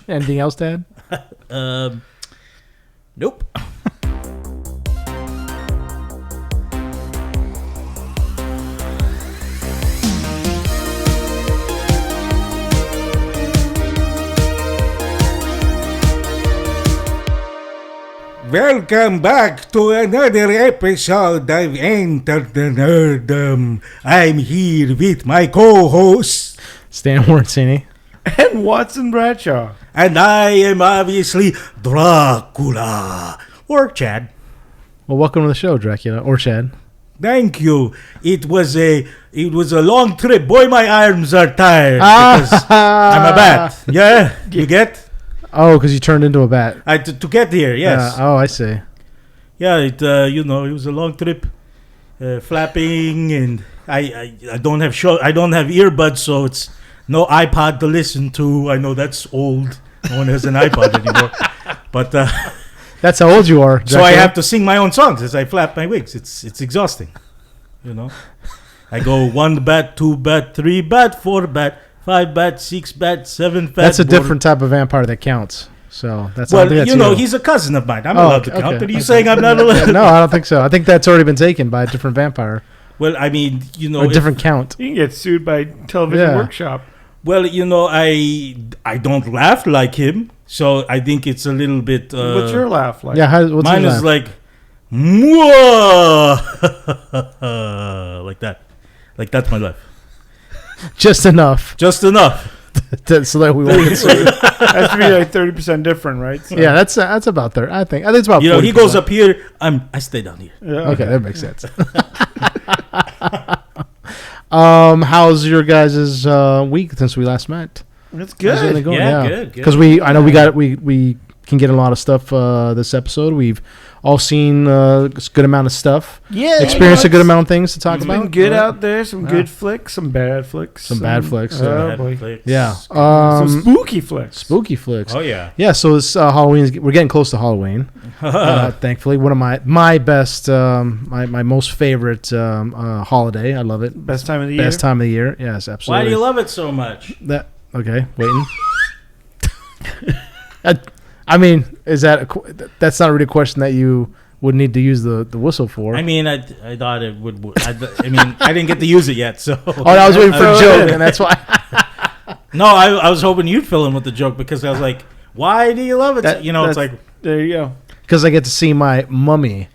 Anything else, Dad? Nope. Welcome back to another episode of Enter the Nerdom. I'm here with my co-host Stan Warncini. And Watson Bradshaw. and I am obviously Dracula. Or Chad. Well, welcome to the show, Dracula. Or Chad. Thank you. It was a long trip. Boy, my arms are tired because I'm a bat. Yeah, you get? Oh, because you turned into a bat. To get here, yes. Oh, I see. Yeah, it was a long trip, flapping, and I don't have earbuds, so it's no iPod to listen to. I know that's old. No one has an iPod anymore. But that's how old you are, Dracula. so I have to sing my own songs as I flap my wings. It's exhausting, I go 1 bat, 2 bat, 3 bat, 4 bat, 5 bat, 6 bat, 7 bat. That's a different type of vampire that counts. So that's he's a cousin of mine. I'm allowed to count. Are you saying I'm not allowed? No, I don't think so. I think that's already been taken by a different vampire. Well, I mean, a different count. You can get sued by Television Workshop. Well, I don't laugh like him, so I think it's a little bit. What's your laugh like? Yeah, what's mine your is laugh? like, Mwah! Like that. Like that's my laugh. Just enough. Just enough. So that we won't get sued. Has to be like 30% different, right? So. Yeah, that's about there. I think it's about. 40%. He goes up here. I stay down here. Yeah. Okay, that makes sense. How's your guys' week since we last met? It's How's good. it going? Yeah, good. Because I know we can get a lot of stuff this episode. We've all seen a good amount of stuff. Yeah. Experienced a good amount of things to talk It's about. been good out there. Some good flicks, some bad flicks. Some bad flicks. Oh, boy. Flicks. Yeah. Some spooky flicks. Spooky flicks. Oh yeah. Yeah. So this Halloween, we're getting close to Halloween. Thankfully, one of my best, my most favorite holiday. I love it. Best time of the year. Best time of the year. Yes, absolutely. Why do you love it so much? Okay, waiting. I mean, that's not really a question that you would need to use the whistle for. I mean, I thought it would. I didn't get to use it yet, so. Oh, I was waiting for a joke, and that's why. No, I was hoping you'd fill in with the joke because I was like, "Why do you love it?" It's like there you go. Because I get to see my mummy.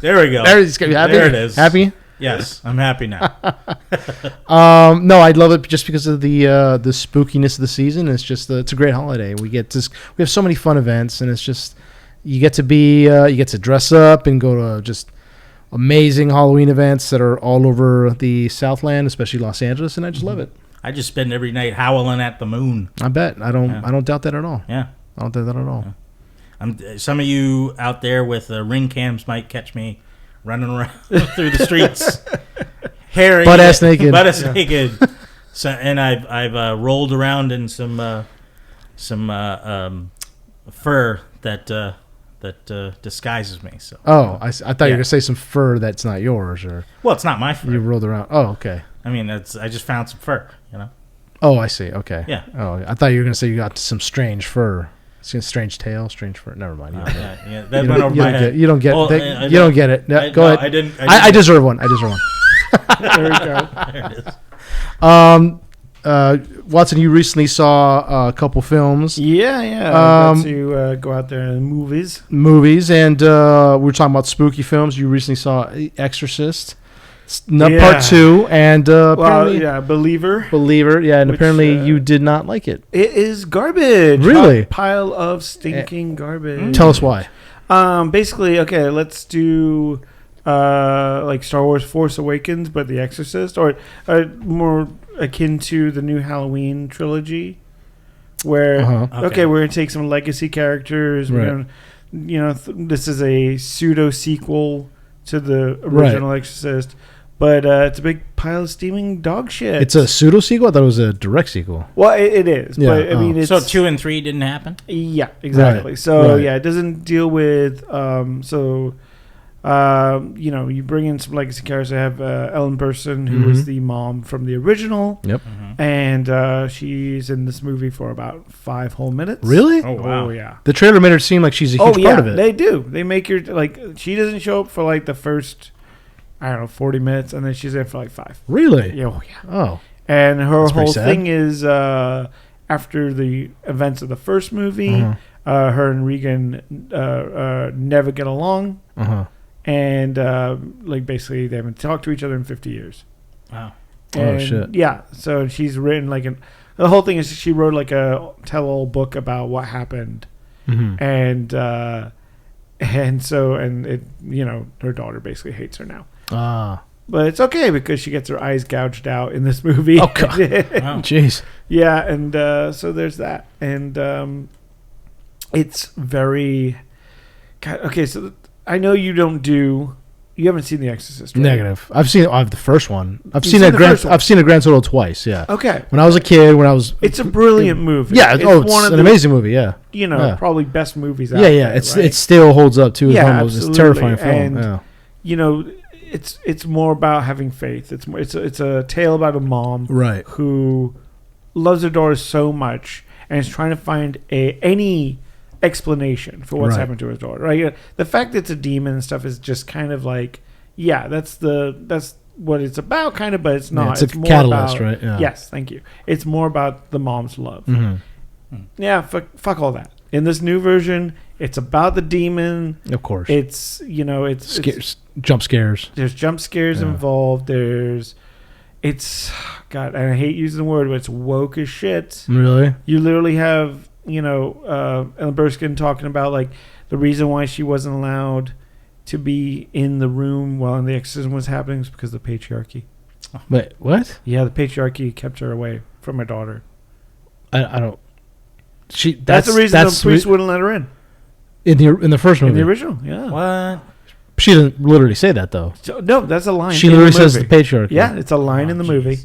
There we go. There it is. Happy? Yes, I'm happy now. No, I love it just because of the spookiness of the season. It's just it's a great holiday. We have so many fun events, and it's just you get to dress up and go to just amazing Halloween events that are all over the Southland, especially Los Angeles, and I just love it. I just spend every night howling at the moon. I bet. I don't doubt that at all. Yeah, I don't doubt that at all. Yeah. Some of you out there with ring cams might catch me running around through the streets, hairy, butt ass naked. So, and I've rolled around in some fur that disguises me. So. Oh, I thought you were gonna say some fur that's not yours, or well, it's not my fur. You rolled around. Oh, okay. I mean, I just found some fur. Oh, I see. Okay. Yeah. Oh, I thought you were gonna say you got some strange fur. Strange tail, strange fur. Never mind. That went over my head. You don't get. You don't get it. No, go ahead. I didn't. I deserve one. There we go. There it is. Watson, you recently saw a couple films. Yeah. I got to go out there and movies, and we were talking about spooky films. You recently saw Exorcist, Part 2, and Believer, yeah, and apparently you did not like it. It is garbage. Really? Pile of stinking garbage. Tell us why. Basically, okay, let's do like Star Wars Force Awakens, but The Exorcist, or more akin to the new Halloween trilogy, where we're gonna take some legacy characters. Right. We're gonna, this is a pseudo sequel to the original Exorcist, but it's a big pile of steaming dog shit. It's a pseudo sequel. I thought it was a direct sequel. Well, it is. Yeah. But I mean, it's, so 2 and 3 didn't happen. Yeah, exactly. Right. So Right. it doesn't deal with You bring in some legacy characters. I have Ellen Burstyn, who was the mom from the original. Yep. And she's in this movie for about 5 whole minutes. Really? Oh, wow. Oh, yeah. The trailer made her seem like she's a huge part of it. They do. They make her, she doesn't show up for, the first, 40 minutes, and then she's in for, 5. Really? Yeah, oh, yeah. Oh. And her That's pretty whole sad. thing is, after the events of the first movie, her and Regan never get along. And basically they haven't talked to each other in 50 years. Wow. And, shit. Yeah, so she's written the whole thing is she wrote a tell-all book about what happened, and her daughter basically hates her now. But it's okay because she gets her eyes gouged out in this movie. Oh God. Wow. Jeez. Yeah, and so there's that, and it's very. God, okay, so I know you don't do. You haven't seen The Exorcist, right? Negative. I've seen the first one. I've You've seen seen a the grand. first one? I've seen a grand total twice. Yeah. Okay. When I was a kid, It's a brilliant movie. Yeah. It's one of an the, amazing movie. Yeah. probably best movies out Yeah. Yeah. there, It right? still holds up too. Yeah, It's a absolutely. terrifying film. And, yeah. It's more about having faith. It's a tale about a mom Right. who loves her daughter so much and is trying to find any explanation for what's Right. happened to her daughter. Right? The fact that it's a demon and stuff is just kind of that's what it's about, kind of, but it's not. Yeah, it's a more catalyst, about, right? Yeah. Yes, thank you. It's more about the mom's love. Mm-hmm. Yeah, fuck all that. In this new version, it's about the demon. Of course. It's Jump scares. there's jump scares Yeah. involved. It's God, and I hate using the word, but it's woke as shit. Really? You literally have Ellen Burstyn talking about the reason why she wasn't allowed to be in the room while the exorcism was happening is because of the patriarchy. Wait. What? Yeah, the patriarchy kept her away from her daughter. I don't. That's the reason the priest wouldn't let her in in the first movie. in the original. Yeah. What? She doesn't literally say that though. So, no, that's a line. She in the literally says the movie. patriarchy. Yeah, it's a line in the movie.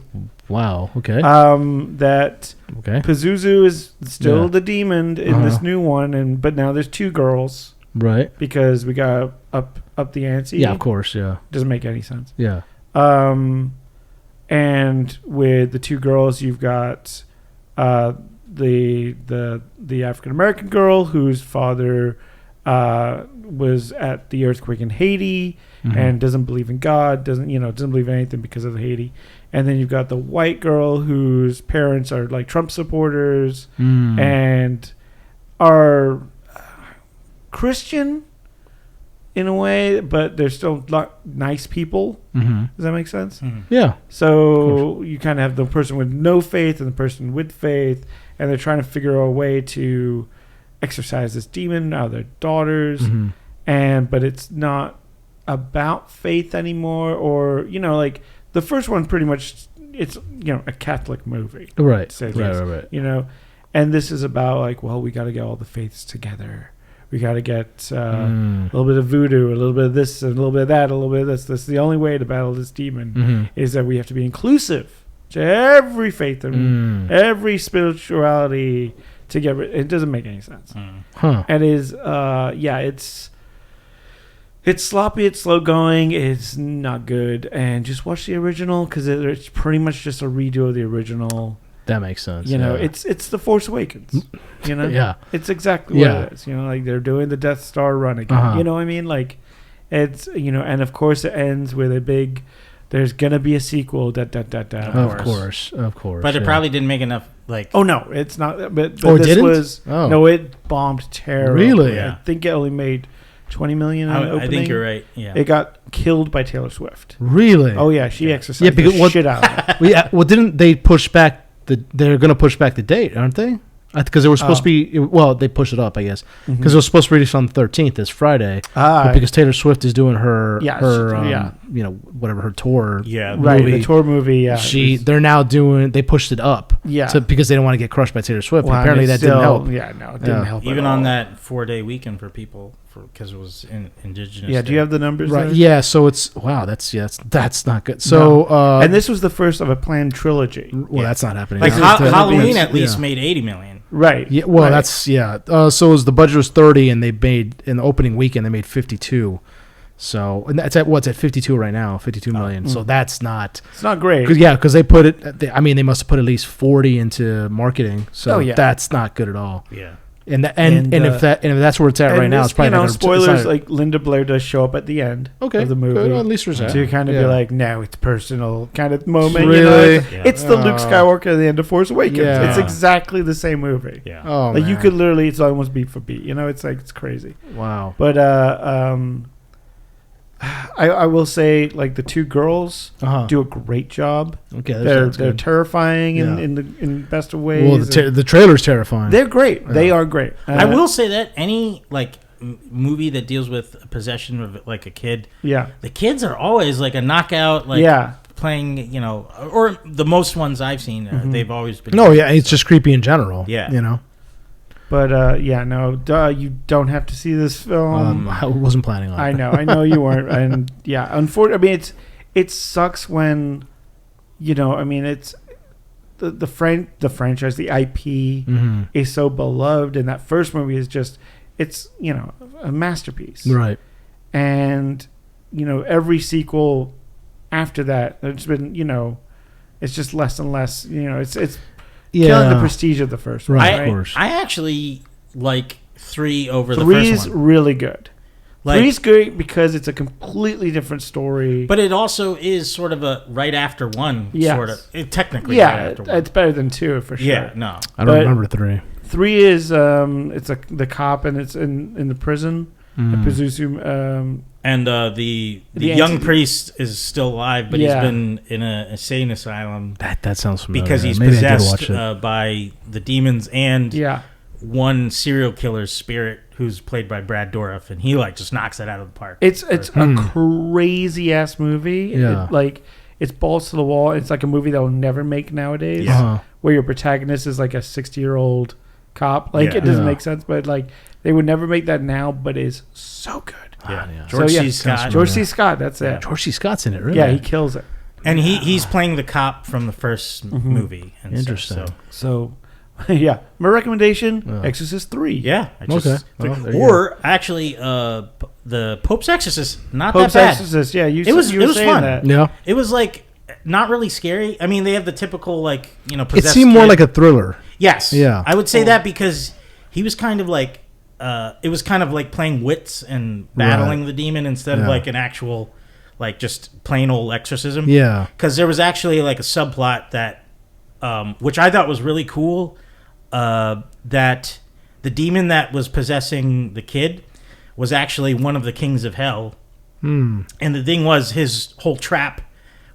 Wow. Okay. That Okay. Pazuzu is still Yeah. the demon in this new one, but now there's 2 girls Right. because we got up the ante. Yeah. Of course. Yeah. Doesn't make any sense. Yeah. And with the 2 girls, you've got the African American girl whose father was at the earthquake in Haiti and doesn't believe in God, doesn't believe in anything because of Haiti. And then you've got the white girl whose parents are Trump supporters and are Christian in a way, but they're still nice people. Does that make sense? Yeah. So you kind of have the person with no faith and the person with faith, and they're trying to figure out a way to exorcise this demon out of their daughters. But it's not about faith anymore, or the first one pretty much it's a Catholic movie, Right. to say the Right. least, and this is about we got to get all the faiths together. We got to get a little bit of voodoo, a little bit of this, a little bit of that, a little bit of this. This is the only way to battle this demon is that we have to be inclusive to every faith and every spirituality to get rid. It doesn't make any sense. Huh. And it's sloppy, it's slow going, it's not good. And just watch the original because it's pretty much just a redo of the original. That makes sense. It's The Force Awakens. Yeah. It's exactly what it is. They're doing the Death Star run again. You know what I mean? It's and of course it ends with a big. There's gonna be a sequel. Of course. But it probably didn't make enough. Oh no, it's not. But Oh, it this didn't? was Oh. no. It bombed terribly. Really? Yeah. I think it only made $20 million in opening. I think you're right. Yeah. It got killed by Taylor Swift. Really? Oh yeah, she exercised Yeah, because the shit out of it. Didn't they push back they're going to push back the date, aren't they? Because they were supposed to be. Well, they pushed it up, I guess, because it was supposed to release on the 13th, this Friday. But because Taylor Swift is doing her whatever her tour. Yeah. Right, movie, the tour movie. Yeah, they're now doing. They pushed it up. Yeah. Because they don't want to get crushed by Taylor Swift. Well, and apparently that didn't help. Yeah, no, it didn't help. Even at on all. that 4-day weekend for people, because it was indigenous. Yeah, do you have the numbers? Right. there? Yeah. So it's that's not good. So and this was the first of a planned trilogy. well, that's not happening. Like now. Halloween at least made $80 million. Right. Yeah, well, right. that's so the budget was 30, and they made in the opening weekend they made 52. So and that's at what's at 52 right now, 52 million. So that's not. It's not great. Because they put it. They must have put at least 40 into marketing. So that's not good at all. Yeah. And if that's where it's at right now, it's probably not spoilers. Like Linda Blair does show up at the end of the movie. Good. At least there's that. To kind of be like, no, it's personal kind of moment. Really? It's the Luke Skywalker at the end of Force Awakens. Yeah. It's exactly the same movie. Yeah. Oh, like man. you could literally, it's almost beat for beat. It's like it's crazy. Wow. But I will say, like, the two girls do a great job. Okay, they're terrifying in best of ways. Well, the trailer's terrifying. They're great. Yeah. They are great. I will say that any movie that deals with possession of like a kid, the kids are always like a knockout. Playing, or the most ones I've seen, they've always been. No, it's just creepy in general. Yeah, But you don't have to see this film. I wasn't planning on it. I know you weren't. And unfortunately, I mean, it sucks when, it's the franchise, the IP is so beloved, and that first movie is just, it's a masterpiece, right? And every sequel after that, it's been it's just less and less. It's killing the prestige of the first one. Right, of course. I actually like 3 over the first one. 3 is really good. 3 is great because it's a completely different story. But it also is sort of a right after 1, sort of. Technically, right after 1. It's better than 2 for sure. Yeah, no. I don't remember 3. 3 is it's the cop and it's in the prison. Pazuzu, and the young priest is still alive, but he's been in an insane asylum. That sounds familiar. Because he's possessed by the demons and one serial killer's spirit who's played by Brad Dourif, and he just knocks it out of the park. It's a crazy ass movie. Yeah. It's balls to the wall. It's like a movie that will never make nowadays. Where your protagonist is like a 60-year-old cop. It doesn't make sense, but they would never make that now, but it's so good. Yeah. George C. Scott. George C. Scott, that's it. George C. Scott's in it, really? Yeah, he kills it. And he's playing the cop from the first movie. And interesting. So, my recommendation, Exorcist 3. Yeah. Actually, the Pope's Exorcist, not Pope's that bad. Exorcist, yeah. It was fun. That. Yeah. It was not really scary. I mean, they have the typical possessed It seemed more kid. like a thriller. Yes. Yeah. I would say that because he was kind of it was kind of like playing wits and battling the demon instead of an actual just plain old exorcism. Yeah. Because there was actually a subplot that which I thought was really cool, that the demon that was possessing the kid was actually one of the kings of hell. And the thing was, his whole trap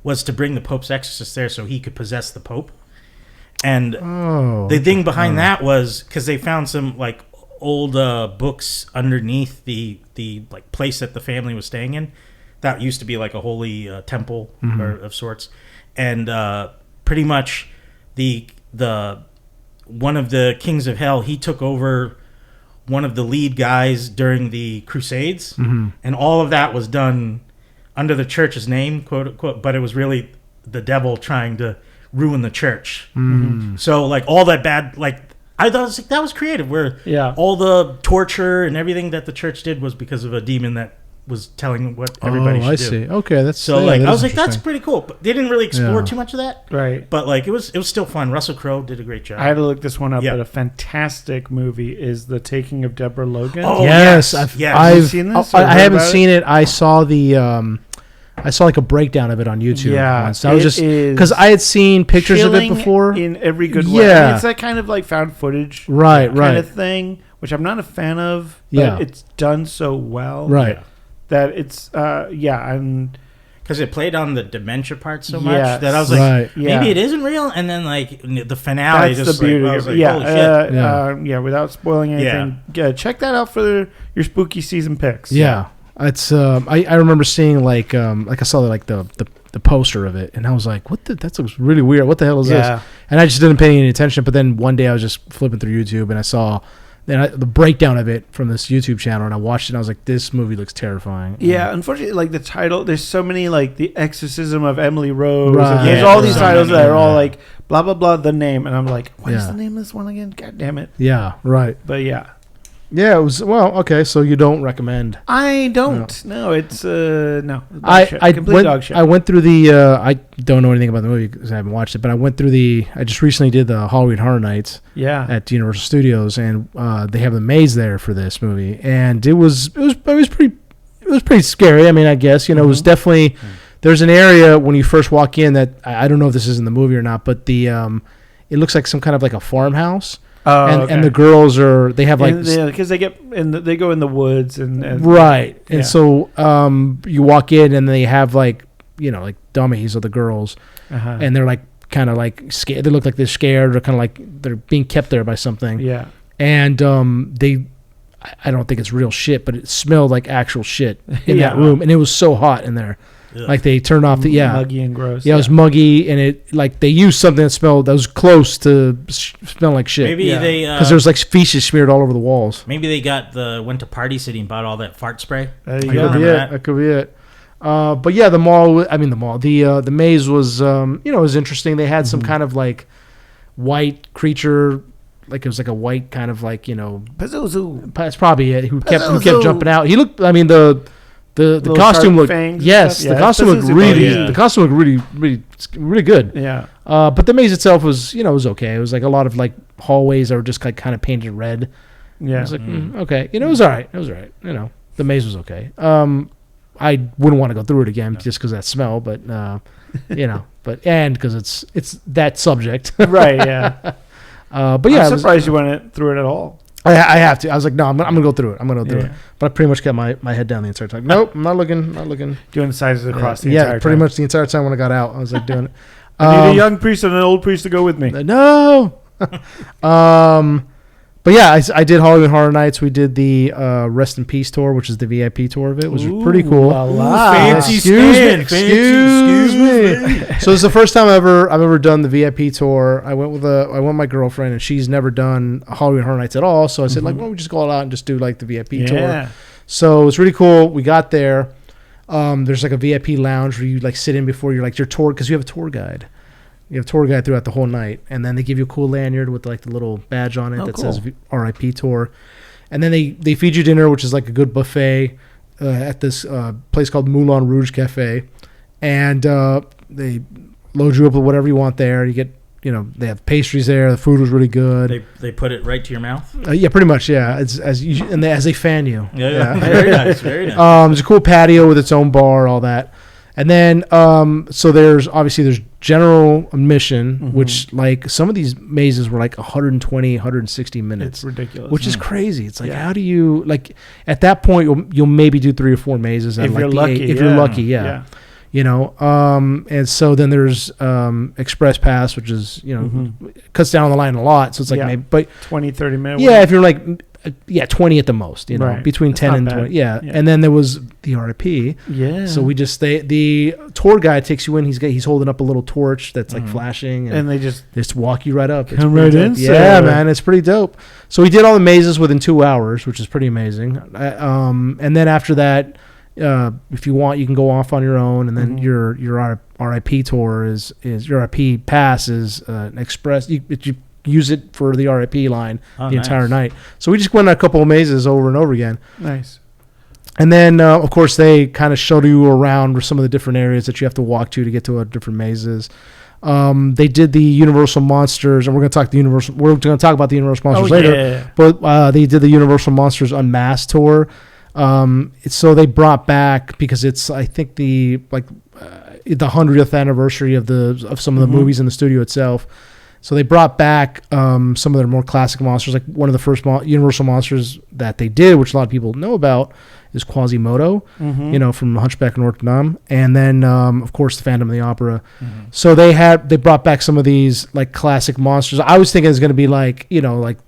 was to bring the Pope's exorcist there so he could possess the Pope. And the thing behind that was because they found some old books underneath the place that the family was staying in. That used to be a holy temple or of sorts, and pretty much the one of the kings of hell, he took over one of the lead guys during the Crusades, and all of that was done under the church's name, quote unquote, but it was really the devil trying to ruin the church. So all that bad, I thought that was creative, where all the torture and everything that the church did was because of a demon that was telling what everybody should do. I see. Okay, that's so I was that's pretty cool. But they didn't really explore too much of that, right? But it was still fun. Russell Crowe did a great job. I had to look this one up, but a fantastic movie is The Taking of Deborah Logan. Oh yes, I've seen this. I haven't seen it. I saw the. I saw a breakdown of it on YouTube. Yeah, once. I was just because I had seen pictures of it before in every good way. Yeah, I mean, it's that kind of found footage, right, kind of thing, which I'm not a fan of. But it's done so well, right, that it's and because it played on the dementia part so much that I was like, maybe it isn't real. And then the finale, that's just the beauty. I was like, holy shit. Without spoiling anything, check that out for your spooky season picks. Yeah. It's I remember seeing I saw the poster of it, and I was like, what that looks really weird. What the hell is this? And I just didn't pay any attention. But then one day I was just flipping through YouTube, and I saw the breakdown of it from this YouTube channel, and I watched it, and I was like, this movie looks terrifying. Yeah, unfortunately, the title, there's so many The Exorcism of Emily Rose. Right. There's all these titles that are all blah blah blah the name, and I'm like, what is the name of this one again? God damn it. Yeah, right. But Yeah, it was okay. So you don't recommend? I don't. No, it's no. I complete dog shit. I went through the. I don't know anything about the movie because I haven't watched it, but I went through the. I just recently did the Halloween Horror Nights. Yeah. At Universal Studios, and they have the maze there for this movie, and it was pretty scary. I mean, I guess it was definitely. There's an area when you first walk in that I don't know if this is in the movie or not, but the it looks like some kind of like a farmhouse. Oh, and the girls they have like because they go in the woods and right, and so you walk in and they have like like dummies of the girls, and they're like kind of like scared. They look like they're scared or kind of like they're being kept there by something. Yeah, and I don't think it's real shit, but it smelled like actual shit in that room, and it was so hot in there. Yeah. Like they turned off the muggy and gross. Yeah, it was muggy, and it like they used something that was close to smell like shit. Maybe they because there was like feces smeared all over the walls. Maybe they went to Party City and bought all that fart spray. That could be it. But yeah, the maze was it was interesting. They had some kind of like white creature. Like it was like a white kind of like Pazuzu. That's probably it. Who kept jumping out. He looked. I mean the costume looked. Yes, the costume looked really. The costume looked really good. Yeah. But the maze itself was was okay. It was like a lot of like hallways that were just kind of painted red. Yeah. I was like okay. It was all right. The maze was okay. I wouldn't want to go through it again just because of that smell, but and because it's that subject. Right. Yeah. But yeah, I'm surprised you went through it at all. I have to. I was like, no, I'm gonna go through it. I'm gonna go through it. But I pretty much kept my head down the entire time. Nope, I'm not looking. Doing the sizes across the entire time. Yeah, pretty much the entire time when I got out, I was like doing it. I need a young priest and an old priest to go with me. No. But yeah, I did Halloween Horror Nights. We did the Rest in Peace tour, which is the VIP tour of it. It was pretty cool. Fancy Excuse me. So it's the first time I've ever done the VIP tour. I went with my girlfriend, and she's never done Halloween Horror Nights at all. So I said, like, why don't we just go all out and just do like the VIP tour? So it's really cool. We got there. There's like a VIP lounge where you like sit in before you're like your tour because you have a tour guide. You have a tour guide throughout the whole night, and then they give you a cool lanyard with like the little badge on it says RIP tour, and then they feed you dinner, which is like a good buffet at this place called Moulin Rouge Cafe, and they load you up with whatever you want there. You get they have pastries there. The food was really good. They put it right to your mouth. Yeah, pretty much. Yeah, as they fan you. Yeah. Very nice. Very nice. There's a cool patio with its own bar, all that. And then, so there's general admission, which like some of these mazes were like 120, 160 minutes. It's ridiculous. Which is crazy. It's like, how do you, like, at that point, you'll maybe do 3 or 4 mazes. If you're lucky. If you're lucky, yeah. And so then there's Express Pass, which is, cuts down the line a lot. So it's like maybe, but 20, 30 minutes. Yeah, if you're like, 20 at the most, right. between That's 10 and 20. Yeah. And then there was the RIP. Yeah. So we just the tour guide takes you in. He's holding up a little torch that's like flashing, and they just walk you right up. Come right in. Yeah, man, it's pretty dope. So we did all the mazes within 2 hours, which is pretty amazing. And then after that, if you want, you can go off on your own, and then your RIP tour is your RIP pass is an express. You use it for the RIP line the entire night. So we just went a couple of mazes over and over again. Nice. And then, of course, they kind of showed you around some of the different areas that you have to walk to get to different mazes. They did the Universal Monsters, and we're going to talk about the Universal Monsters later. Yeah. But they did the Universal Monsters Unmasked tour. So they brought back, because it's I think the 100th anniversary of some of the movies in the studio itself. So they brought back some of their more classic monsters. Like one of the first Universal monsters that they did, which a lot of people know about, is Quasimodo, from Hunchback of Notre Dame. And then, of course, the Phantom of the Opera. So they brought back some of these like classic monsters. I was thinking it was going to be like, like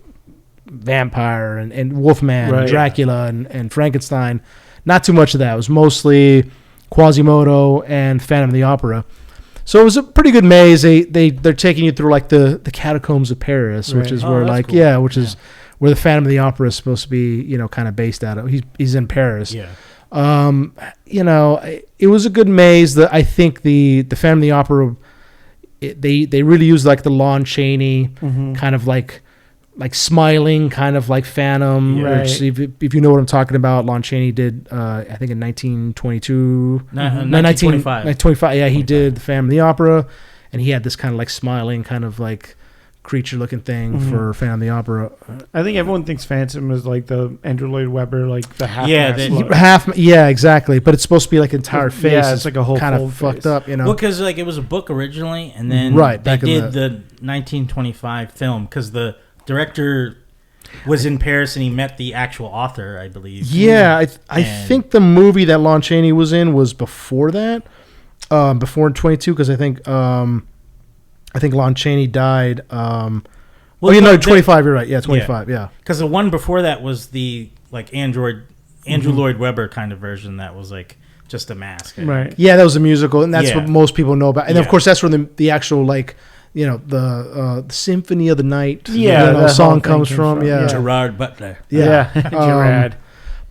Vampire and Wolfman and Dracula and Frankenstein. Not too much of that. It was mostly Quasimodo and Phantom of the Opera. So it was a pretty good maze. They're taking you through like the catacombs of Paris, which is where like cool. Is where the Phantom of the Opera is supposed to be, kind of based out of. He's in Paris. Yeah. It was a good maze. I think the Phantom of the Opera, they really used like the Lon Chaney kind of like like smiling, kind of like Phantom. Yeah. Which, if you know what I'm talking about, Lon Chaney did, I think in 1922. 1925. 1925. Yeah, he did the Phantom of the Opera, and he had this kind of like smiling, kind of like creature-looking thing for Phantom of the Opera. I think everyone thinks Phantom is like the Andrew Lloyd Webber, like the half. Yeah, exactly. But it's supposed to be like entire face. Yeah, it's like a whole kind full of fucked face. up, you know. Well, because like it was a book originally, and then they did the 1925 film because the director was in Paris and he met the actual author, I believe. Yeah, I think the movie that Lon Chaney was in was before that, before 22, because I think Lon Chaney died. 25. You're right. Yeah, 25. Yeah. Because the one before that was the like Andrew Lloyd Webber kind of version that was like just a mask. Right. Yeah, that was a musical, and that's what most people know about. And of course, that's where the actual like the Symphony of the Night song comes from. Yeah, Gerard Butler. Yeah. Gerard.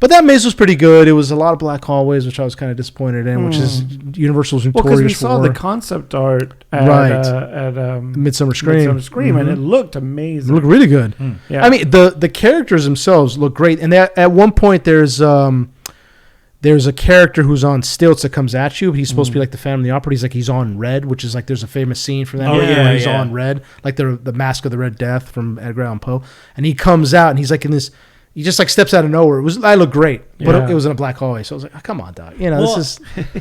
But that maze was pretty good. It was a lot of black hallways, which I was kind of disappointed in, which is Universal's notorious for. Well, because we saw the concept art at Midsummer Scream, and it looked amazing. It looked really good. Yeah. I mean, the characters themselves look great. And at one point, there's a character who's on stilts that comes at you. He's supposed to be like the Phantom of the Opera. He's on red, which is like there's a famous scene from that movie where he's on red, like the Mask of the Red Death from Edgar Allan Poe. And he comes out and he's like in this. He just like steps out of nowhere. I look great, but it was in a black hallway. So I was like, oh, "Come on, Doc. This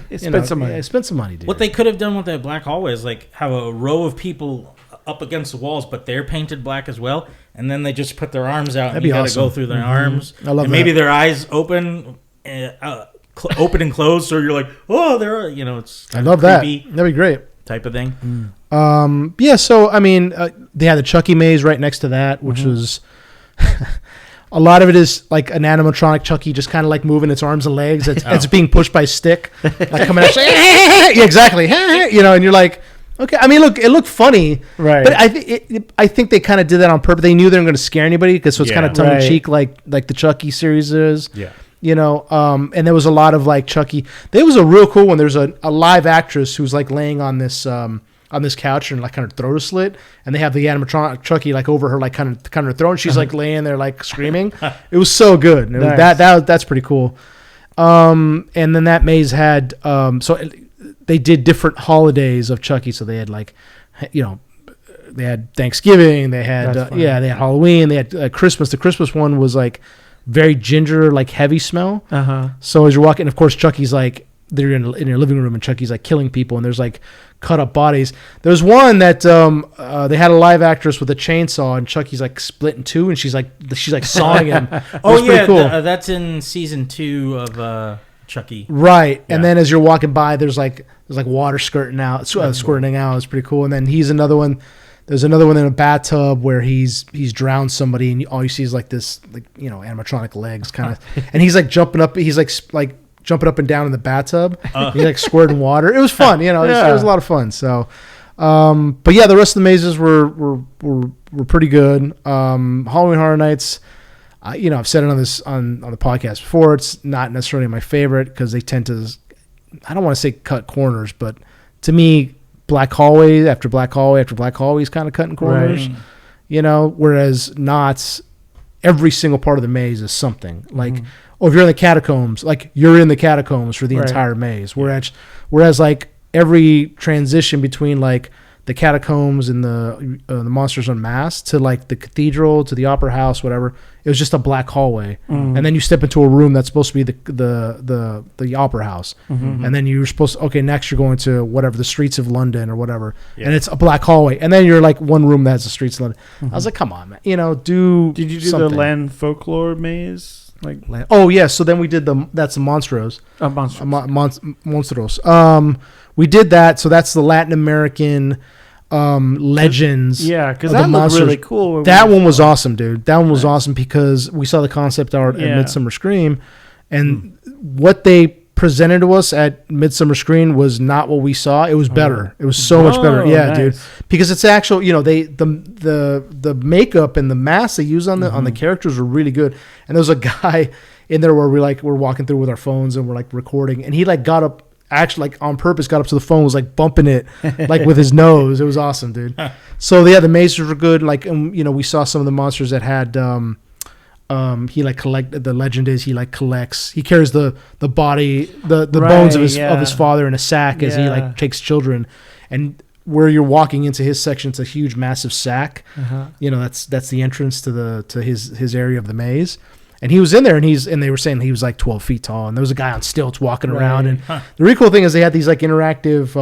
is spend some money. Spend some money, dude." What they could have done with that black hallway is like have a row of people up against the walls, but they're painted black as well, and then they just put their arms out. That'd and you be got to awesome. go through their arms. I love and that. Maybe their eyes open, open and closed, so you're like, "Oh, they're it's." I love that. That'd be great. Type of thing. Yeah. So I mean, they had the Chucky maze right next to that, which was. A lot of it is like an animatronic Chucky just kind of like moving its arms and legs. It's being pushed by a stick, like coming at you. Yeah, exactly. And you're like, okay. I mean, look, it looked funny, right? But I think they kind of did that on purpose. They knew they were going to scare anybody because it's kind of tongue in cheek, like the Chucky series is. Yeah. And there was a lot of like Chucky. There was a real cool one. There's a live actress who's like laying on this couch and like kind of throat is slit, and they have the animatronic Chucky like over her like kind of her throat, and she's like laying there like screaming. It was so good. It was, that's pretty cool. And then that maze had they did different holidays of Chucky. So they had like they had Thanksgiving, they had they had Halloween, they had Christmas. The Christmas one was like very ginger, like heavy smell. So as you're walking, of course Chucky's like they're in your living room and Chucky's like killing people and there's like cut up bodies. There's one that they had a live actress with a chainsaw and Chucky's like split in two and she's like sawing him. Cool. That's in season 2 of Chucky. Right. Yeah. And then as you're walking by there's like water squirting out. It's pretty cool. And then there's another one in a bathtub where he's drowned somebody and all you see is like this animatronic legs kind of and he's like jumping up, he's like jumping up and down in the bathtub. He's like squirting water. It was fun, it was a lot of fun. So, but yeah, the rest of the mazes were pretty good. Halloween Horror Nights, I've said it on the podcast before. It's not necessarily my favorite because they tend to, I don't want to say cut corners, but to me, black hallway after black hallway after black hallway is kind of cutting corners. Right. Whereas Knott's, every single part of the maze is something like. Oh, if you're in the catacombs, like you're in the catacombs for the entire maze. Whereas like every transition between like the catacombs and the Monsters Unmasked to like the cathedral to the opera house, whatever, it was just a black hallway, and then you step into a room that's supposed to be the opera house, and then you're supposed to, next you're going to whatever the streets of London or whatever, and it's a black hallway, and then you're like one room that has the streets of London. I was like, come on, man, Did you do something. the land folklore maze? So then we did that's the Monstros. Monstros. We did that. So that's the Latin American legends. Yeah, because that looked really cool. That one was awesome, dude. That one was awesome because we saw the concept art at Midsummer Scream, and what they presented to us at Midsummer Scream was not what we saw. It was better. It was so much better. Yeah, nice. Dude. Because it's actual, the makeup and the masks they use on the characters were really good. And there was a guy in there where we're walking through with our phones and we're like recording, and he like got up actually like on purpose got up to the phone, was like bumping it like with his nose. It was awesome, dude. So yeah, the mazes were good. Like we saw some of the monsters that had he like the legend is he like collects, he carries the body, the bones of his father in a sack as he like takes children. And where you're walking into his section, it's a huge massive sack. That's the entrance to his area of the maze. And he was in there, and they were saying he was like 12 feet tall, and there was a guy on stilts walking around. And the really cool thing is they had these like interactive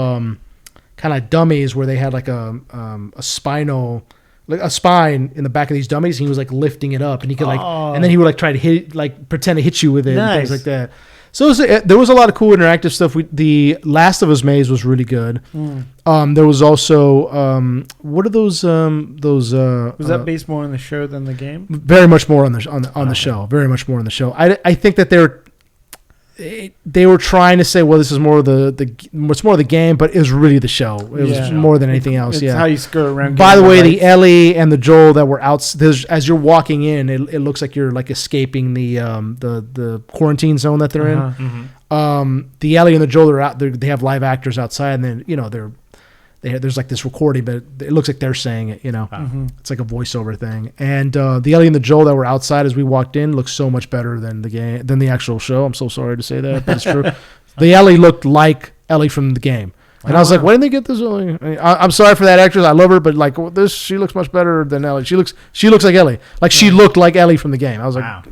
kind of dummies where they had like a spinal, like a spine in the back of these dummies. And he was like lifting it up, and he could and then he would like try to hit, like pretend to hit you with it and things like that. So there was a lot of cool interactive stuff. The Last of Us maze was really good. There was also what are those? Was that based more on the show than the game? Very much more on the show. Very much more on the show. I think that they were trying to say, well, this is more of it's more of the game, but it was really the show. It was more than anything else. It's how you skirt around. By the way, the Ellie and the Joel that were out, as you're walking in, it looks like you're like escaping the quarantine zone that they're in. The Ellie and the Joel are out. They have live actors outside, and then there's like this recording, but it looks like they're saying it. It's like a voiceover thing. And the Ellie and the Joel that were outside as we walked in looked so much better than the actual show. I'm so sorry to say that, but it's true. The Ellie looked like Ellie from the game. And I was like, why didn't they get this? I'm sorry for that actress. I love her, but like she looks much better than Ellie. She looks like Ellie. Like she looked like Ellie from the game. I was like,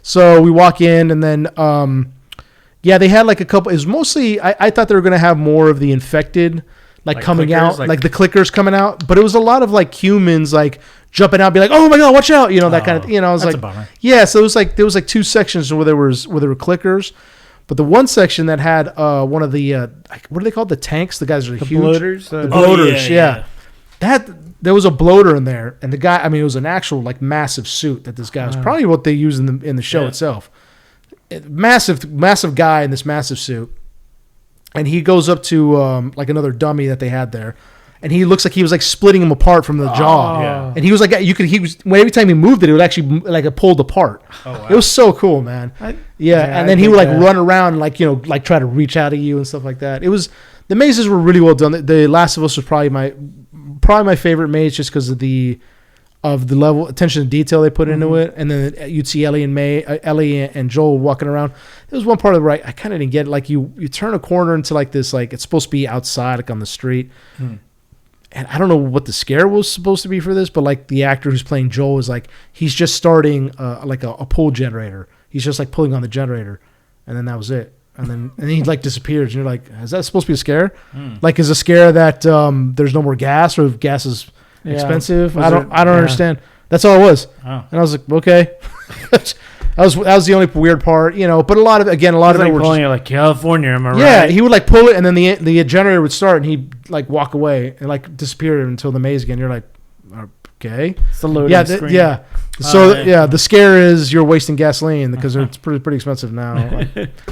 so we walk in, and then they had like a couple. It was mostly I thought they were gonna have more of the infected like coming clickers, out, like the clickers coming out, but it was a lot of like humans like jumping out, be like, oh my god, watch out, that kind of. I was like, a bummer. Yeah. So there was like two sections where there were clickers. But the one section that had one of the what are they called? The tanks. The guys are huge. Bloaters. The bloaters. Yeah. There was a bloater in there, and the guy. I mean, it was an actual like massive suit that this guy was probably what they use in the show itself. Massive guy in this massive suit, and he goes up to like another dummy that they had there. And he looks like he was like splitting him apart from the jaw. Yeah. And he was like, every time he moved it, it would actually like it pulled apart. Oh, wow. It was so cool, man. And then he would like run around and like try to reach out at you and stuff like that. The mazes were really well done. The Last of Us was probably my favorite maze just because of the level attention to detail they put into it. And then you'd see Ellie and Joel walking around. There was one part of the right I kind of didn't get it. Like you turn a corner into like this, like it's supposed to be outside, like on the street. And I don't know what the scare was supposed to be for this, but like the actor who's playing Joel is like, he's just starting like a pull generator. He's just like pulling on the generator, and then that was it. And then he like disappears, and you're like, is that supposed to be a scare? Like, is a scare that there's no more gas, or gas is expensive? I don't understand. That's all it was. Oh. And I was like, okay. That was the only weird part, but a lot of it were pulling it like California, am I right? Yeah, he would like pull it, and then the generator would start, and he'd like walk away and like disappear until the maze again. You're like, okay, it's the loading screen. Yeah. So the scare is you're wasting gasoline because it's pretty expensive now,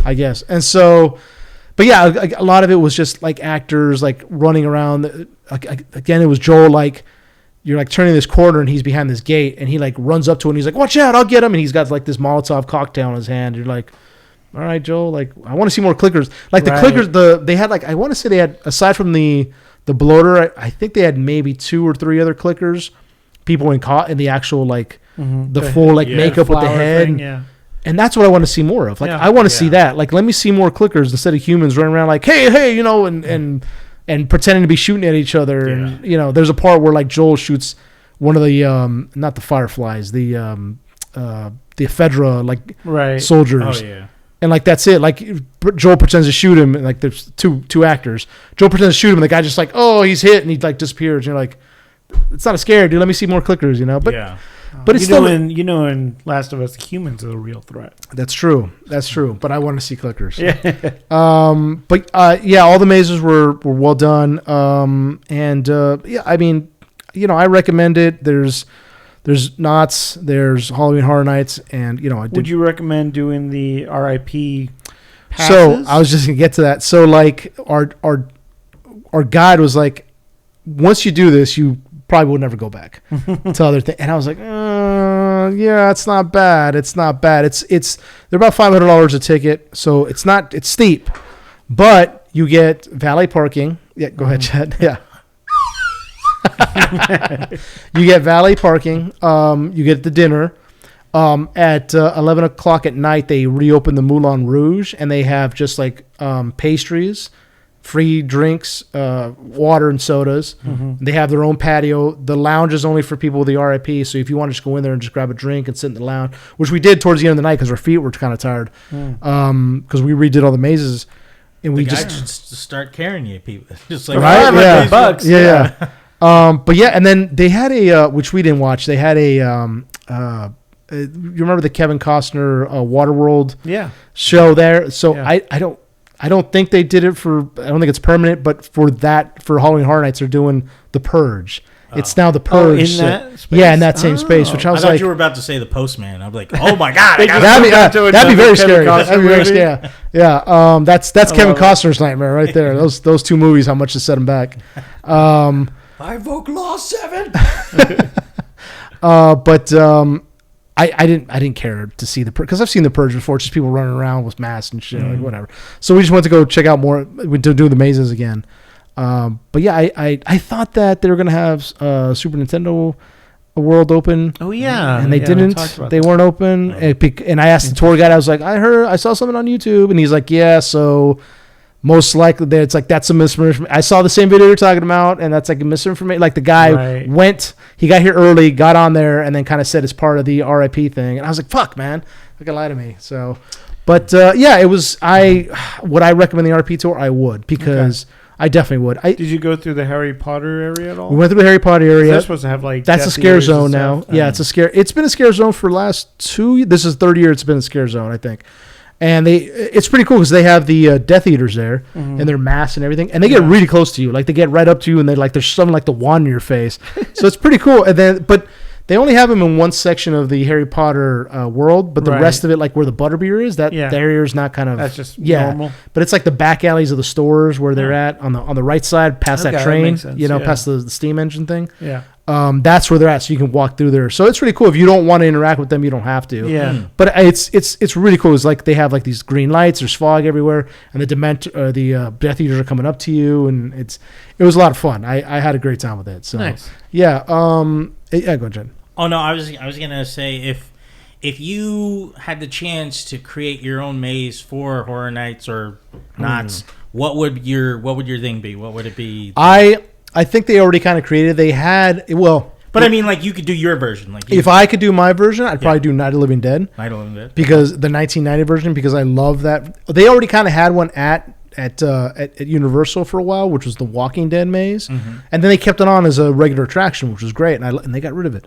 I guess. And so, but yeah, a lot of it was just like actors like running around. Again, it was Joel like. You're like turning this corner and he's behind this gate and he like runs up to it and he's like, watch out, I'll get him. And he's got like this Molotov cocktail in his hand. You're like, all right, Joel, like I want to see more clickers. Like the clickers, they had like, I want to say they had, aside from the bloater, I think they had maybe 2 or 3 other clickers. People in the actual like the full like makeup with the head. Thing, and that's what I want to see more of. Like I want to see that. Like let me see more clickers instead of humans running around like, hey, and pretending to be shooting at each other. Yeah. And, there's a part where like Joel shoots one of the, not the fireflies, the ephedra, like soldiers. Oh, yeah. And like, that's it. Like Joel pretends to shoot him and like there's two actors. Joel pretends to shoot him and the guy just like, oh, he's hit. And he like disappears. And you're like, it's not a scare, dude. Let me see more clickers, but yeah. But it's still in Last of Us, humans are the real threat. That's true. But I want to see clickers. Yeah. All the mazes were well done. I mean, I recommend it. There's Knott's, there's Halloween Horror Nights, and Would you recommend doing the RIP passes? So I was just gonna get to that. So like our guide was like, once you do this, you probably will never go back to other things. And I was like, it's not bad. It's not bad. They're about $500 a ticket, so it's steep, but You get valet parking. Yeah, go ahead, Chad. Yeah. You get valet parking. You get the dinner. At 11 o'clock at night, they reopen the Moulin Rouge, and they have just like pastries, free drinks, water and sodas. Mm-hmm. They have their own patio. The lounge is only for people with the RIP, so if you want to just go in there and just grab a drink and sit in the lounge, which we did towards the end of the night because our feet were kind of tired, because we redid all the mazes, and we just should start carrying you people, just like right, yeah, bucks, yeah. But yeah, and then they had a which we didn't watch. They had a you remember the Kevin Costner Waterworld show there? So Yeah. I don't think they did it for. I don't think it's permanent, but for Halloween Horror Nights, they're doing The Purge. It's now The Purge. In so, that space? yeah, in that same space. Which I I was thought like, you were about to say The Postman. I'm like, oh my god, that'd be very scary. Costner That'd be very movie? scary. Yeah, that's Kevin love it. Costner's nightmare right there. Those two movies, how much to set him back. I vote Law 7. But I didn't care to see the because I've seen The Purge before, just people running around with masks and shit, like whatever. So we just went to go check out more. We do the mazes again. But yeah, I thought that they were gonna have Super Nintendo World open. Oh yeah, And they we didn't. talked about They that. weren't open. And I asked the tour guide. I was like, I saw something on YouTube, and he's like, yeah. So most likely, it's like that's a misinformation. I saw the same video you're talking about, and that's like a misinformation. Like the guy he got here early, got on there, and then kind of said it's part of the RIP thing. And I was like, fuck, man, you can lie to me. So, but yeah, it was. Would I recommend the RIP tour? I would, because I definitely would. Did you go through the Harry Potter area at all? We went through the Harry Potter area. They're supposed to have like that's a Death scare Eaters and zone now. stuff. Yeah, it's a scare. It's been a scare zone for the last 2. This is the third year it's been a scare zone, I think. And it's pretty cool because they have the Death Eaters there and their masks and everything, and they get really close to you. Like they get right up to you, and there's something like the wand in your face. So it's pretty cool. And then, but they only have them in one section of the Harry Potter world, but the rest of it, like where the butterbeer is, that area is not kind of That's just normal. But it's like the back alleys of the stores where they're at on the right side, past that train, makes sense, past the steam engine thing. Yeah. That's where they're at, so you can walk through there. So it's really cool. If you don't want to interact with them, you don't have to. Yeah. But it's really cool. It's like they have like these green lights. There's fog everywhere, and the Death Eaters are coming up to you, and it was a lot of fun. I had a great time with it. So Nice. yeah. Yeah. Go, Jen. Oh no, I was gonna say if you had the chance to create your own maze for Horror Nights or Knots, what would your thing be? What would it be? I think they already kind of created. They had But I mean, like you could do your version. Like if I could do my version, I'd probably do Night of the Living Dead. Night of the Living Dead. Because the 1990 version, because I love that. They already kind of had one at Universal for a while, which was the Walking Dead maze, and then they kept it on as a regular attraction, which was great, and they got rid of it.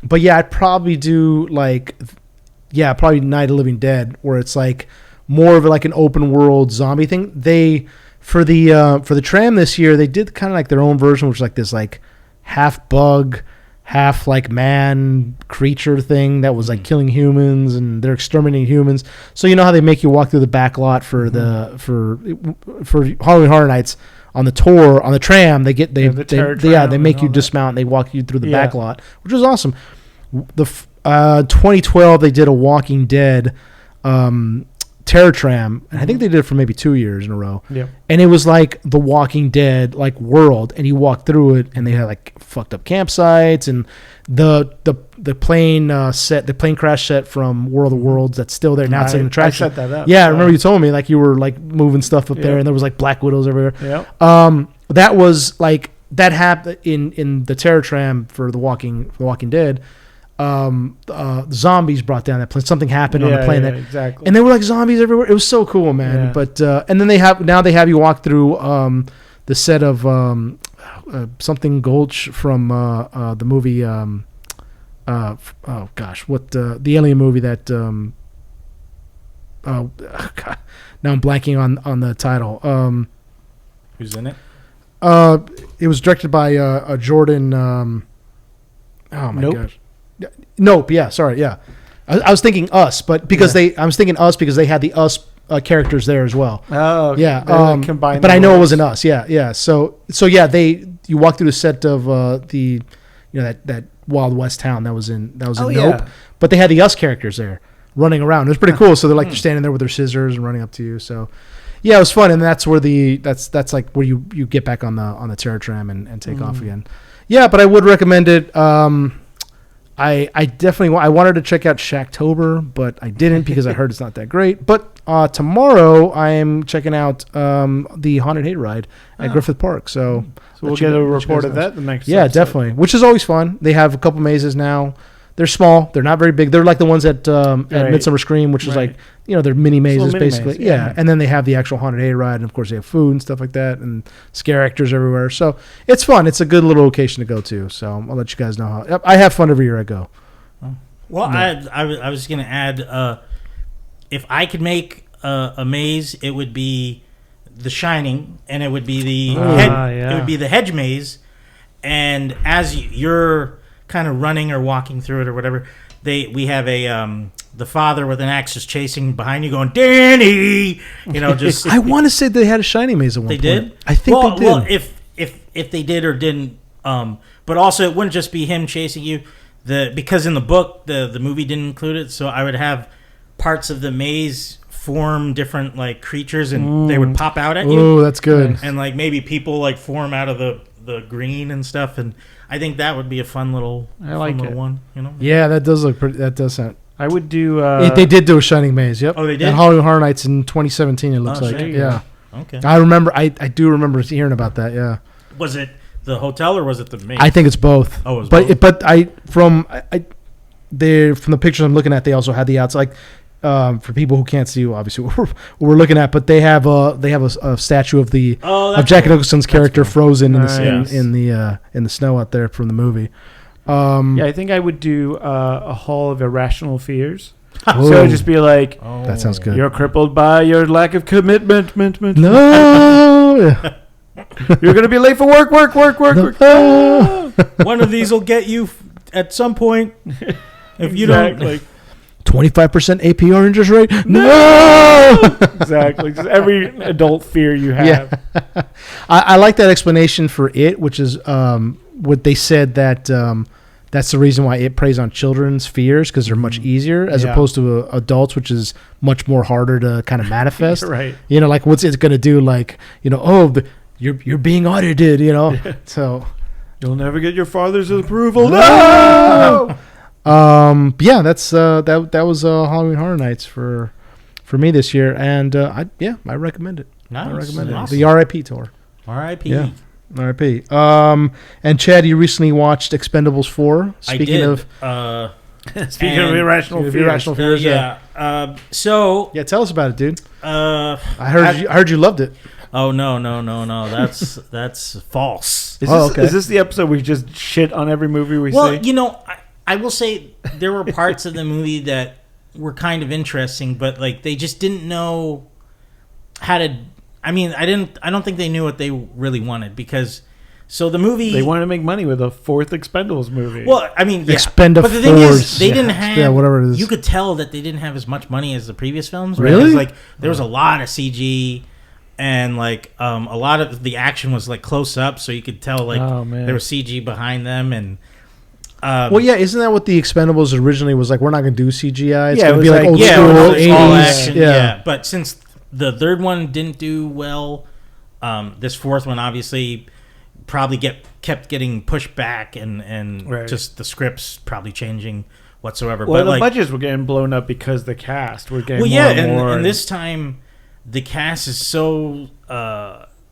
But yeah, I'd probably do probably Night of the Living Dead, where it's like more of like an open world zombie thing. They for the tram this year, they did kind of like their own version, which was like this like half bug, half like man creature thing that was like killing humans, and they're exterminating humans. So you know how they make you walk through the back lot for for Halloween Horror Nights on the tour on the tram. They make you dismount and they walk you through the back lot, which was awesome. The 2012 they did a Walking Dead Terror Tram, and I think they did it for maybe 2 years in a row. Yeah. And it was like the Walking Dead like world, and you walk through it, and they had like fucked up campsites, and the plane the plane crash set from World of Worlds that's still there now. It's like an attraction. I set that up. Yeah, I remember you told me like you were like moving stuff up there, and there was like black widows everywhere. Yeah. That was like that happened in the Terror Tram for the Walking Dead. Zombies brought down that plane. Something happened on the plane exactly. and there were like zombies everywhere. It was so cool, man. Yeah. But and then they have you walk through the set of something Gulch from the movie the alien movie that God, now I'm blanking on the title. Who's in it? It was directed by Jordan. Oh my Nope. gosh. Nope. Yeah. Sorry. Yeah. I was thinking Us, but because I was thinking Us because they had the Us characters there as well. Oh, okay. Yeah. Combined. But I know it wasn't Us. Yeah. Yeah. So yeah, you walk through the set of that Wild West town that was in Nope. Yeah. But they had the Us characters there running around. It was pretty cool. So they're like they're standing there with their scissors and running up to you. So Yeah, it was fun, and that's where that's like where you get back on the terror tram and take off again. Yeah, but I would recommend it. I definitely I wanted to check out Shacktober, but I didn't because I heard it's not that great. But tomorrow I am checking out the Haunted Hayride at Griffith Park. So we'll get a report of that the next. Yeah, episode. definitely. Which is always fun. They have a couple mazes now. They're small. They're not very big. They're like the ones at Midsummer Scream, which is like, they're mini mazes basically. Maze, yeah. And then they have the actual Haunted Hayride, and of course they have food and stuff like that, and scare actors everywhere. So it's fun. It's a good little location to go to. So I'll let you guys know how. I have fun every year I go. Well, I was going to add, if I could make a maze, it would be The Shining, and it would be it would be the hedge maze, and as you're kind of running or walking through it or whatever, we have the father with an axe just chasing behind you, going, Danny, just. I want to say they had a Shining maze at one point. They did. I think they did. Well, if they did or didn't, but also it wouldn't just be him chasing you. Because in the book the movie didn't include it, so I would have parts of the maze form different like creatures, and they would pop out at you. Oh, that's good. And like maybe people like form out of the green and stuff, and I think that would be a fun little one. Yeah, that does look pretty. That does sound. I would do. They did do a Shining maze. Yep. Oh, they did. At Halloween Horror Nights in 2017. It looks like. Yeah. Okay. I remember. I do remember hearing about that. Yeah. Was it the hotel or was it the maze? I think it's both. Oh, it was both. But from the pictures I'm looking at, they also had the outside. For people who can't see, obviously what we're looking at, but they have a statue of Jack Nicholson's character frozen in the snow out there from the movie. I think I would do a Hall of Irrational Fears. So it would just be like, that sounds good. You're crippled by your lack of commitment. No, you're gonna be late for work. No. One of these will get you at some point. If you don't. 25% APR interest rate? No! Exactly. Just every adult fear you have. Yeah. I like that explanation for it, which is what they said that that's the reason why it preys on children's fears, because they're much easier as opposed to adults, which is much more harder to kind of manifest. Right. Like what's it going to do? Like, you're being audited, So you'll never get your father's approval. No! Yeah, that's that was Halloween Horror Nights for me this year, and I recommend it. Nice. I recommend awesome. it. The RIP tour. RIP. Yeah. RIP. And Chad, you recently watched Expendables 4. Speaking of irrational fears. So tell us about it, dude. I heard you loved it. Oh no. That's false. Is this the episode we just shit on every movie we see? Well, I will say there were parts of the movie that were kind of interesting, but like they just didn't know how to. I mean, I don't think they knew what they really wanted, because the movie, they wanted to make money with a fourth Expendables movie. Well, I mean, Expendables. But the thing is, they didn't have whatever it is. You could tell that they didn't have as much money as the previous films. Really? Like there was a lot of CG. And like a lot of the action was like close up, so you could tell like there was CG behind them. And isn't that what the Expendables originally was like? We're not going to do CGI. It's going to be like old school, all 80s. action. Yeah, but since the third one didn't do well, this fourth one obviously probably kept getting pushed back, and just the scripts probably changing whatsoever. Well, but the budgets were getting blown up because the cast were getting more. And this time the cast is so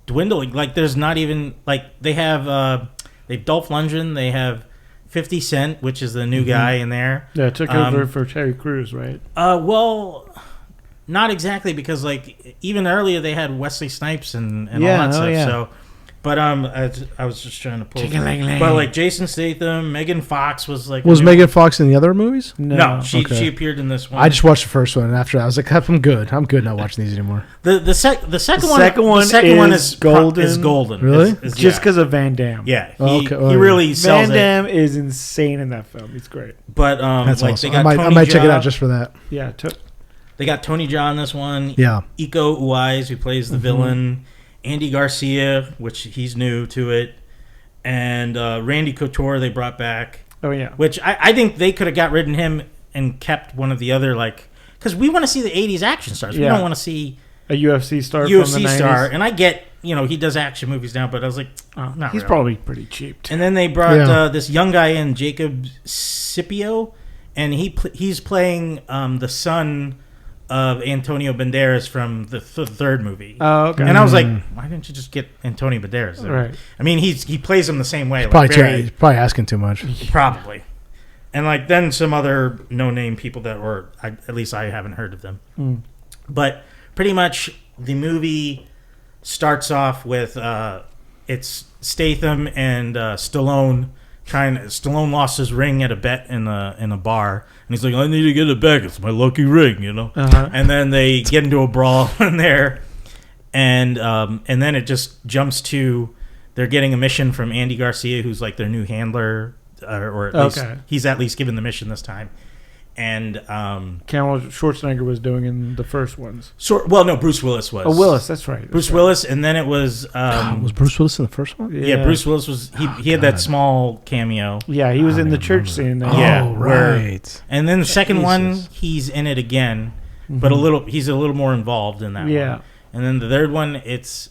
dwindling. Like there's not even like they have Dolph Lundgren, they have 50 Cent, which is the new guy in there. Yeah, took over for Terry Crews, right? Well, not exactly, because like even earlier they had Wesley Snipes and all that stuff. Yeah. So, but I was just trying to pull. But like Jason Statham, Megan Fox was like. Was Megan Fox in the other movies? No, she appeared in this one. I just watched the first one, and after that, I was like, I'm good. I'm good not watching these anymore. The second one is golden. Is golden. Really? Just because of Van Damme. Yeah. He really sells Van Damme is insane in that film. He's great. But that's like awesome. they got I might check it out just for that. Yeah. They got Tony Jaa in this one. Yeah. Iko Uwais, who plays the villain. Andy Garcia, which he's new to it. And Randy Couture they brought back. Oh, yeah. Which I think they could have got rid of him and kept one of the other, like... Because we want to see the 80s action stars. We don't want to see A UFC star from UFC the 90s. star, and I get, he does action movies now, but I was like, not He's really. probably pretty cheap, too. And then they brought this young guy in, Jacob Scipio, and he's playing the son of Antonio Banderas from the third movie. Oh, okay. And I was like, why didn't you just get Antonio Banderas? Right. I mean, he plays him the same way. He's probably asking too much. Probably. And then some other no-name people that were, at least I haven't heard of them. Mm. But pretty much the movie starts off with it's Statham and Stallone Stallone lost his ring at a bet in a bar, and he's like, I need to get it back. It's my lucky ring, Uh-huh. And then they get into a brawl in there, and then it just jumps to they're getting a mission from Andy Garcia, who's like their new handler, or at least he's at least given the mission this time. And Cameron Schwarzenegger was doing in the first ones. Bruce Willis was. Oh, Willis, that's right. Bruce Willis, and then it was was Bruce Willis in the first one? yeah, Bruce Willis was he had that small cameo. Yeah, he was in the church scene. Yeah, right. And then the second one, he's in it again, but he's a little more involved in that one. Yeah. And then the third one,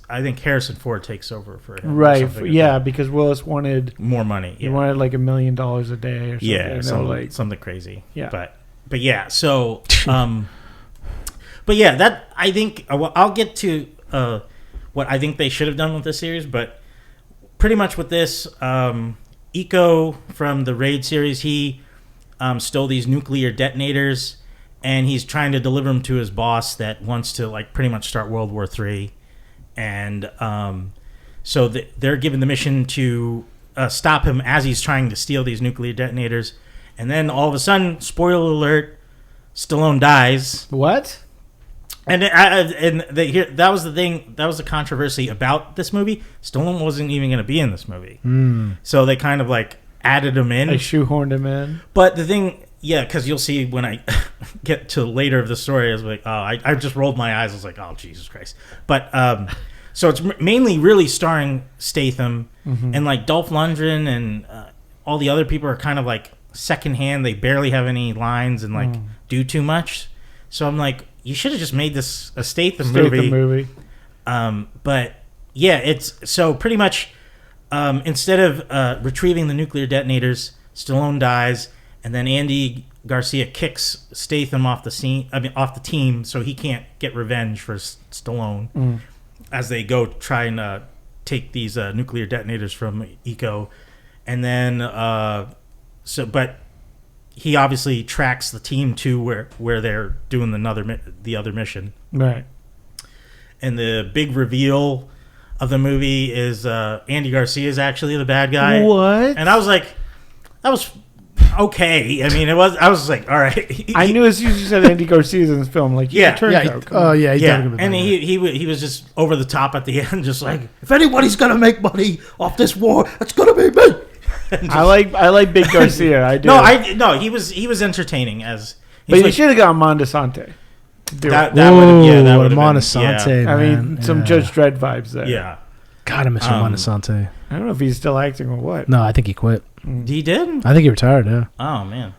I think Harrison Ford takes over for him. Right. Yeah, because Willis wanted more money. He wanted like $1 million a day or something. Yeah, something crazy. Yeah. But yeah, so but yeah, that I think I'll get to what I think they should have done with this series, but pretty much with this Eco from the Raid series, he stole these nuclear detonators, and he's trying to deliver them to his boss that wants to like pretty much start World War III, and so they're given the mission to stop him as he's trying to steal these nuclear detonators. And then all of a sudden, spoiler alert, Stallone dies. What? And that was the thing. That was the controversy about this movie. Stallone wasn't even going to be in this movie. So they kind of like added him in. They shoehorned him in. But the thing, yeah, because you'll see when I get to later of the story, I was like, I just rolled my eyes. I was like, oh, Jesus Christ. But so it's mainly really starring Statham and like Dolph Lundgren and all the other people are kind of like secondhand. They barely have any lines and like do too much. So I'm like, you should have just made this a Statham movie. But yeah, it's so pretty much instead of retrieving the nuclear detonators, Stallone dies, and then Andy Garcia kicks Statham off the team, so he can't get revenge for Stallone as they go try and take these nuclear detonators from Eco, and then but he obviously tracks the team to where they're doing the other mission. Right. And the big reveal of the movie is Andy Garcia is actually the bad guy. What? And I was like, that was okay. I mean, I was like, all right. I knew as soon as you said Andy Garcia's in this film, like, Yeah. He's definitely And he was just over the top at the end, just like, if anybody's gonna make money off this war, it's gonna be me. I like Big Garcia. I do. No, he was entertaining as. But you should have got Mondesante. That would have been. Mondesante, Yeah. I mean, some Judge Dredd vibes there. Yeah. God, I miss Mondesante. I don't know if he's still acting or what. No, I think he quit. He did? I think he retired, yeah. Oh, man.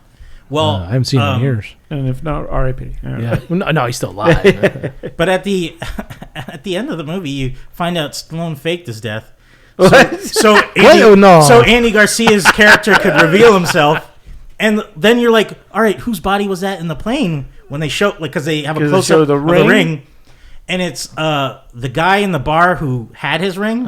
Well, I haven't seen him in years. And if not, R.I.P. Yeah. No, he's still alive. But at the end of the movie, you find out Stallone faked his death. So Andy Garcia's character could reveal himself, and then you're like, all right, whose body was that in the plane when they show, like, because they have a close up of the ring, and it's the guy in the bar who had his ring.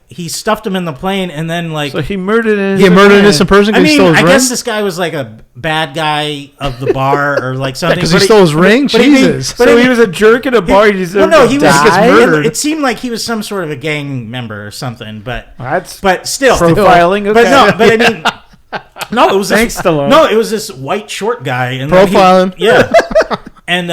He stuffed him in the plane, and then like so he murdered an innocent person. I mean, I guess this guy was like a bad guy of the bar or like something because he stole his ring. Jesus, so he was a jerk at a bar. He deserved he was murdered. It seemed like he was some sort of a gang member or something, but still profiling. But I mean, no, it was Stallone. No, it was this white short guy and profiling. Yeah. And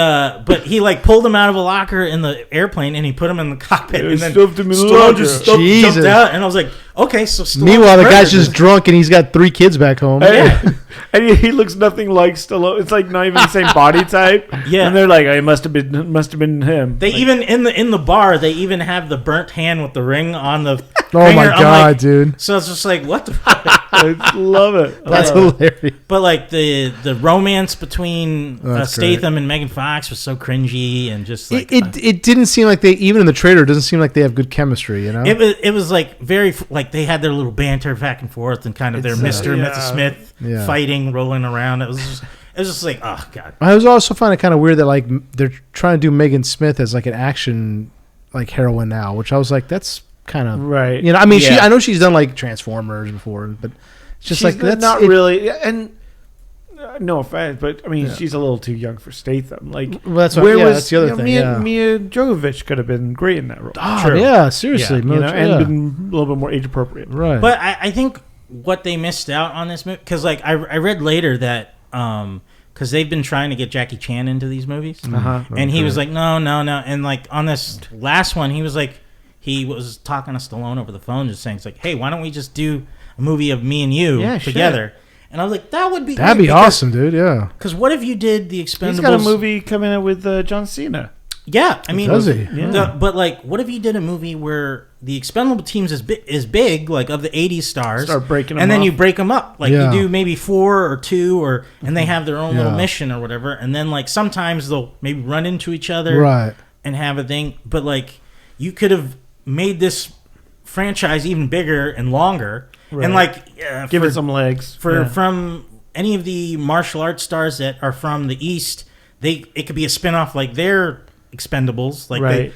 but he like pulled him out of a locker in the airplane and he put him in the cockpit and then stuffed him in the Stallone locker. just jumped out, and I was like, okay, so Stallone meanwhile the guy's just drunk and he's got 3 kids back home. And he looks nothing like Stallone. It's like not even the same body type. Yeah, and they're like, it must have been him. They even in the bar they even have the burnt hand with the ring on the Oh my I'm god, like- dude. So it's just like, what the fuck? I love it. That's Uh, hilarious. But like the romance between That's Statham and Megan Fox was so cringy and just like It didn't seem like they, even in the trailer, it doesn't seem like they have good chemistry, you know? it was like very like they had their little banter back and forth and kind of their It's, Mr. and yeah. Mrs. Smith Yeah. fighting, rolling around. It was just like, oh god. I was also find it kind of weird that like they're trying to do Megan Smith as like an action like heroine now, which I was like, that's kind of Right. You know, I mean, Yeah. I know she's done like Transformers before, but it's just She's like that's not it- really. And no offense, but I mean, Yeah. she's a little too young for Statham. Like, Well, that's what, where yeah, was that's the other thing. Mia, Yeah. Mia Jovovich could have been great in that role. Ah, True. yeah, seriously, Yeah, You know, much- and yeah. been a little bit more age appropriate. right. But I think what they missed out on this movie, because like I read later that because they've been trying to get Jackie Chan into these movies, Uh-huh. and he was like, no, and like on this last one, he was talking to Stallone over the phone, just saying, it's like, hey, why don't we just do a movie of me and you Yeah, shit. together? And I was like, that would be That'd great be awesome, dude. Yeah. Because what if you did the Expendables? He's got a movie coming out with John Cena. Yeah, I mean, Does he? Yeah. but like, what if you did a movie where the Expendable teams is big, like of the '80s stars, Start breaking them and then up. you break them up, like Yeah. you do maybe 4 or 2, and they have their own little Yeah. mission or whatever, and then like sometimes they'll maybe run into each other, Right. and have a thing. But like, you could have made this franchise even bigger and longer, Right. and like Give it some legs. Yeah. from any of the martial arts stars that are from the East, it could be a spinoff like their Expendables, like Right.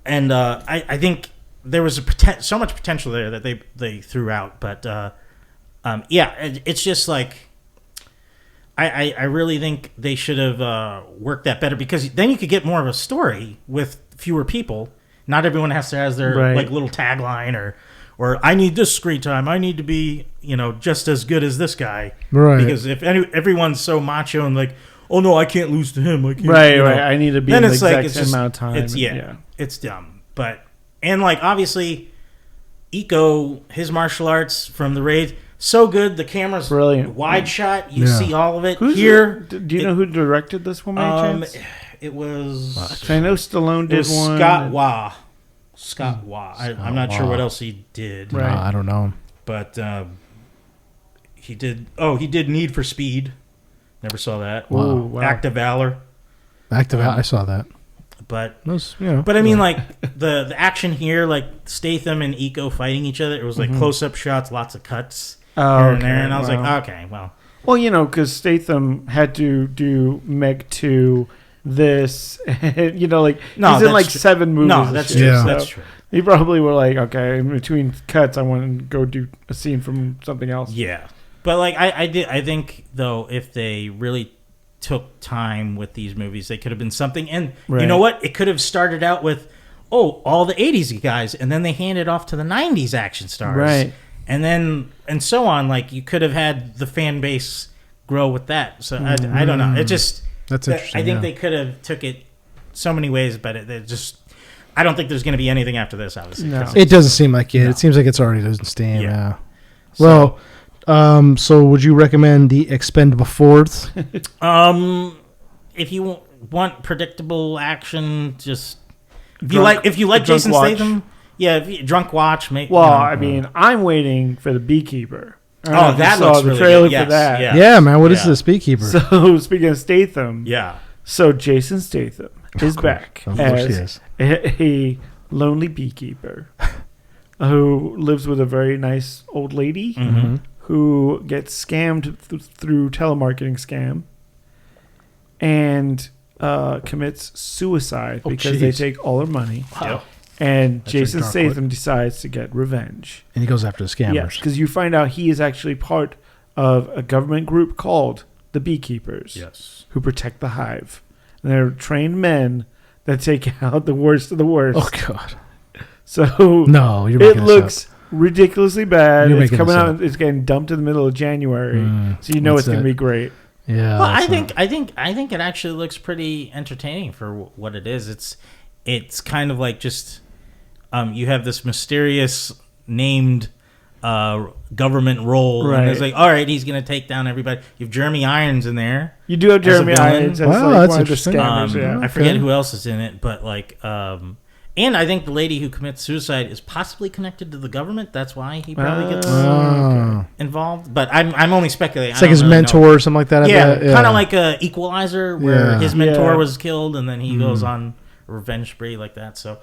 and I think there was so much potential there that they threw out, but it's just like I really think they should have worked that better, because then you could get more of a story with fewer people. Not everyone has to have their Right. like little tagline or I need this screen time. I need to be just as good as this guy. Right. Because if everyone's so macho and like, oh no, I can't lose to him. I can't, Right, right. I need to be then in the it's like exact it's same just amount of time. It's it's dumb. But and like obviously, Iko, his martial arts from the raid, so good. The camera's Brilliant. wide shot. You Yeah. see all of it Who's here. Do you know who directed this one, by chance? It was I know Stallone it did was one. Scott Wah. Scott Wah. I'm not sure Wah. what else he did, Right. I don't know. but he did. Oh, he did Need for Speed. Never saw that. Ooh, wow. Act of Valor. Active I saw that. But It was, you know, But I mean, like the action here, like Statham and Iko fighting each other. It was like close up shots, lots of cuts Oh, here and okay. there, and I was Wow. like, okay, well, Well, because Statham had to do Meg 2, this, and, like, No, he's in that's like true. 7 movies. no, this that's year, true. Yeah. so That's true. He probably were like, okay, in between cuts, I want to go do a scene from something else. Yeah, but like I think though, if they really took time with these movies, they could have been something. And you Right. know what? It could have started out with all the '80s guys, and then they handed off to the '90s action stars, Right. And then and so on. Like you could have had the fan base grow with that. So I don't know. It just That's interesting. I think yeah. they could have took it so many ways, but it just I don't think there's going to be anything after this. Obviously, No. 'cause It doesn't seem like it. No. It seems like it's already losing steam. Yeah. Yeah. So- Well, so would you recommend the Expendable Fourth? if you want predictable action, just if Drunk- you like drunk Jason watch. Statham, yeah, if you, drunk watch. Well, I mean, I'm waiting for the Beekeeper. I don't know Oh, if you that saw looks the really trailer good. Yes, for that. yeah. Yeah, man. What is Yeah. this Beekeeper? So, speaking of Statham, yeah, so Jason Statham is back Of course he as is. a lonely beekeeper who lives with a very nice old lady Mhm. who gets scammed through telemarketing scam and commits suicide Oh, because they jeez. take all her money. Wow. And That's Jason a dark Statham decides to get revenge. And he goes after the Yes, scammers. because you find out he is actually part of a government group called the Beekeepers, yes, who protect the hive. And they're trained men that take out the worst of the worst. Oh God. So No, you're it making this looks ridiculously bad. You're It's making coming this out. It's getting dumped in the middle of January, so you know what's it's going to that? be great. up. Yeah. well, I that's think it actually looks pretty entertaining for what it is. It's kind of like just you have this mysterious named government role, and it's Right. like, all right, he's going to take down everybody. You have Jeremy Irons in there. You do have As a Jeremy villain? Irons as Wow, like that's one of the interesting. scammers. Yeah. I forget Okay. who else is in it, but like, And I think the lady who commits suicide is possibly connected to the government. That's why he probably gets involved. But I'm only speculating. It's like his mentor or something like that. Yeah, kind of like a Equalizer, where his mentor Yeah. was killed, and then he goes on a revenge spree like that. So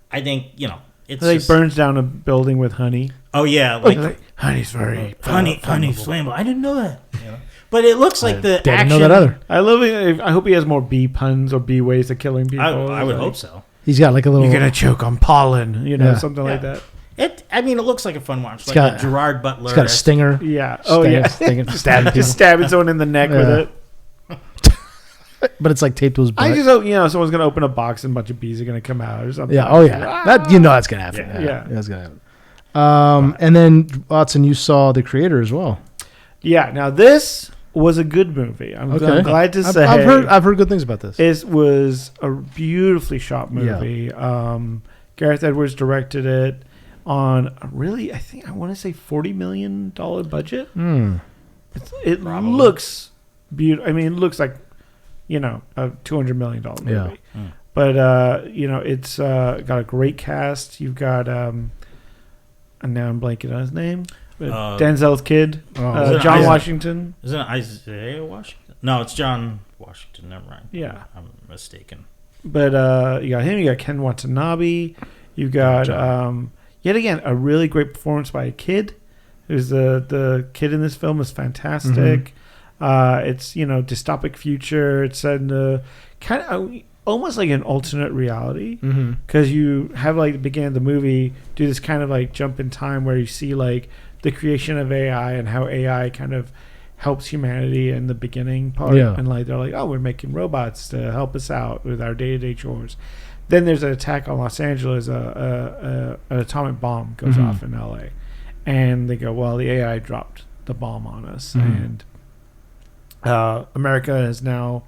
I think it's like just, burns down a building with honey. Oh yeah, like honey's very honey's flammable. I didn't know that. But it looks like the Didn't action. know that either. I love it. I hope he has more bee puns or bee ways of killing people. I would Like, hope so. He's got like a little. You're gonna choke on pollen, something like that. It looks like a fun watch, like got- a Gerard Butler. He's got a stinger. Yeah. Oh yeah. Stabbing people. Just stabbing someone in the neck with it. But it's like taped to his butt. I just hope someone's gonna open a box and a bunch of bees are gonna come out or something. Yeah. Oh yeah. That that's gonna happen. Yeah. That's gonna happen. And then Watson, you saw The Creator as well. Yeah. Now this was a good movie. I'm glad to say. I've heard good things about this. It was a beautifully shot movie. Gareth Edwards directed it on a really, I want to say $40 million budget. It looks beautiful. I mean, it looks like a $200 million movie. Yeah. But it's got a great cast. You've got and now I'm blanking on his name. Denzel's kid, John Washington. Isn't it Isaiah Washington? No, it's John Washington. Never mind. Yeah, I'm mistaken. But you got him. You got Ken Watanabe. You got yet again a really great performance by a kid. Who's the kid in this film is fantastic. It's dystopic future. It's set in a kind of almost like an alternate reality because you have like the beginning of the movie do this kind of like jump in time where you see like the creation of AI and how AI kind of helps humanity in the beginning part. And like they're like, oh, we're making robots to help us out with our day-to-day chores. Then there's an attack on Los Angeles. An atomic bomb goes off in LA, and they go, well, the AI dropped the bomb on us, and America has now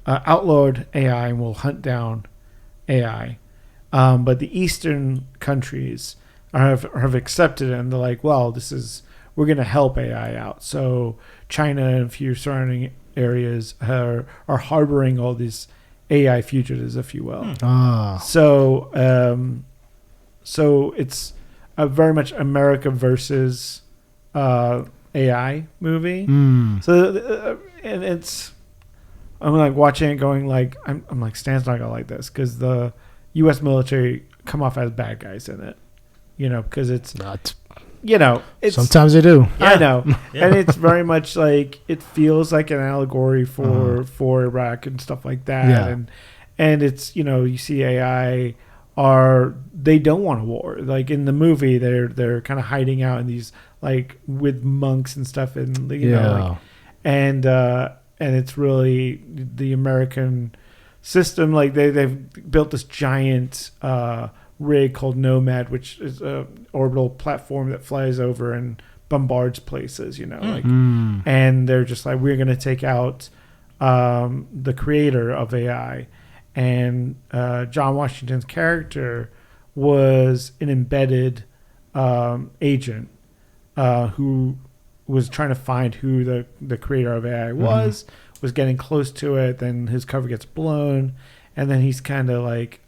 outlawed AI and will hunt down AI. But the Eastern countries have accepted it, and they're like, well, we're going to help AI out. So China and a few surrounding areas are harboring all these AI fugitives, if you will. So it's a very much America versus AI movie. So and it's I'm like watching it, going like I'm like Stan's not gonna like this because the U.S. military come off as bad guys in it, because it's not. It's, Sometimes they do. I know, and it's very much like it feels like an allegory for Iraq and stuff like that, and it's you see AI they don't want a war. Like in the movie, they're kind of hiding out in these like with monks and stuff, and and it's really the American system. Like they've built this giant rig called Nomad, which is a orbital platform that flies over and bombards places, and they're just like, we're going to take out the creator of AI. And John Washington's character was an embedded agent who was trying to find who the creator of AI was getting close to it. Then his cover gets blown, and then he's kind of like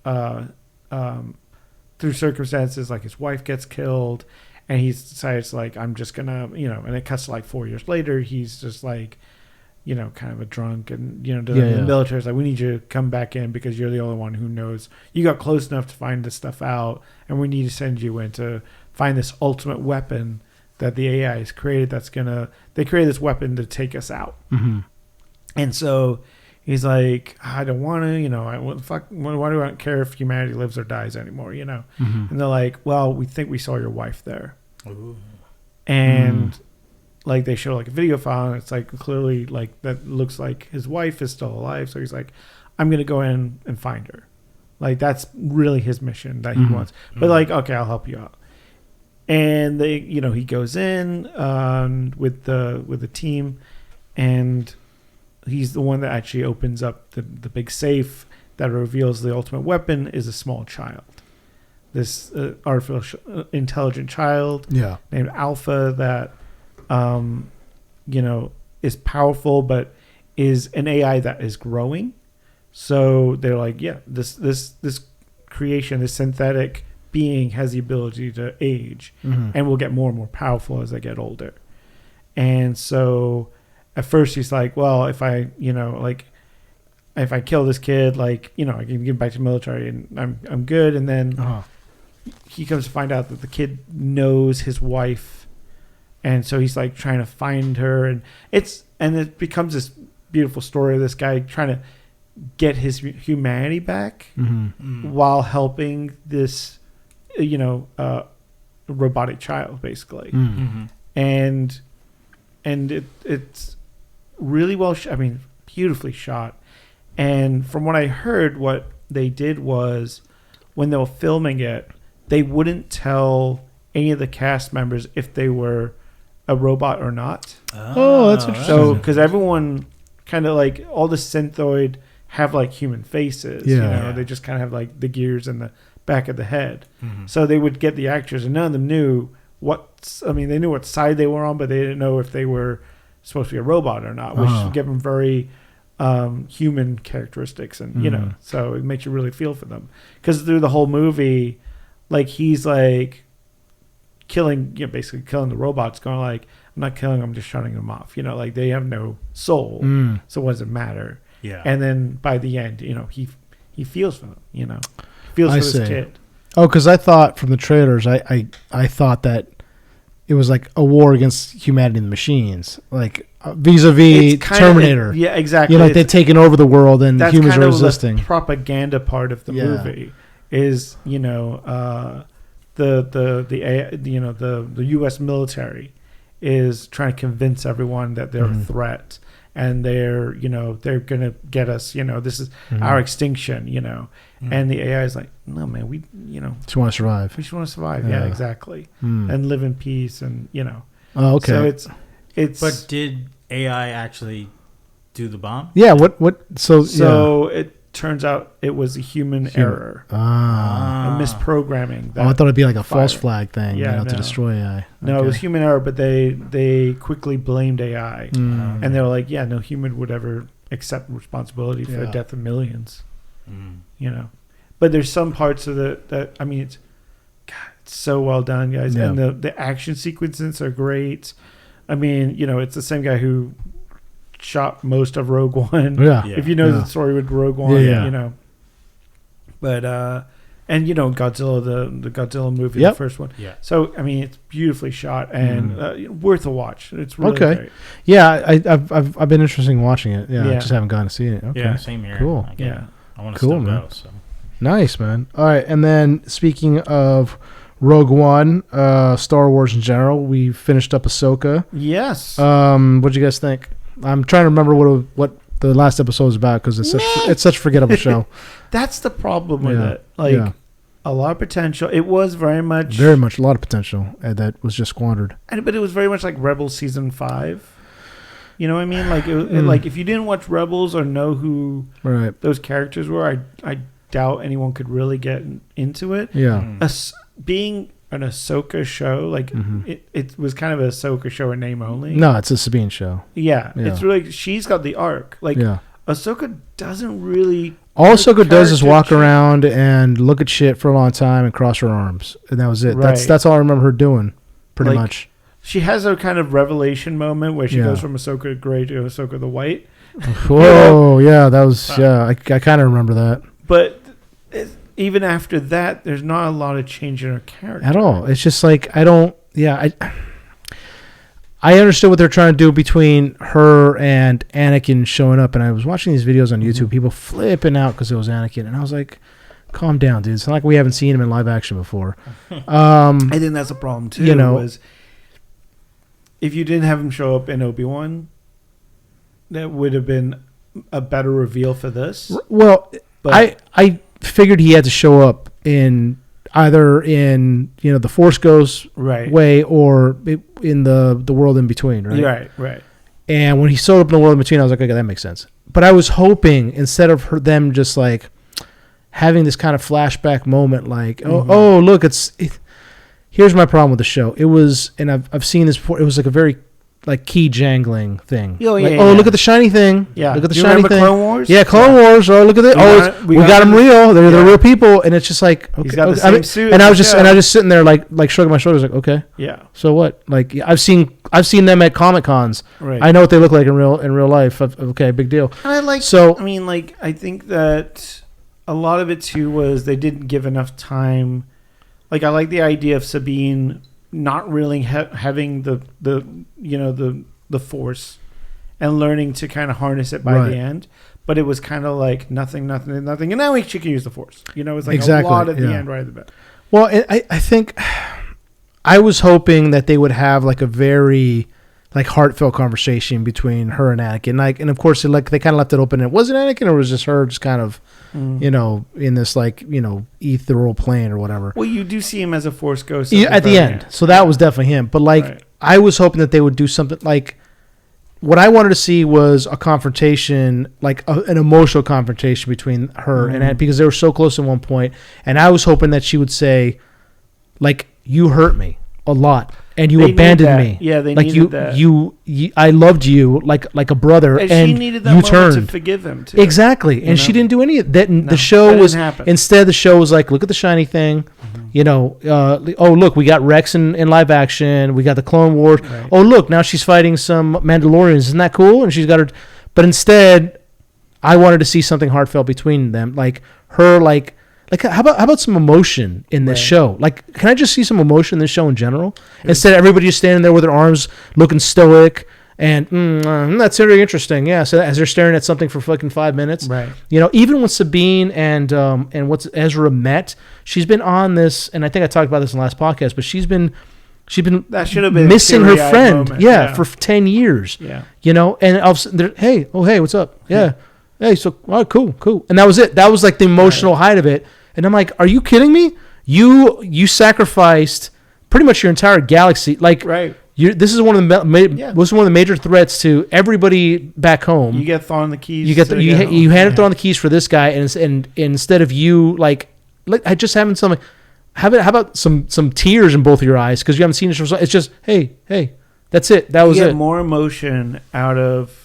through circumstances, like his wife gets killed, and he decides like, I'm just gonna, and it cuts to like 4 years later, he's just like, kind of a drunk, and the military's like, we need you to come back in because you're the only one who knows. You got close enough to find this stuff out, and we need to send you in to find this ultimate weapon that the AI has created. They created this weapon to take us out. And so he's like, I don't want to, why do I care if humanity lives or dies anymore, And they're like, well, we think we saw your wife there. Ooh. And like they show like a video file, and it's like clearly like that looks like his wife is still alive. So he's like, I'm going to go in and find her. Like that's really his mission that he wants. But like, okay, I'll help you out. And they, he goes in with the team, and he's the one that actually opens up the big safe that reveals the ultimate weapon is a small child. This artificial intelligent child named Alpha that, is powerful, but is an AI that is growing. So they're like, this creation, this synthetic being, has the ability to age and will get more and more powerful as they get older. And so at first he's like, well, if I kill this kid, like, I can give back to the military and I'm good. And then he comes to find out that the kid knows his wife. And so he's like trying to find her, and it becomes this beautiful story of this guy trying to get his humanity back while helping this, robotic child, basically. And it's really well beautifully shot. And from what I heard, what they did was, when they were filming it, they wouldn't tell any of the cast members if they were a robot or not. Oh, that's interesting. So, because everyone kind of like, all the synthioid have like human faces. They just kind of have like the gears in the back of the head. So they would get the actors, and none of them knew they knew what side they were on, but they didn't know if they were supposed to be a robot or not, which give them very human characteristics, and so it makes you really feel for them, because through the whole movie, like, he's like basically killing the robots, going like, I'm not killing them, I'm just shutting them off, like, they have no soul, so what does it matter? And then by the end, he feels for them, feels for this kid. Oh, because I thought from the trailers, I thought that it was like a war against humanity and the machines, like vis-a-vis Terminator. Yeah, exactly. Like, they've taken over the world and humans are resisting. The propaganda part of the movie is, the U.S. military is trying to convince everyone that they're a threat, and they're gonna get us. This is our extinction. And the AI is like, no, man, we just want to survive. We just want to survive. Yeah, exactly, and live in peace, and Oh, okay. So it's. But did AI actually do the bomb? Yeah. What? So it turns out it was a human error. A misprogramming. I thought it'd be like a false flag thing. Yeah, to destroy AI. No, it was human error, but they quickly blamed AI, and they were like, yeah, no human would ever accept responsibility for the death of millions. But there's some parts of it that, it's so well done, guys, and the action sequences are great. It's the same guy who shot most of Rogue One. If you know the story with Rogue One, But and Godzilla, the Godzilla movie, the first one. Yeah. So it's beautifully shot and worth a watch. It's really great. Yeah, I've been interested in watching it. I just haven't gotten to see it. Okay. Yeah, same here. Cool. I want to still go. So. Nice, man. All right, and then speaking of Rogue One, Star Wars in general, we finished up Ahsoka. Yes. What'd you guys think? I'm trying to remember what the last episode was about, because it's such a forgettable show. That's the problem with it. Like, a lot of potential. It was very much a lot of potential that was just squandered. But it was very much like Rebels season 5. You know what I mean? Like, like, if you didn't watch Rebels or know who those characters were, I doubt anyone could really get into it. Yeah. Being an Ahsoka show, like, it was kind of a Ahsoka show in name only. No, it's a Sabine show. Yeah. It's really, she's got the arc. Like, Ahsoka doesn't really. All Ahsoka does is walk around and look at shit for a long time and cross her arms, and that was it. Right. That's all I remember her doing, pretty much. She has a kind of revelation moment where she goes from Ahsoka Grey to Ahsoka the White. Whoa, that was I kind of remember that. But even after that, there's not a lot of change in her character at all. It's just like, I understood what they're trying to do between her and Anakin showing up, and I was watching these videos on YouTube, people flipping out because it was Anakin, and I was like, calm down, dude. It's not like we haven't seen him in live action before. I think that's a problem too. Was if you didn't have him show up in Obi-Wan, that would have been a better reveal for this. Well, but I figured he had to show up in either in the Force Ghost way or in the world in between, right? Right. And when he showed up in the world in between, I was like, okay, that makes sense. But I was hoping, instead of them just like having this kind of flashback moment, like, oh look, here's my problem with the show. It was, and I've seen this before. It was like a very like key jangling thing. Oh, yeah, Like, yeah. look at the shiny thing. Yeah. Look at the You shiny remember thing. Clone Wars? Yeah, Clone Wars. Oh, look at it. We got them real. They're Yeah. real people, and it's just like okay. He's got the okay. same suit. And I was in the just sitting there like shrugging my shoulders, like okay, Yeah. so what? Like I've seen them at Comic Cons. Right. I know what they look like in real life. Okay, big deal. And I like. So I mean, like, I think that a lot of it too was they didn't give enough time. Like, I like the idea of Sabine not really having the force and learning to kind of harness it by Right. the end. But it was kind of like nothing, and now she can use the force. You know, it's like Exactly, a lot at the yeah. end right at the back. well, I think I was hoping that they would have like a very like heartfelt conversation between her and Anakin. Like, and of course, they kind of left it open. It wasn't Anakin, or was just her, just kind of, in this like ethereal plane or whatever. Well, you do see him as a force ghost At the end. So that was definitely him. But like, Right. I was hoping that they would do something like what I wanted to see was a confrontation, like an emotional confrontation between her and Anakin, because they were so close at one point. And I was hoping that she would say, like, you hurt me a lot. And you They need abandoned that. me. Yeah, they like needed that. You, I loved you like a brother, And and she needed that you moment turned. to forgive him too. Exactly, You and she know? didn't do any of that. And No, the show that was didn't happen. instead the show was like, look at the shiny thing, oh look, we got Rex in live action, we got the Clone Wars. Right. Oh look, now she's fighting some Mandalorians. Isn't that cool? And she's got her, but instead, I wanted to see something heartfelt between them, like her, like how about some emotion in this Right. show? Like, can I just see some emotion in this show in general? Instead of everybody just standing there with their arms looking stoic and that's very interesting. Yeah, so as they're staring at something for fucking 5 minutes, Right. Even when Sabine and what's Ezra met, she's been on this, and I think I talked about this in the last podcast, but she's been That should have been a missing her teary-eyed friend, moment. for 10 years. Yeah. And all of a sudden, hey, what's up? Yeah. Hey, so cool. And that was it. That was like the emotional height of it. And I'm like, are you kidding me? You sacrificed pretty much your entire galaxy. Like, Right. this is one of the was one of the major threats to everybody back home. You get Thrawn the keys. You get to you handed home. Thrawn the keys for this guy, and instead of you like I just having some, how about some tears in both of your eyes because you haven't seen it for so. It's just hey, that's it. That was You get it. more emotion out of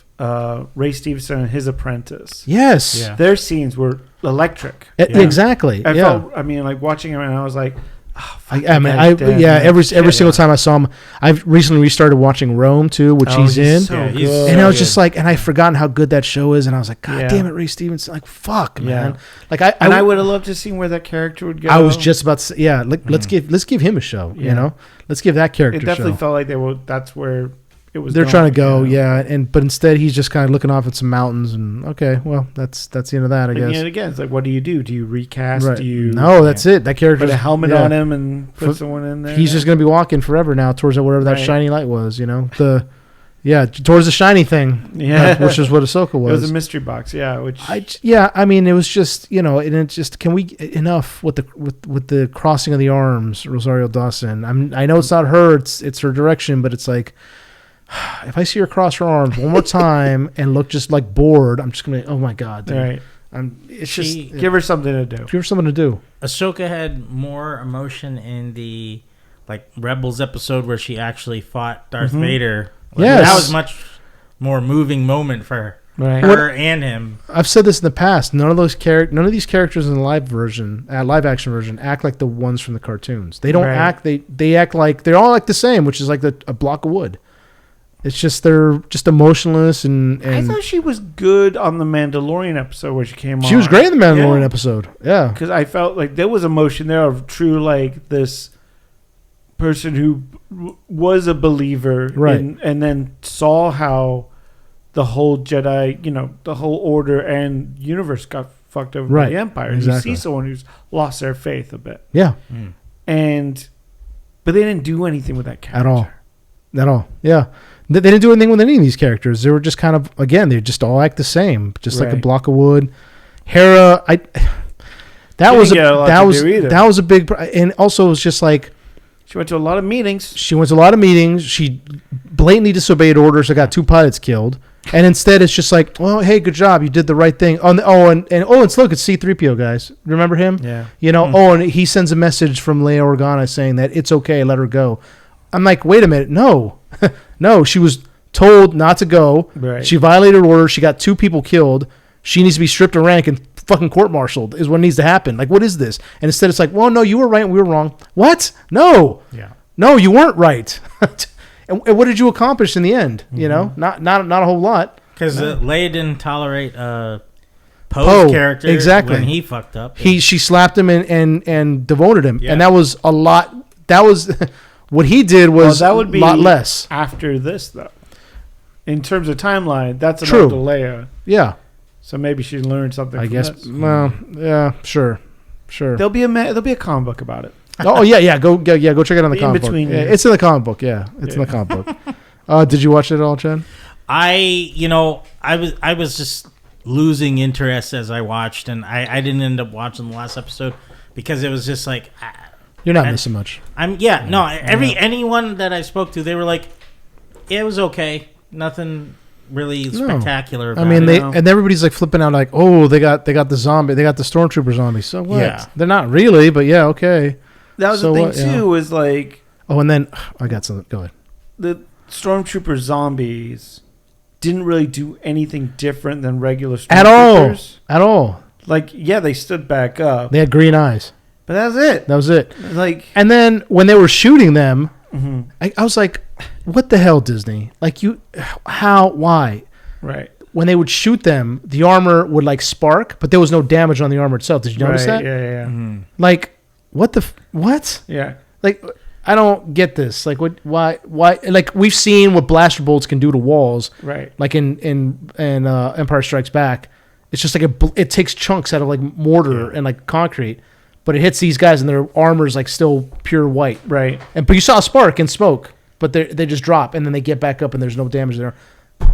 Ray Stevenson and his apprentice. Yes. Yeah. Their scenes were electric. Exactly. I yeah. felt. I mean, like watching him, and I was like, every single time I saw him, I've recently restarted watching Rome too, which he's in, So Yeah, good. he's- and I was good. just like, and I've forgotten how good that show is, and I was like, God Yeah. damn it, Ray Stevenson, like fuck, man, Yeah. like I would have loved to see where that character would go. I was just about to say, let's give him a show, Yeah. let's give that character It a definitely show. felt like that's where it was. They're going, trying to go, you know? but instead he's just kind of looking off at some mountains, and okay, well, that's the end of that, I And guess. yet again, it's like, what do you do? Do you recast? Right. Do you No, that's it. That character put a helmet on him and put someone in there? He's just gonna be walking forever now towards whatever that Right. shiny light was, towards the shiny thing, which is what Ahsoka It was. was a mystery box, yeah. Which I mean, it was just, and it just, can we enough with the crossing of the arms, Rosario Dawson. I know it's not her, it's her direction, but it's like, if I see her cross her arms one more time and look just like bored, I'm just gonna, oh my god, dude. right. It's just Give her something to do. give her something to do. Ahsoka had more emotion in the Rebels episode where she actually fought Darth Vader. Yes. That was much more moving moment for her. Right. Her and him. I've said this in the past. None of these characters in the live action version, act like the ones from the cartoons. They don't Right. act. They act like they're all like the same, which is like a block of wood. It's just they're just emotionless and I thought she was good on the Mandalorian episode where she came on. she was great in the Mandalorian Yeah. episode. Yeah, Because I felt like there was emotion there of true, like, this person who was a believer, Right. and then saw how the whole Jedi, the whole order and universe got fucked over by Right. the Empire. Exactly. You see someone who's lost their faith a bit, yeah, but they didn't do anything with that character at all. Yeah, they didn't do anything with any of these characters. They were just kind of, again, they just all act the same, just like a Right. block of wood. Hera, that was didn't get a lot to do either. that was a big, and also it was just like. She went to a lot of meetings. She went to a lot of meetings. She blatantly disobeyed orders. I got 2 pilots killed. And instead, it's just like, well, hey, good job. You did the right thing. It's C-3PO, guys. Remember him? Yeah. And he sends a message from Leia Organa saying that it's okay, let her go. I'm like, wait a minute. No. No, she was told not to go. Right. She violated orders. She got 2 people killed. She needs to be stripped of rank and fucking court-martialed is what needs to happen. Like, what is this? And instead it's like, well, no, you were right and we were wrong. What? No. Yeah. No, you weren't right. and what did you accomplish in the end? You know, not a whole lot. Because Leia didn't tolerate Poe's character when he fucked up. She slapped him and devoted him. Yeah. And that was a lot. That was what he did was that would be a lot less. After this, though. In terms of timeline, that's True. about Leia. Yeah. So maybe she learned something. I from guess. this. Well, yeah, sure. There'll be a comic book about it. Oh yeah. Go check it out in the comic book. between Yeah, years. it's in the comic book. Yeah, it's in the comic book. Did you watch it at all, Chad? I was just losing interest as I watched, and I didn't end up watching the last episode because it was just like You're not missing much. Anyone that I spoke to, they were like, yeah, it was okay, nothing really spectacular about I mean, it. and everybody's like flipping out, like, oh, they got the zombie, they got the stormtrooper zombie. So what? Yeah. They're not really, but yeah, okay. That was So the thing what, yeah. too. Was like Oh, and then I got something. Go ahead. the stormtrooper zombies didn't really do anything different than regular stormtroopers. At all. Like, yeah, they stood back up, They had green eyes. but that's it. That was it. Like, And then when they were shooting them, mhm, I was like, what the hell, Disney? Like, why? right. When they would shoot them, the armor would like spark, but there was no damage on the armor itself. Did you notice Right, that? Yeah. Mhm. Like, what? Yeah. Like, I don't get this. Like, why? Like, we've seen what blaster bolts can do to walls. Right. Like in Empire Strikes Back, it's just like it takes chunks out of like mortar and like concrete, but it hits these guys and their armor is like still pure white. Right. But you saw a spark and smoke, but they just drop and then they get back up and there's no damage there.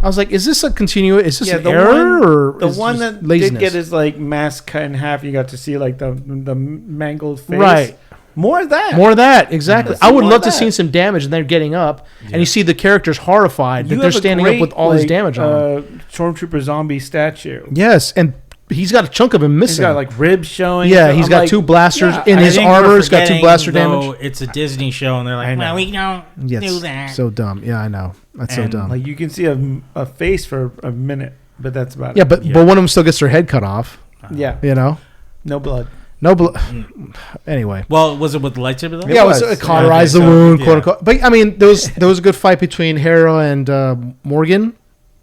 I was like, is this a continuous? Is this an error or the is one this that laziness? did get his like mask cut in half? You got to see like the mangled face. Right. More of that. More of that, exactly. Let's I see would more love of to that. see some damage and they're getting up, and you see the characters horrified that they're have a standing great, up with all this damage on them. Stormtrooper zombie statue. Yes, and he's got a chunk of him missing. He's got like ribs showing. yeah, So he's I'm got like, 2 blasters yeah, in I his think we're armor. He's got 2 forgetting, blaster though, damage. It's a Disney show, and they're I like, know. well, we don't Yes, do that. so dumb. Yeah, I know. That's so And, dumb. Like you can see a face for a minute, but that's about yeah, it. but Yeah. one of them still gets their head cut off. Yeah. You know, No blood. no. Anyway. Well, was it with the lightsaber though? Yeah, it was. was cauterized Okay, the so, wound, yeah. quote unquote. But I mean, there was a good fight between Hera and Morgan.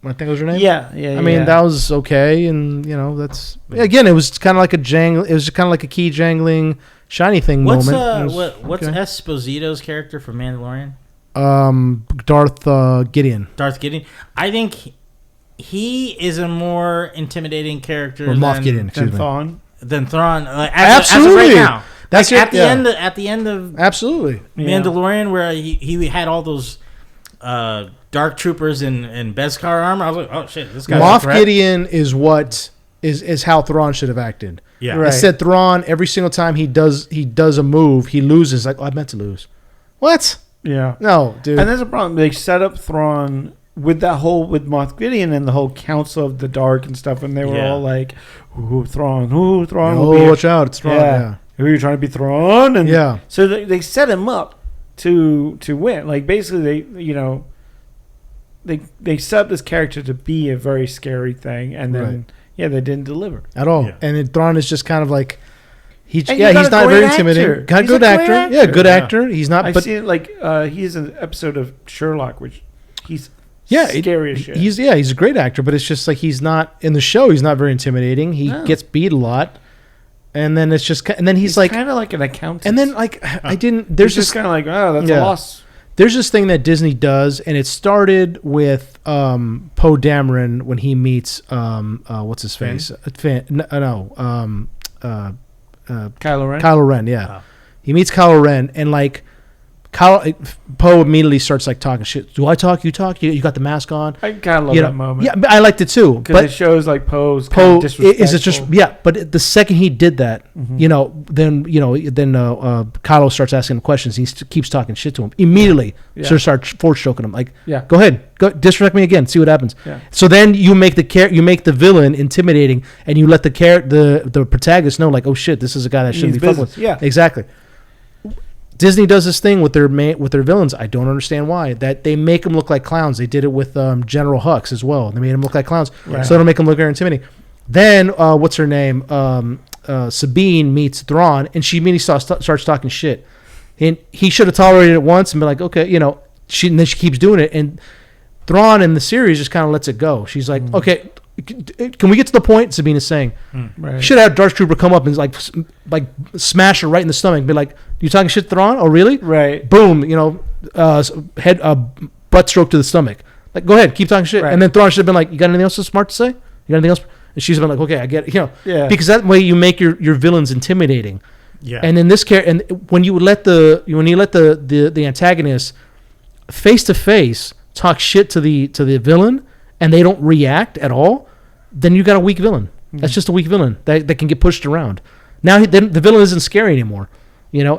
I think was her name. Yeah. I mean, that was okay, and you know, that's again, it was kind of like it was kind of like a key jangling shiny thing What's moment. It was what's okay. Esposito's character from Mandalorian? Darth Gideon Darth Gideon. I think he is a more intimidating character or Moff than, Gideon. Excuse me. Thawne. than Thrawn. As Absolutely. of right now. That's like it, at the yeah. end. At the end of Absolutely. Yeah. Mandalorian, where he had all those dark troopers in Beskar armor. I was like, oh shit, this guy's a Moff threat. Gideon is what is how Thrawn should have acted. Yeah. Right. I said Thrawn every single time he does a move, he loses. Like, oh, I meant to lose. What? Yeah. No, dude. And there's a problem. They set up Thrawn with Moff Gideon and the whole Council of the Dark and stuff, and they were Yeah. all like, "Ooh, Thrawn will be oh, here." watch out! It's Thrawn. Yeah. Who are you trying to be Thrawn? And Yeah. so they set him up to win. Like basically, they set up this character to be a very scary thing, and then Right. they didn't deliver. At all. Yeah. And then Thrawn is just kind of like And he's you got a not great very intimidating. actor. Got He's good a actor. great Yeah, actor. good Yeah. actor. He's not. I've but seen he's an episode of Sherlock, which he's yeah, scary as shit. he's a great actor, but it's just like he's not in the show. He's not very intimidating. He No. gets beat a lot, and then it's just and then he's like, kind of like an accountant. and then like I didn't. there's There's just this kind of like, oh, that's Yeah. a loss. there's this thing that Disney does, and it started with Poe Dameron when he meets what's his Finn? face? Kylo Kylo Ren. Ren. Yeah, Oh. he meets Kylo Ren, and like Poe immediately starts like talking shit. Do I talk? You talk? You got the mask on? I kind of love You know, that moment. Yeah, but I liked it too. because But it shows like Poe's Poe kind of disrespectful. is it just but the second he did that, then Kylo starts asking him questions. He keeps talking shit to him immediately. Yeah. So starts force choking him. Like, Yeah. go ahead, go disrespect me again. See what happens. Yeah. So then you make the villain intimidating, and you let the protagonist know, like, oh shit, this is a guy that shouldn't means be fucking business. with. Yeah. Exactly. Disney does this thing with their villains. I don't understand why. That they make them look like clowns. They did it with General Hux as well. They made them look like clowns, so it'll make them look very intimidating. Then what's her name? Sabine meets Thrawn, and she immediately starts talking shit. And he should have tolerated it once and been like, okay, you know. And then she keeps doing it, and Thrawn in the series just kind of lets it go. She's like, okay, can we get to the point? Sabine is saying, you should have Darth Trooper come up and like smash her right in the stomach, and be like, you talking shit, Thrawn? Oh, really? Right. Boom, you know, butt stroke to the stomach. Like, go ahead, keep talking shit. Right. And then Thrawn should have been like, you got anything else so smart to say? You got anything else? And she's been like, okay, I get it. You know, because that way you make your villains intimidating. Yeah. And in this and when you let the antagonist face to face talk shit to the villain, and they don't react at all, then you got a weak villain. That's just a weak villain that can get pushed around. Now the villain isn't scary anymore, you know.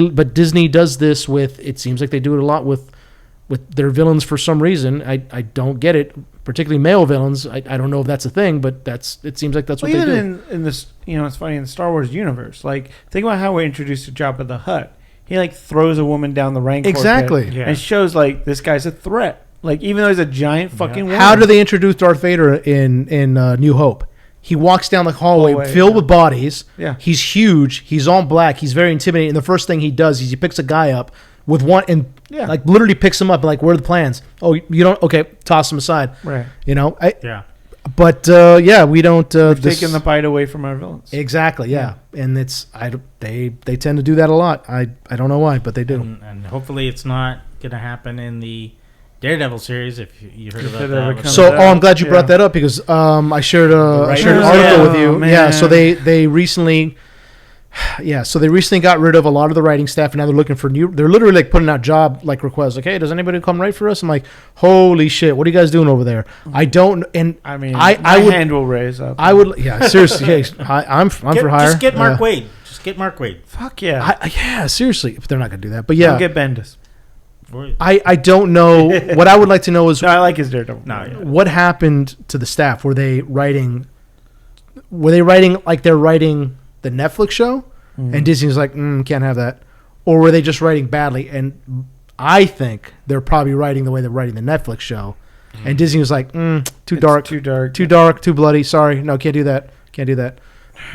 But Disney does this with. It seems like they do it a lot with their villains for some reason. I don't get it. Particularly male villains. I don't know if that's a thing, but it seems like that's what they do. Even in this, you know, it's funny in the Star Wars universe. Like, think about how we're introduced to Jabba the Hutt. He like throws a woman down the Rancor pit and shows like this guy's a threat. Like, even though he's a giant fucking woman. How do they introduce Darth Vader in New Hope? He walks down the hallway filled with bodies. Yeah. He's huge. He's all black. He's very intimidating. And the first thing he does is he picks a guy up with one and like literally picks him up. Like, where are the plans? Oh, you don't? Okay, toss him aside. Right. You know? But we don't. We've taken the bite away from our villains. Exactly. Yeah. And they tend to do that a lot. I don't know why, but they do. And hopefully it's not going to happen in the Daredevil series. If you heard about that. So, I'm glad you brought that up, because I shared an article with you. Man. Yeah. So they recently. Yeah, so they recently got rid of a lot of the writing staff, and now they're looking for new. They're literally like putting out job like requests, like, "Hey, does anybody come write for us?" I'm like, "Holy shit, what are you guys doing over there?" I don't, and I mean, my hand will raise up. I would, seriously, I'm for hire. Just get Mark Waid. Just get Mark Waid. Fuck yeah, yeah, seriously, but they're not gonna do that. But yeah, don't get Bendis. I don't know. What I would like to know is, no, I like his Daredevil. What happened to the staff? Were they writing like they're writing the Netflix show, and Disney's like, can't have that, or were they just writing badly? And I think they're probably writing the way they're writing the Netflix show, and Disney was like, too dark, too bloody. Sorry, no, can't do that.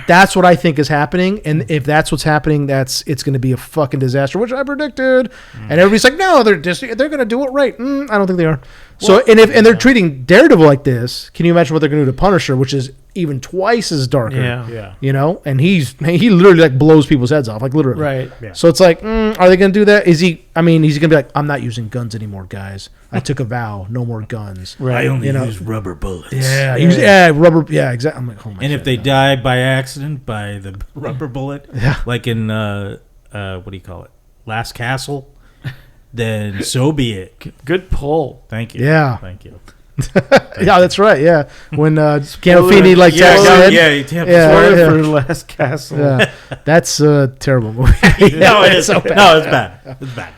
That's what I think is happening, and if that's what's happening, it's going to be a fucking disaster, which I predicted. And everybody's like, no, they're going to do it right. I don't think they are. Well, so, and they're treating Daredevil like this, can you imagine what they're going to do to Punisher, which is even twice as darker? Yeah. You know, and he literally like blows people's heads off, like literally. Right. Yeah. So it's like, are they going to do that? Is he going to be like, I'm not using guns anymore, guys. I took a vow, no more guns. Right. I only use rubber bullets. Rubber. Yeah, exactly. I'm like, oh my God. And if they die by accident by the rubber bullet, like in what do you call it, Last Castle, then so be it. Good pull. Thank you. Yeah. Thank you. Yeah, that's right. Yeah, when Gandolfini like for Last Castle. Yeah, that's a terrible movie. No, it is. No, it's bad. It's bad.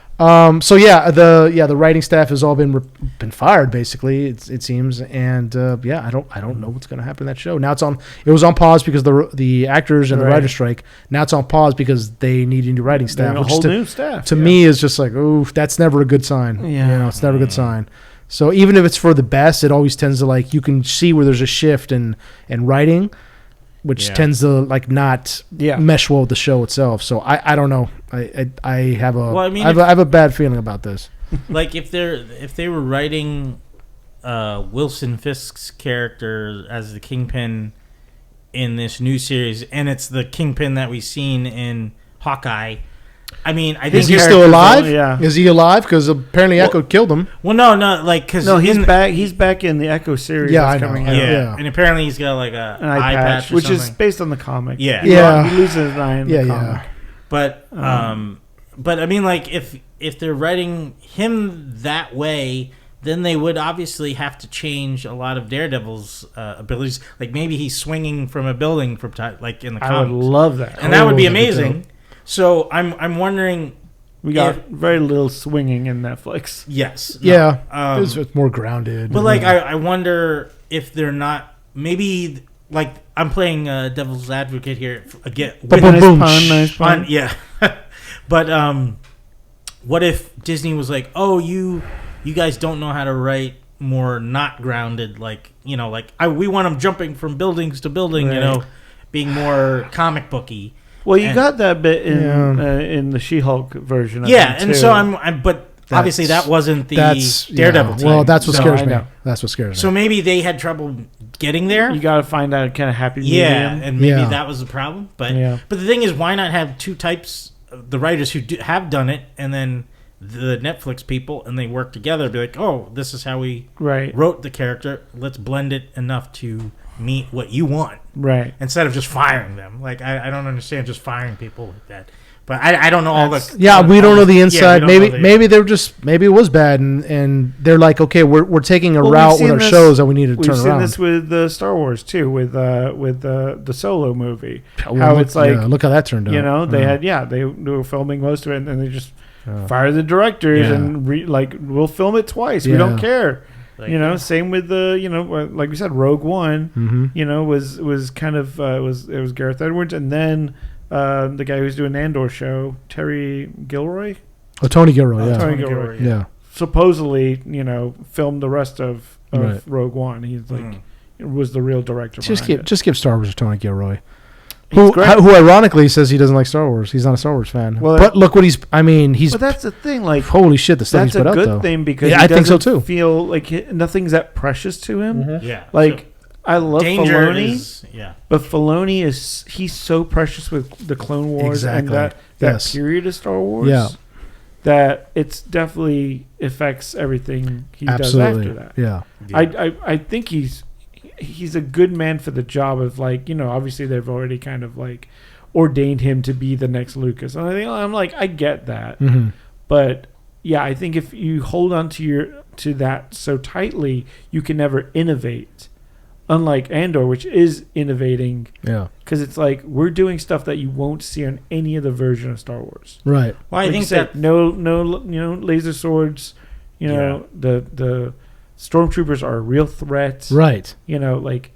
So the writing staff has all been fired basically. It seems, and I don't know what's going to happen in that show. Now it was on pause because the actors and the writer strike. Now it's on pause because they need a new writing staff. A whole new staff. To me is just like, that's never a good sign. Yeah, it's never a good sign. So even if it's for the best, it always tends to like, you can see where there's a shift in writing, which tends to like not mesh well with the show itself. So I don't know. I have a bad feeling about this. Like if they were writing Wilson Fisk's character as the Kingpin in this new series, and it's the Kingpin that we've seen in Hawkeye. I mean, I think is he still alive? Yeah, is he alive? Because apparently Echo killed him. Well, no, like because he's back. He's back in the Echo series. Yeah, I know. Yeah, and apparently he's got like an eye patch, which is based on the comic. Yeah. He loses an eye in the comic. But I mean, like if they're writing him that way, then they would obviously have to change a lot of Daredevil's abilities. Like maybe he's swinging from a building from like in the comics. I would love that, and that would be amazing. So I'm wondering. We got very little swinging in Netflix. Yes. It's more grounded. But like I wonder if they're not maybe like I'm playing devil's advocate here again. Nice pun. Yeah. But what if Disney was like, oh, you guys don't know how to write more not grounded, like, we want them jumping from buildings to building, Right. being more comic booky. Well, you got that bit in the She-Hulk version. I Yeah, think, and too. so but obviously that wasn't the Daredevil time. Well, that's what So- scares I me. know. That's what scares me. So maybe they had trouble getting there. You got to find out kind of happy Yeah, medium. and maybe Yeah. that was the problem. But Yeah. but the thing is, why not have two types of the writers who have done it, and then the Netflix people, and they work together, be like, oh, this is how we Right. wrote the character. Let's blend it enough to meet what you want, Right. instead of just firing them. Like, I don't understand just firing people like that. But I don't know all the... Yeah, we don't know the inside. we don't know Maybe they were just, maybe it was bad, and they're like, okay, we're taking a Well, route we've with seen our this- shows that we need to We've turn seen around. this with Star Wars too, with the Solo movie. Well, how look, it's like, yeah, look how that turned out. they were filming most of it, and then they just fire the directors Yeah. and we'll film it twice. We Yeah. don't care. Like, Same with the like we said, Rogue One. Mhm. Was kind of it was Gareth Edwards, and then the guy who's doing Andor show, Terry Gilroy, Oh, Tony Gilroy, yeah. Tony Gilroy, Yeah. supposedly filmed the rest of Right. Rogue One. He's like was the real director. Just behind give Star Wars to Tony Gilroy. He's great. Who ironically says he doesn't like Star Wars. He's not a Star Wars fan. Well, but look what he's But that's the thing. Like, holy shit, the stuff that's he's a put out, good though. thing because Yeah, he I think so, doesn't too. feel like nothing's that precious to him. Yeah. Like, I love Danger Filoni, is... Yeah. but Filoni he's so precious with the Clone Wars Exactly. and that Yes. period of Star Wars. Yeah. That it's definitely affects everything he Absolutely. does after that. Yeah. I think he's a good man for the job of, like, obviously they've already kind of like ordained him to be the next Lucas, and I'm like, I get that, Mhm. but yeah, I think if you hold on to that so tightly, you can never innovate. Unlike Andor, which is innovating, Yeah. because it's like we're doing stuff that you won't see on any other version of Star Wars. Right. Well, I Like think you said, that... no laser swords. The stormtroopers are a real threat. Right. Like,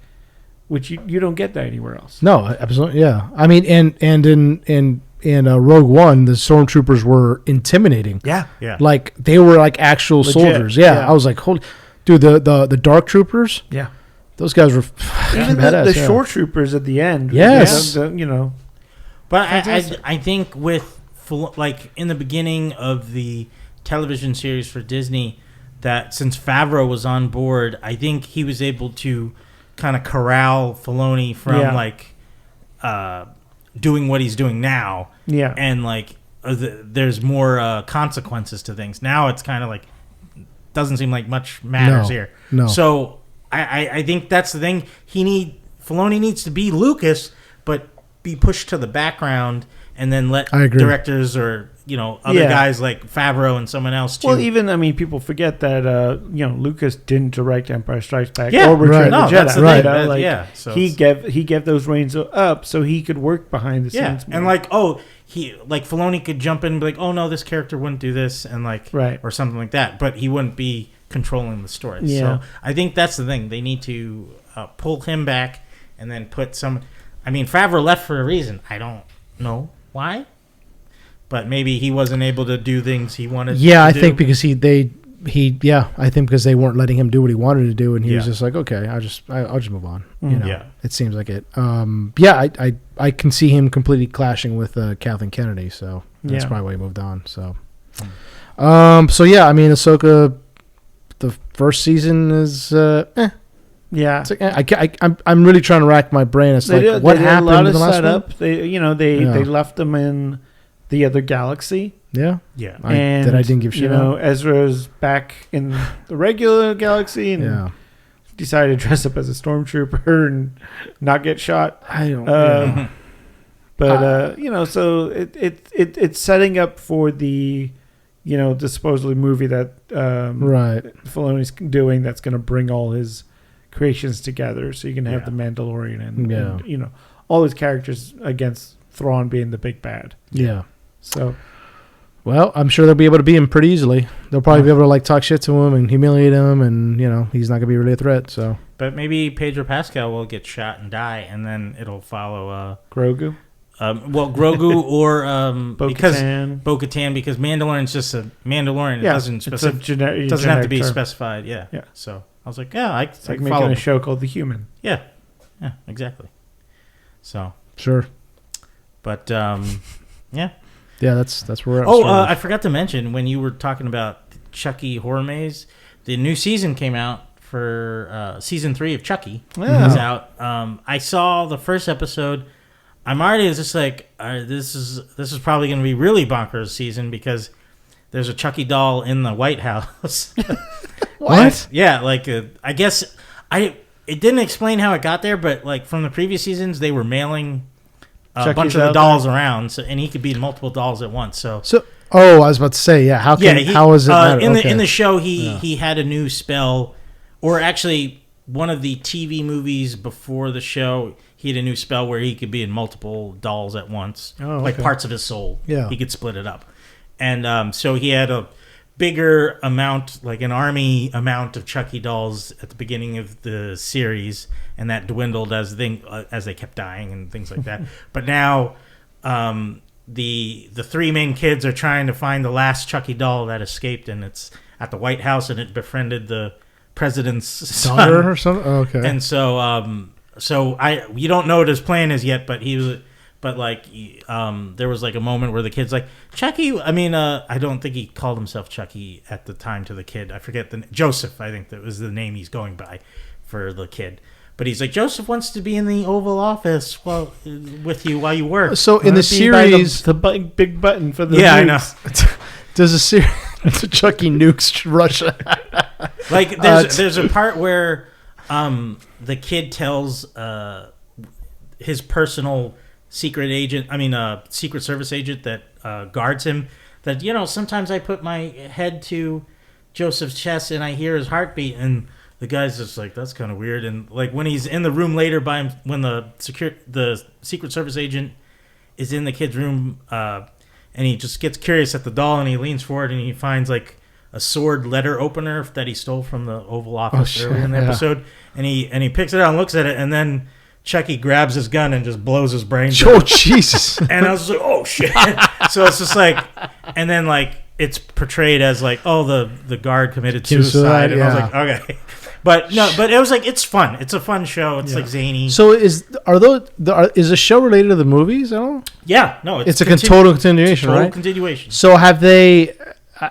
which you don't get that anywhere else. No, absolutely. Yeah. I mean, and in Rogue One, the stormtroopers were intimidating. Yeah. Like they were like actual Legit, soldiers. Yeah. yeah. I was like, holy, dude, the dark troopers. Yeah. Those guys were Even badass, the yeah. shore troopers at the end. Yes. But Fantastic. I think with like in the beginning of the television series for Disney, that since Favreau was on board, I think he was able to kind of corral Filoni from like doing what he's doing now. Yeah. And like there's more consequences to things. Now it's kind of like doesn't seem like much matters No, here. no. So I think that's the thing. Filoni needs to be Lucas, but be pushed to the background, and then let I agree. directors or other Yeah. guys like Favreau and someone else too. Well, even people forget that Lucas didn't direct Empire Strikes Back Yeah. or Return Right. of the No, that's Jedi. the Right. thing. That- Like, yeah, so he it's- gave those reins up so he could work behind the scenes. and more. like Filoni could jump in and be like, oh no, this character wouldn't do this, and like Right. or something like that, but he wouldn't be controlling the story. Yeah. So I think that's the thing. They need to pull him back and then put some. I mean, Favreau left for a reason. I don't know why, but maybe he wasn't able to do things he wanted. Yeah, to I do. think because I think because they weren't letting him do what he wanted to do, and he was Yeah. just like, okay, I'll just move on. Yeah. It seems like it. I can see him completely clashing with Kathleen Kennedy, so that's Yeah. probably why he moved on. So, so yeah, I mean, Ahsoka, the first season is yeah. It's like, I'm really trying to rack my brain. It's like what they did happened a lot in of the last one? setup. They left them in the other galaxy. Yeah, Yeah. I And didn't give a shit. Ezra's back in the regular galaxy and Yeah, decided to dress up as a stormtrooper and not get shot. I don't. But so it's setting up for the the supposedly movie that right. Filoni's doing that's going to bring all his creations together. So you can have Yeah. the Mandalorian and Yeah. all his characters against Thrawn being the big bad. Yeah. So Well, I'm sure they'll be able to beat him pretty easily. They'll probably be able to like talk shit to him and humiliate him, and he's not gonna be really a threat. So But maybe Pedro Pascal will get shot and die, and then it'll follow. Grogu. Well, Grogu or because Bo-Katan. Bo-Katan, because Mandalorian's just a Mandalorian. It doesn't it's a doesn't have to be term. specified. Yeah. Yeah. So I was like, yeah, It's I like can making follow. a show called The Human. Yeah, exactly. So, Sure. but yeah. Yeah, that's where. Oh, I forgot to mention when you were talking about Chucky Horror Maze, the new season came out for season 3 of Chucky. Yeah. Is out. I saw the first episode. I'm already just like, this is probably going to be really bonkers season because there's a Chucky doll in the White House. What? Yeah, like I guess it didn't explain how it got there, but like from the previous seasons, they were mailing a Chucky's bunch of the out dolls around, so, and he could be multiple dolls at once. So I was about to say, yeah. How is it matter? in the show he had a new spell, or actually one of the TV movies before the show, he had a new spell where he could be in multiple dolls at once, like parts of his soul. Yeah, he could split it up, and so he had a bigger amount, like an army amount of Chucky dolls at the beginning of the series, and that dwindled as they kept dying and things like that. But now, the 3 main kids are trying to find the last Chucky doll that escaped, and it's at the White House, and it befriended the president's son daughter or something. Oh, okay, and so you don't know what his plan is yet, but he was. But like, there was like a moment where the kid's like, Chucky. I mean, I don't think he called himself Chucky at the time to the kid. I forget Joseph. I think that was the name he's going by for the kid. But he's like, Joseph wants to be in the Oval Office with you while you work. So in the series, the big button for the I nukes. know. Does a series Chucky nukes Russia? Like there's a part where the kid tells his personal secret service agent that guards him that, sometimes I put my head to Joseph's chest and I hear his heartbeat, and the guy's just like, that's kind of weird. And like when he's in the room later when the secret service agent is in the kid's room, and he just gets curious at the doll, and he leans forward and he finds like a sword letter opener that he stole from the Oval Office earlier in the episode, and he picks it out and looks at it, and then Chucky grabs his gun and just blows his brains out. Oh, Jesus. And I was like, oh, shit. So it's just like, and then like, it's portrayed as like, oh, the guard committed suicide. And I was like, okay. But no, but it was like, it's fun. It's a fun show. It's like zany. So is the show related to the movies at all? Yeah, no. It's a total continuation, right? Total continuation. So have they...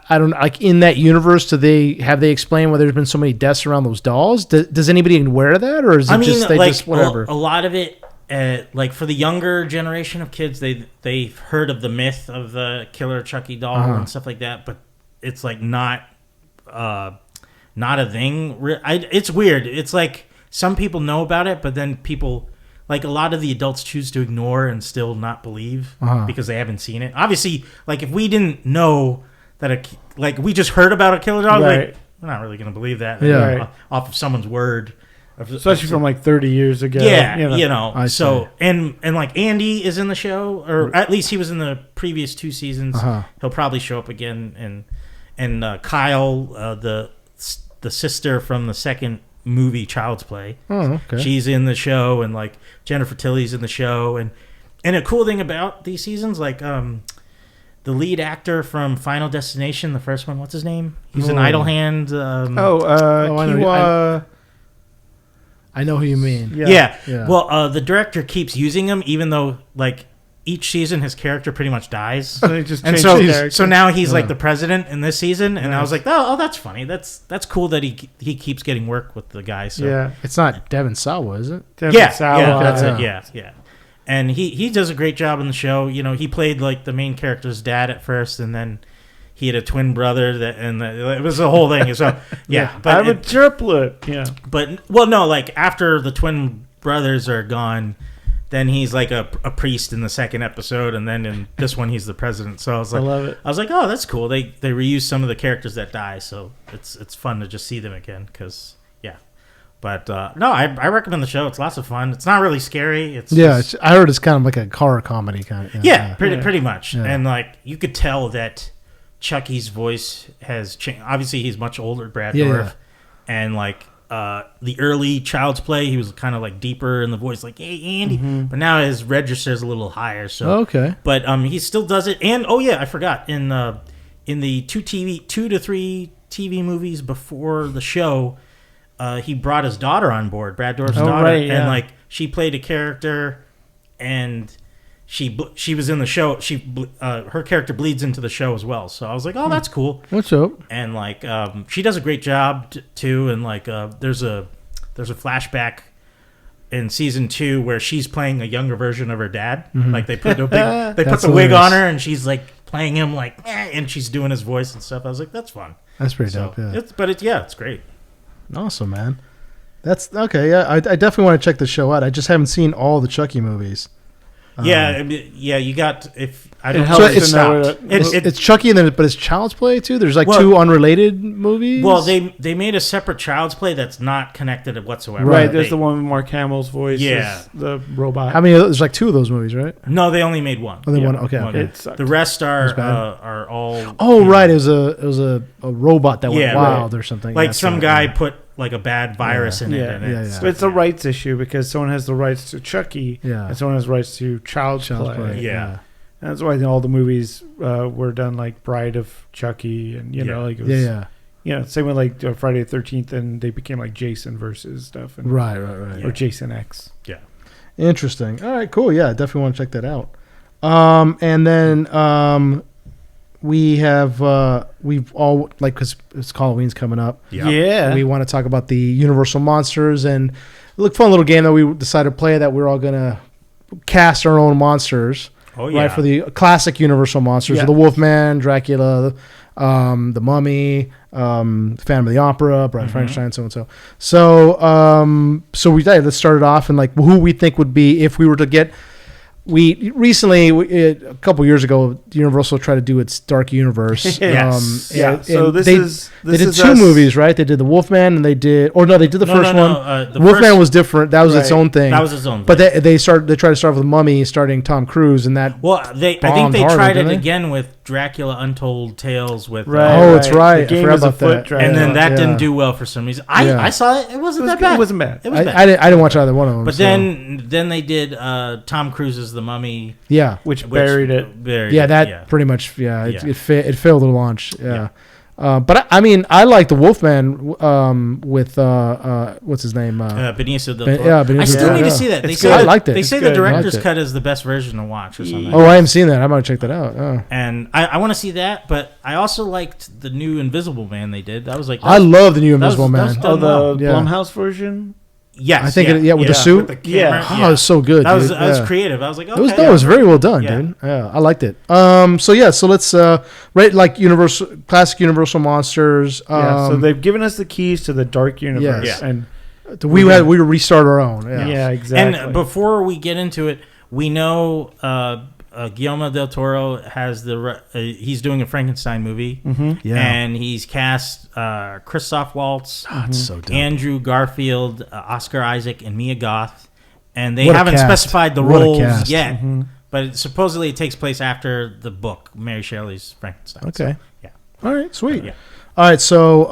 I don't like in that universe. Have they explained why there's been so many deaths around those dolls? Does anybody even aware of that, or is it just whatever? A lot of it, like for the younger generation of kids, they've heard of the myth of the killer Chucky doll and stuff like that, but it's like not a thing. It's weird. It's like some people know about it, but then people, like a lot of the adults, choose to ignore and still not believe because they haven't seen it. Obviously, like if we didn't know that like we just heard about a killer dog, right. Like we're not really going to believe that off of someone's word, especially from like 30 years ago. Yeah, so and like Andy is in the show, or at least he was in the previous 2 seasons. He'll probably show up again, and Kyle, the sister from the second movie Child's Play, she's in the show, and like Jennifer Tilly's in the show, and a cool thing about these seasons, like the lead actor from Final Destination, the first one, what's his name? He's an idle hand. Kiwa. I know who you mean. Yeah. Well, the director keeps using him, even though like each season his character pretty much dies. So they just so now he's like the president in this season, and I was like, oh, that's funny. That's cool that he keeps getting work with the guy. So it's not Devon Sawa, is it? Sawa. That's it. Yeah. And he does a great job in the show. He played like the main character's dad at first, and then he had a twin brother it was a whole thing. So but I have a triplet. Yeah, but no, like after the twin brothers are gone, then he's like a priest in the second episode, and then in this one he's the president. So I was like, I love it. I was like, oh, that's cool. They reuse some of the characters that die, so it's fun to just see them again because. But no, I recommend the show. It's lots of fun. It's not really scary. I heard it's kind of like a horror comedy kind of. Pretty much. Yeah. And like you could tell that Chucky's voice has changed. Obviously, he's much older, Brad Dourif, and like the early Child's Play, he was kind of like deeper in the voice, like "Hey Andy," but now his register is a little higher. So Okay. but he still does it. And I forgot in the 2 to 3 TV movies before the show, he brought his daughter on board, Brad Dourif's daughter, right, yeah. and like she played a character, and she was in the show. Her character bleeds into the show as well. So I was like, oh, that's cool. What's up? And like she does a great job too. And like there's a flashback in season 2 where she's playing a younger version of her dad. Like they put the That's wig hilarious. on her, and she's like playing him like, and she's doing his voice and stuff. I was like, that's fun. That's pretty So dope. Yeah. it's great. Awesome, man. That's okay. Yeah, I definitely want to check the show out. I just haven't seen all the Chucky movies. You got if I don't It know. helps it's to know stopped. it- It's Chucky, and then but it's Child's Play too. There's like Well- 2 unrelated movies. Well, they made a separate Child's Play that's not connected whatsoever. right. Right. There's the one with Mark Hamill's voice. Yeah. is the robot. how many? There's like 2 of those movies, right? No, they only made one. Oh, they Yeah. one. Okay. One. Okay. It sucked. The rest was bad. are all. Oh, right. It was a robot that went Yeah, wild or something. Like That's some right, guy yeah. put like a bad virus in it. Yeah. And Yeah, it's, yeah. But it's a rights issue because someone has the rights to Chucky, Yeah. and someone has rights to Child's Play. Yeah. And that's why all the movies were done like Bride of Chucky, and you know, like it was, Yeah. same with like Friday the 13th, and they became like Jason versus stuff, and, Right. Yeah. or Jason X. Yeah. Interesting. All right. Cool. Yeah. Definitely want to check that out. And then we've all like because it's Halloween's coming up. Yeah. We want to talk about the Universal monsters and look fun little game that we decided to play that we're all gonna cast our own monsters. Oh yeah. Right, for the classic Universal monsters, Yeah. the Wolfman, Dracula, the Mummy, Phantom of the Opera, Bride Frankenstein, so and so. So let's start it off and like who we think would be if we were to get. We recently, a couple years ago, Universal tried to do its Dark Universe. Yes. So and this they is did us- 2 movies, right? They did the Wolfman, and they did the first one. The Wolfman first- was different. That was its Right. own thing. that was his own. But thing. they tried to start with Mummy, starting Tom Cruise, and that. Well, I think bombed they harder, tried it didn't they? again with Dracula Untold Tales with Right. Oh, it's right. The I game forgot is a about foot that. Dracula. and then that Yeah. didn't do well for some reason. Yeah. I saw it. It wasn't that bad. It wasn't bad. It was bad. I didn't watch either one of them. But so- then they did Tom Cruise's The Mummy, yeah, Which buried it. yeah, that pretty much, yeah, Yeah. it failed to launch, yeah. But I mean, I like the Wolfman with what's his name? Benicio del Ben- Toro. yeah, Benicio I still del need to Toro. see that. They It's say good. I liked it. They It's say good. the director's Liked it. cut is the best version to watch or something. Oh, I haven't seen that. I might check that out. Oh. And I want to see that, but I also liked the new Invisible Man they did. That was like I love the new that was- Invisible that was Man. done Oh, the Yeah. Blumhouse version. yes, I think with the suit? with the camera, Yeah. Oh, it's so good. That was dude. that was Yeah. creative. I was like, okay, It was It was very well done, Yeah. dude. Yeah, I liked it. So let's rate like classic Universal monsters. So they've given us the keys to the Dark Universe, Yes. and we restart our own. Yeah. yeah, exactly. And before we get into it, we know Guillermo del Toro has he's doing a Frankenstein movie, Yeah. and he's cast Christoph Waltz, Oh, it's so dope. Andrew Garfield, Oscar Isaac, and Mia Goth, and they What a haven't cast. specified the What a roles cast. yet. But supposedly it takes place after the book Mary Shelley's Frankenstein. Okay. So, yeah. All right, sweet. Yeah. All right, so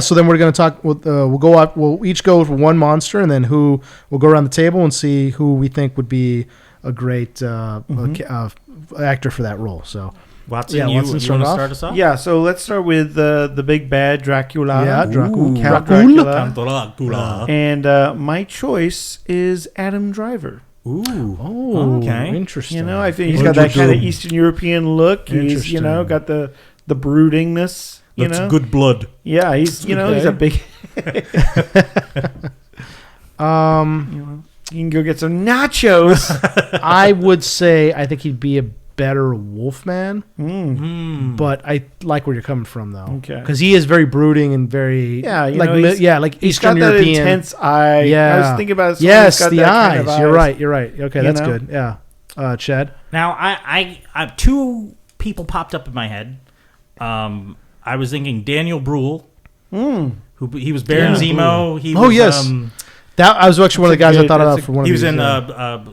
so then we're gonna talk. We'll go up. We'll each go for one monster, and then we'll go around the table and see who we think would be a great actor for that role. So Watson, Yeah, you Watson, want to start off? start us off? yeah, so let's start with the big bad Dracula. Yeah, Dracula. Count Dracula. Dracula. And my choice is Adam Driver. Ooh. oh, Okay. interesting. You know, I think he's What'd got that you kind of do? Eastern European look. He's, Interesting. got the broodingness. You That's know, good blood. yeah, he's he's Okay. a big. You can go get some nachos. I would say I think he'd be a better Wolfman, Mm. but I like where you're coming from though. Okay. because he is very brooding and very Yeah, you like know, he's- like He's Eastern got that European. intense eye. Yeah. I was thinking about someone Yes, who's got the that eyes. kind of You're eyes. right. You're right. Okay, You that's know? good. Yeah, Chad. Now, I two people popped up in my head. I was thinking Daniel Bruhl, who he was Baron Daniel Zemo. He Oh, was, yes. That I was actually one of the guys I thought that's about for one of he these. was in yeah.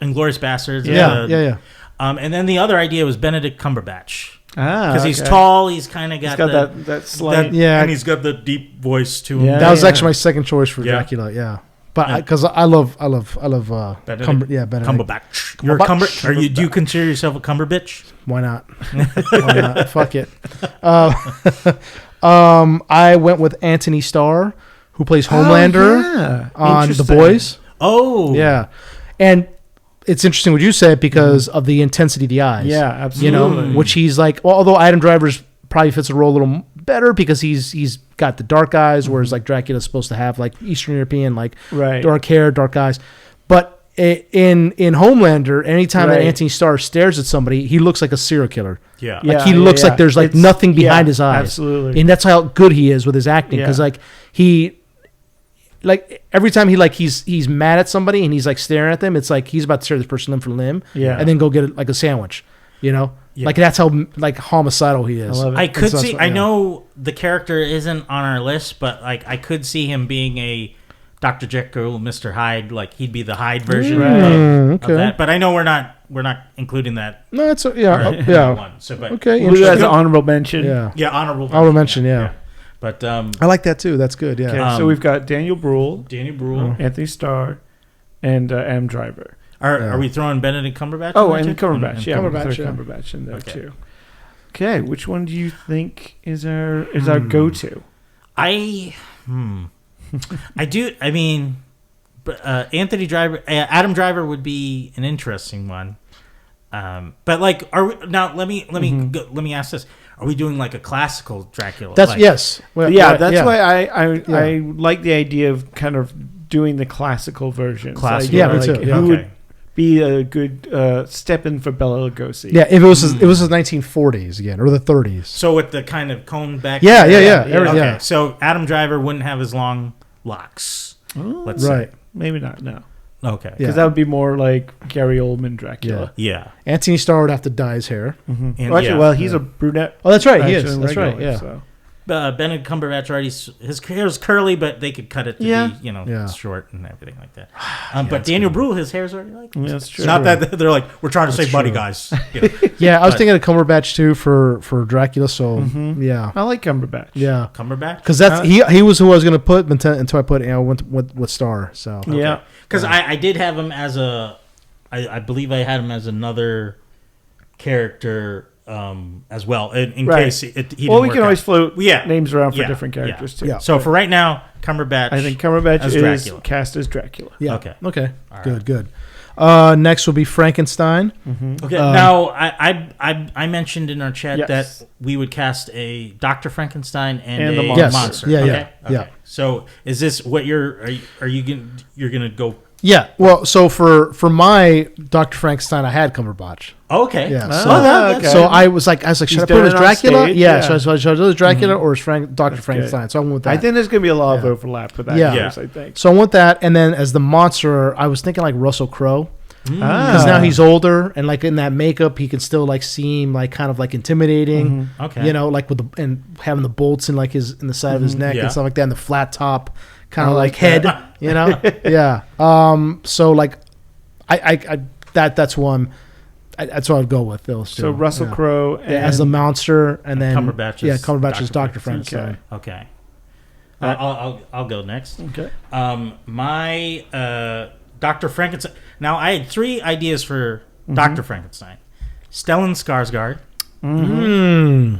Inglourious Bastards. Yeah. And then the other idea was Benedict Cumberbatch. because he's tall. He's kind of got, that slight. and he's got the deep voice to him. Yeah. That was actually my second choice for Dracula. Yeah. But because I love Benedict Cumberbatch. You're a do you consider yourself a Cumberbitch? Why not? Why not? Fuck it. I went with Anthony Starr, who plays Homelander on The Boys. Oh, yeah, and it's interesting what you said because of the intensity of the eyes. Yeah, absolutely. Which he's like. Well, although Adam Driver's probably fits the role a little better because he's got the dark eyes, whereas like Dracula's supposed to have like Eastern European like dark hair, dark eyes. But in Homelander, anytime that Anthony Starr stares at somebody, he looks like a serial killer. Yeah, like he looks like there's like nothing behind his eyes. Absolutely, and that's how good he is with his acting because like he. Like every time he's mad at somebody and he's like staring at them, it's like he's about to tear this person limb for limb, and then go get like a sandwich, like that's how like homicidal he is. I love it. I could see. I know the character isn't on our list, but like I could see him being a Dr. Jekyll, Mr. Hyde. Like he'd be the Hyde version of that. But I know we're not including that. No, it's one. So, but okay, that's an honorable mention. Honorable mention. Yeah. But I like that too. That's good. Yeah. Okay, so we've got Daniel Bruhl, Anthony Starr, and Adam Driver. Are we throwing Benedict Cumberbatch? Oh, and Cumberbatch. Cumberbatch In there too. Okay, which one do you think is our go-to? I do. I mean, Anthony Driver, Adam Driver would be an interesting one. But like, let me ask this: are we doing like a classical Dracula? That's yes. Well, that's why I like the idea of kind of doing the classical version. Classical, me too. Who would be a good step in for Bela Lugosi? Yeah, if it was the 1940s again or the 30s. So with the kind of cone back. Yeah. Okay, so Adam Driver wouldn't have as long locks. Let's say. Maybe not. No. Okay. Because that would be more like Gary Oldman Dracula. Yeah. Anthony Starr would have to dye his hair. And he's a brunette. Oh, that's right. He is. That's right. Yeah. So. Benedict Cumberbatch already, his hair is curly, but they could cut it to be, short and everything like that. But Daniel Bruhl, his hair's already like. That's true. It's not that they're like, we're trying to save money, guys. Yeah, I was thinking of Cumberbatch too for Dracula. So yeah, I like Cumberbatch. Yeah, Cumberbatch because that's he was who I was going to put until I put went with Starr. So yeah, because I did have him as I believe I had him as another character. As well, in case he didn't we can always float names around for different characters too. Yeah. So for right now, Cumberbatch. I think Cumberbatch is Dracula. cast as Dracula. Yeah. Okay. Good. Next will be Frankenstein. Okay. Now I mentioned in our chat that we would cast a Dr. Frankenstein and a monster. Yeah. Okay. So is this what you're gonna go? Yeah, well, so for my Dr. Frankenstein, I had Cumberbatch. Okay. Yeah. So I was like, should I put him as Dracula? So I should I do Dracula or is Dr. Frankenstein? Good. So I went with that. I think there's going to be a lot of overlap with that. Yeah. I think. So I went that, and then as the monster, I was thinking like Russell Crowe. Because now he's older, and like in that makeup, he can still like seem like kind of like intimidating. Okay. Like and having the bolts in like in the side of his neck and stuff like that, and the flat top kind of like head. Yeah. So like, that's one. That's what I'd go with those two. So Russell Crowe as the monster, and then Cumberbatch is Dr. Frankenstein. Okay. I'll go next. Okay. My Dr. Frankenstein. Now I had 3 ideas for Dr. Frankenstein: Stellan Skarsgård,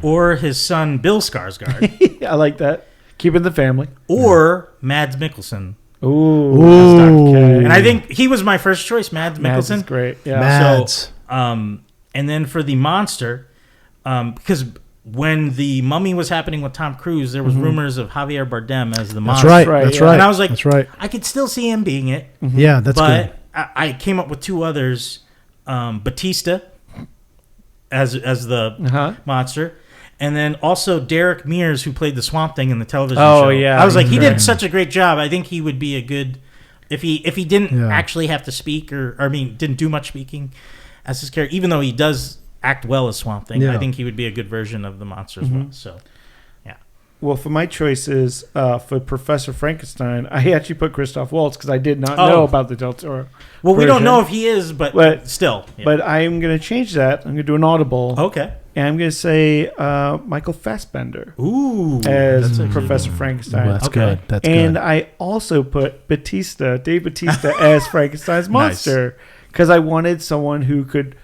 or his son Bill Skarsgård. I like that. Keep it in the family. Or Mads Mikkelsen. Ooh. Okay. And I think he was my first choice, Mads Mikkelsen. Mads is great. Yeah. Mads. So, and then for the monster, because when the Mummy was happening with Tom Cruise, there was rumors of Javier Bardem as the monster. That's right. And I was like, that's right. I could still see him being it. Yeah, that's good. But I came up with 2 others: Batista as the monster. And then also Derek Mears, who played the Swamp Thing in the television show. Oh, yeah. I was like, he did such a great job. I think he would be a good... If he didn't actually have to speak, didn't do much speaking as his character, even though he does act well as Swamp Thing, I think he would be a good version of the monster as well. So, yeah. Well, for my choices, for Professor Frankenstein, I actually put Christoph Waltz because I did not know about the Del Toro. Well, we don't know if he is, but still. Yeah. But I'm going to change that. I'm going to do an audible. Okay. And I'm going to say Michael Fassbender Ooh, as that's Professor Well, Frankenstein. that's Okay. good. That's And good. I also put Dave Bautista as Frankenstein's monster because I wanted someone who could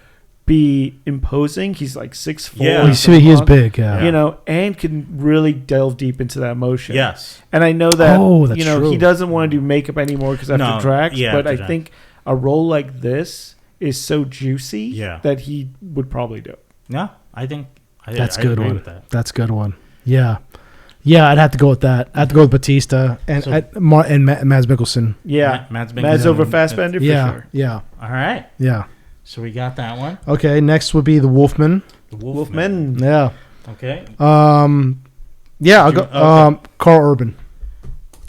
be imposing. He's like 6'4". Yeah. He is big. Yeah. You know, and can really delve deep into that emotion. Yes. And I know that, Oh, that's you know, true. he doesn't want to do makeup anymore because after No, Drax, yeah, but after I Drax. think a role like this is so juicy Yeah. that he would probably do it. Yeah, I think That's I good agree one. with that. That's a good one. Yeah. Yeah, I'd have to go with that. I'd have to go with Batista and So- and Mads Mikkelsen. Yeah. Mads Mads Mikkelsen. over Fassbender for Yeah. sure. Yeah. All right, Yeah. so we got that one. Okay. Next would be the Wolfman. The Wolfman. Yeah. Okay. Yeah. I'll You- go. okay. Carl Urban.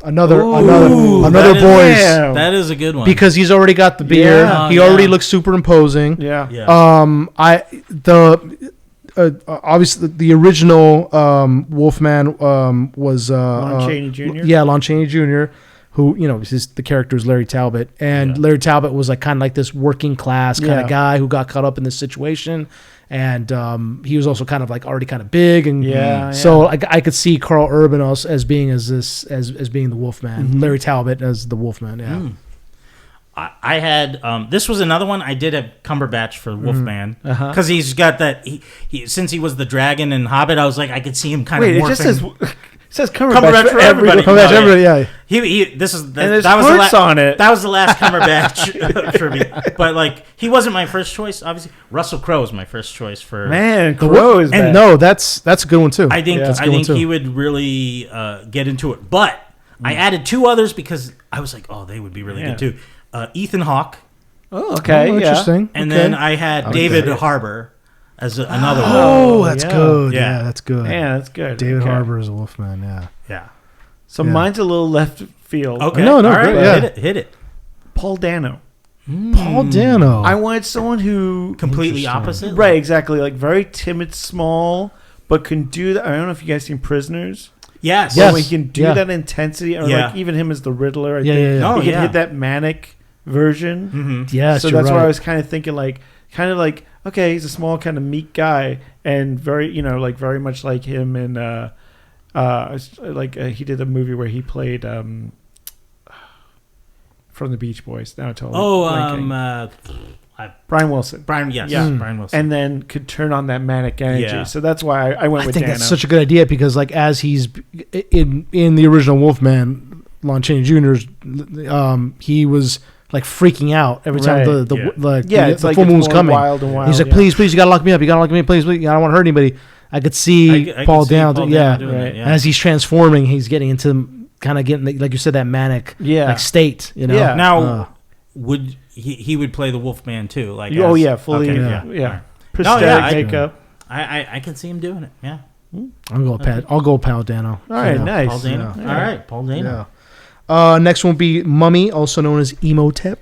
Another Ooh, another that is- boys Yeah. That is a good one. because he's already got the beard. Yeah. He Oh, already yeah. looks super imposing. Yeah. yeah. Obviously the original Wolfman was Lon Chaney Jr. Yeah, Lon Chaney Jr., who, you know, the character is Larry Talbot. And Yeah. Larry Talbot was like kind of like this working class kind Yeah. of guy who got caught up in this situation. And he was also kind of like already kind of big. And Yeah. so I could see Carl Urban also as being as being the Wolfman. Mhm. Larry Talbot as the Wolfman. Yeah. Mm. I had this was another one. I did have Cumberbatch for Wolfman Uh-huh. because he's got that. He since he was the dragon in Hobbit, I was like I could see him kind Wait, of it morphing. just says Cumberbatch, Cumberbatch for everybody. Come back, Oh, yeah. everybody, yeah. He this is and there's that was the hearts on it. That was the last Cumberbatch for me. But like he wasn't my first choice. Obviously, Russell Crowe was my first choice for. Man, The Crow is And bad. no, that's a good one too. I think That's a I good one, think too. he would really get into it. But I added two others because I was like, oh, they would be really Yeah. good too. Ethan Hawke, Oh, okay. Oh, yeah. interesting. and Okay. then I had David that. Harbour as another one. Oh, that's yeah. good. Yeah. Yeah, that's good. Man, that's good. David Okay. Harbour is a Wolfman. Yeah. Yeah. So Yeah. mine's a little left field. Okay. No, All right. great, yeah. Hit it. Paul Dano. Paul Dano. I wanted someone who Completely Interesting. opposite. right, exactly, like very timid, small, but can do that. I don't know if you guys seen Prisoners. Yes. Yes. So he can do Yeah. that intensity, or Yeah. like even him as the Riddler. I Yeah, think yeah, yeah. Oh, he can yeah. hit that manic version. Mm-hmm. Yes, So you're that's right. why I was kind of thinking, like, okay, he's a small, kind of meek guy, and very, you know, like very much like him in, he did a movie where he played from the Beach Boys. Now I totally Oh, blanking. Brian Wilson, Brian. Yes. Yeah. Brian Wilson. and then could turn on that manic energy. Yeah. So that's why I went I with think Dano. that's such a good idea because, like, as he's in the original Wolfman, Lon Chaney Jr.'s, he was like freaking out every time Right. the it's the like full it's moon's more coming. wild and wild. He's like, yeah. please, you gotta lock me up. You gotta lock me up, please. I don't want to hurt anybody. I could see I Paul can see Dano. Paul Yeah, doing right. that, yeah. as he's transforming, he's getting into kind of getting like you said that manic Yeah. like state. You know. Yeah. Now, would he would play the Wolfman too? Like, Oh as- yeah, fully. okay, yeah. Yeah. All right. Prosthetic yeah, makeup. I can see him doing it. Yeah. I'll go with Pat. I'll go with Paul Dano. All right, Yeah. nice. Paul Dano. Yeah. All right, Paul Dano. Yeah. Next one will be Mummy, also known as Emotep.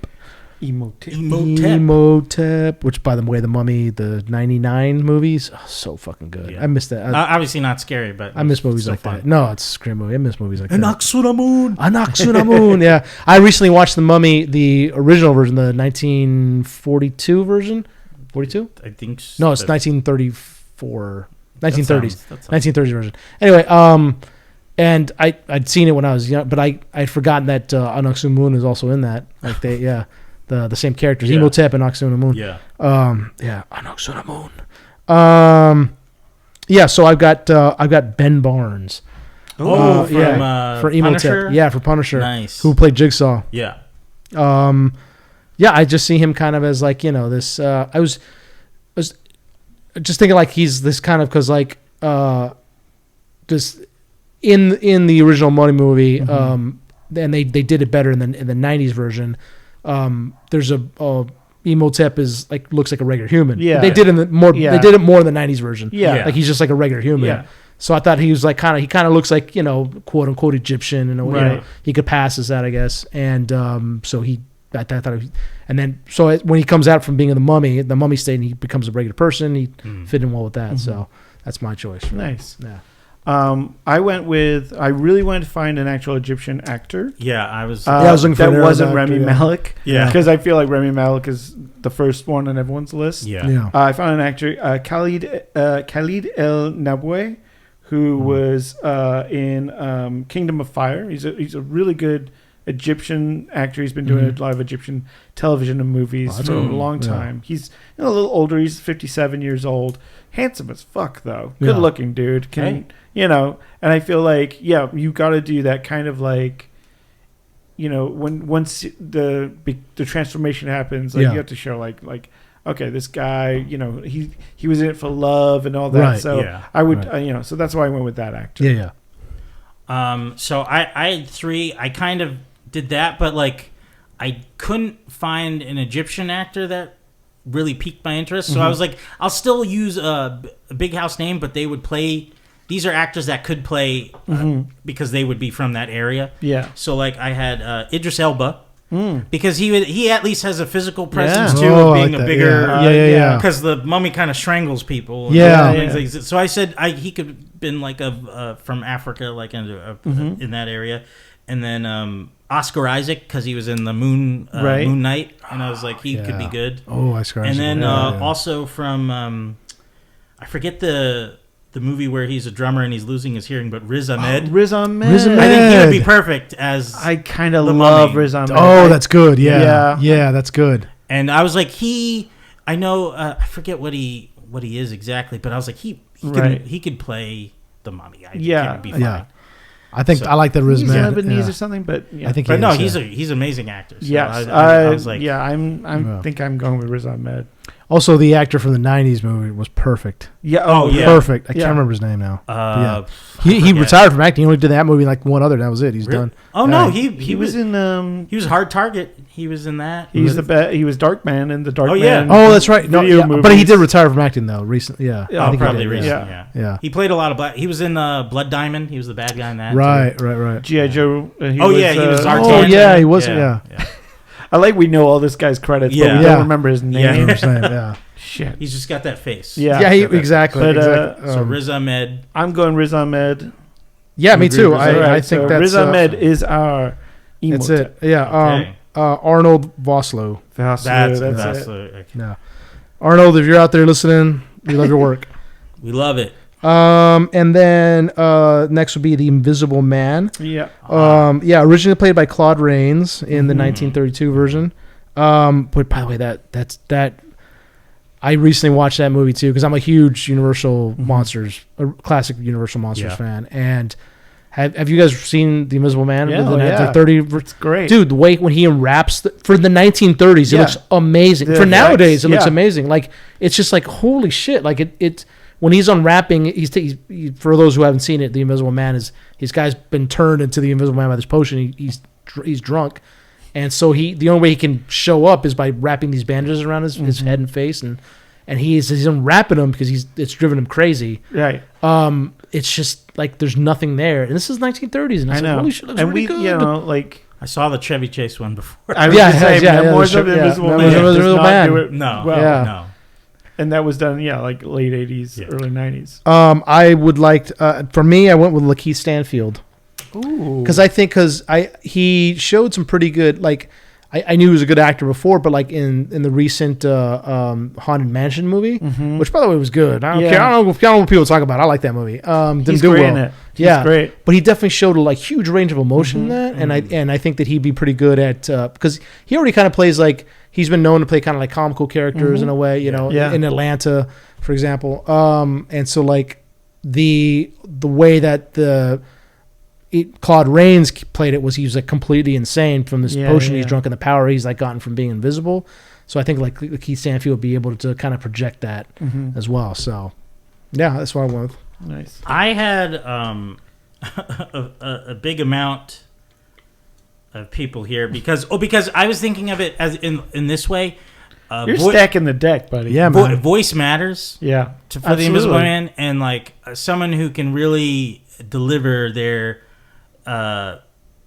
Emotep. Emotep, which, by the way, the Mummy, the '99 movies, so fucking good. Yeah. I missed that. Obviously not scary, but I miss movies still like fun. that. No, it's a scary movie. I miss movies like that. Anaxunamun. Anaxunamun. Yeah, I recently watched the Mummy, the original version, the 1942 version. 42? I think. No, it's 1934. 1930s. That sounds- 1930s version. Anyway, and I'd seen it when I was young, but I'd forgotten that Anaxunamun is also in that. Like the same characters, Yeah. Emotep and Anaxunamun. Yeah. Anaxunamun. Yeah, so I've got Ben Barnes. Oh, from for Emotep. Punisher? Yeah, for Punisher. Nice. Who played Jigsaw. Yeah. Yeah, I just see him kind of as like, you know, this I was just thinking like he's this kind of because like just in the original Money movie, and they did it better in the 90s version. There's a Emotep is like looks like a regular human. Yeah. They did Yeah. they did it more in the 90s version. Yeah. Like he's just like a regular human. Yeah. So I thought he was like he kind of looks like, you know, quote unquote Egyptian, and Right. he could pass as that, I guess. And so I thought and then so when he comes out from being in the mummy state, and he becomes a regular person, he fit in well with that. So that's my choice. Nice. Yeah. I really wanted to find an actual Egyptian actor. Yeah, I was. I was looking for that an wasn't Arab Rami actor, yeah. Malek. Yeah. Because I feel like Rami Malek is the first one on everyone's list. yeah. Yeah. I found an actor, Khalid El Nabwe, who was in Kingdom of Fire. He's a really good Egyptian actor. He's been doing a lot of Egyptian television and movies for a long time. He's a little older. He's 57 years old. Handsome as fuck, though. Good looking dude. And I feel like, you got to do that kind of like, once the transformation happens, like you have to show like, okay, this guy, he was in it for love and all that. Right. So I would, so that's why I went with that actor. Yeah. So I had 3. I kind of did that, but like I couldn't find an Egyptian actor that really piqued my interest. So I was like, I'll still use a big house name, but they would play. These are actors that could play because they would be from that area. Yeah. So like I had Idris Elba. Because he at least has a physical presence too, Oh, of being I like a that. bigger Yeah. because the mummy kind of strangles people. Yeah. So I said he could have been like from Africa, like in that area, and then Oscar Isaac because he was in the Moon Knight, and I was like he could be good. Oh, Oscar Isaac. And then also from I forget the movie where he's a drummer and he's losing his hearing, but Riz Ahmed. Riz Ahmed. Riz Ahmed. I think he would be perfect as. I kind of the love Mummy. Riz Ahmed. Oh, that's good. Yeah, that's good. And I was like, I know, I forget what he is exactly, but I was like, he could play the Mummy. I think it would be fine. Yeah. I think I like the Riz He's Ahmed. Lebanese or something, but I think. But no, is, he's an amazing actor. So yes, I was like, I think I'm going with Riz Ahmed. Also, the actor from the '90s movie was perfect. Yeah. Perfect. I can't remember his name now. He retired from acting. He only did that movie like one other. That was it. He's done. Oh no, he was in. He was Hard Target. He was in that. He was Darkman in the Darkman. Oh, that's right. No, movies. but he did retire from acting though. Recently, I think probably he did, recently. Yeah. He played a lot of black. He was in Blood Diamond. He was the bad guy in that. Right. G.I. Joe. He was Oh Zartan. yeah, he was. Yeah. I like we know all this guy's credits, but we don't remember his name. Yeah. Shit. He's just got that face. Yeah. Exactly. But, So Riz Ahmed. I'm going Riz Ahmed. Yeah, me too. I think so that's Riz Ahmed is our emo. That's it. Yeah. Okay. Arnold Vosloo. That's it. okay. Yeah. Arnold, if you're out there listening, we love your work. We love it. And then next would be the Invisible Man. Yeah. Originally played by Claude Rains in the 1932 version. But by the way, that I recently watched that movie too because I'm a huge Universal Monsters, a classic Universal Monsters fan. And have you guys seen the Invisible Man? Yeah, Like 30. It's great, dude. The way when he unwraps for the 1930s, it looks amazing. For nowadays, it looks amazing. Like it's just like holy shit. Like it when he's unwrapping, he's for those who haven't seen it, the Invisible Man is his guy's been turned into the Invisible Man by this potion. He's drunk, and so the only way he can show up is by wrapping these bandages around his head and face, and he's unwrapping them because it's driven him crazy. Right. It's just like there's nothing there, and this is 1930s, and I know. Like, holy shit, looks really good. Like I saw the Chevy Chase one before. I was Memoirs of the Invisible Man. No. And that was done, like late 80s, early 90s. I would like to, for me, I went with Lakeith Stanfield. Ooh. Because he showed some pretty good, like, I knew he was a good actor before, but like in the recent Haunted Mansion movie, which by the way was good. I don't care. I don't know what people talk about. I like that movie. Didn't do well. In it. He's great. But he definitely showed a like huge range of emotion in that, and I think that he'd be pretty good at because he already kind of plays like he's been known to play kind of like comical characters in a way, in Atlanta, for example. And so like the way that Claude Rains played it was he was like completely insane from this potion he's drunk and the power he's like gotten from being invisible. So I think like Keith Stanfield would be able to kind of project that as well. So yeah, that's what I went with. Nice. I had a big amount of people here because I was thinking of it as in this way. You're stacking the deck, buddy. Yeah, man. Voice matters. Yeah, for the Invisible Man, and like someone who can really deliver their. And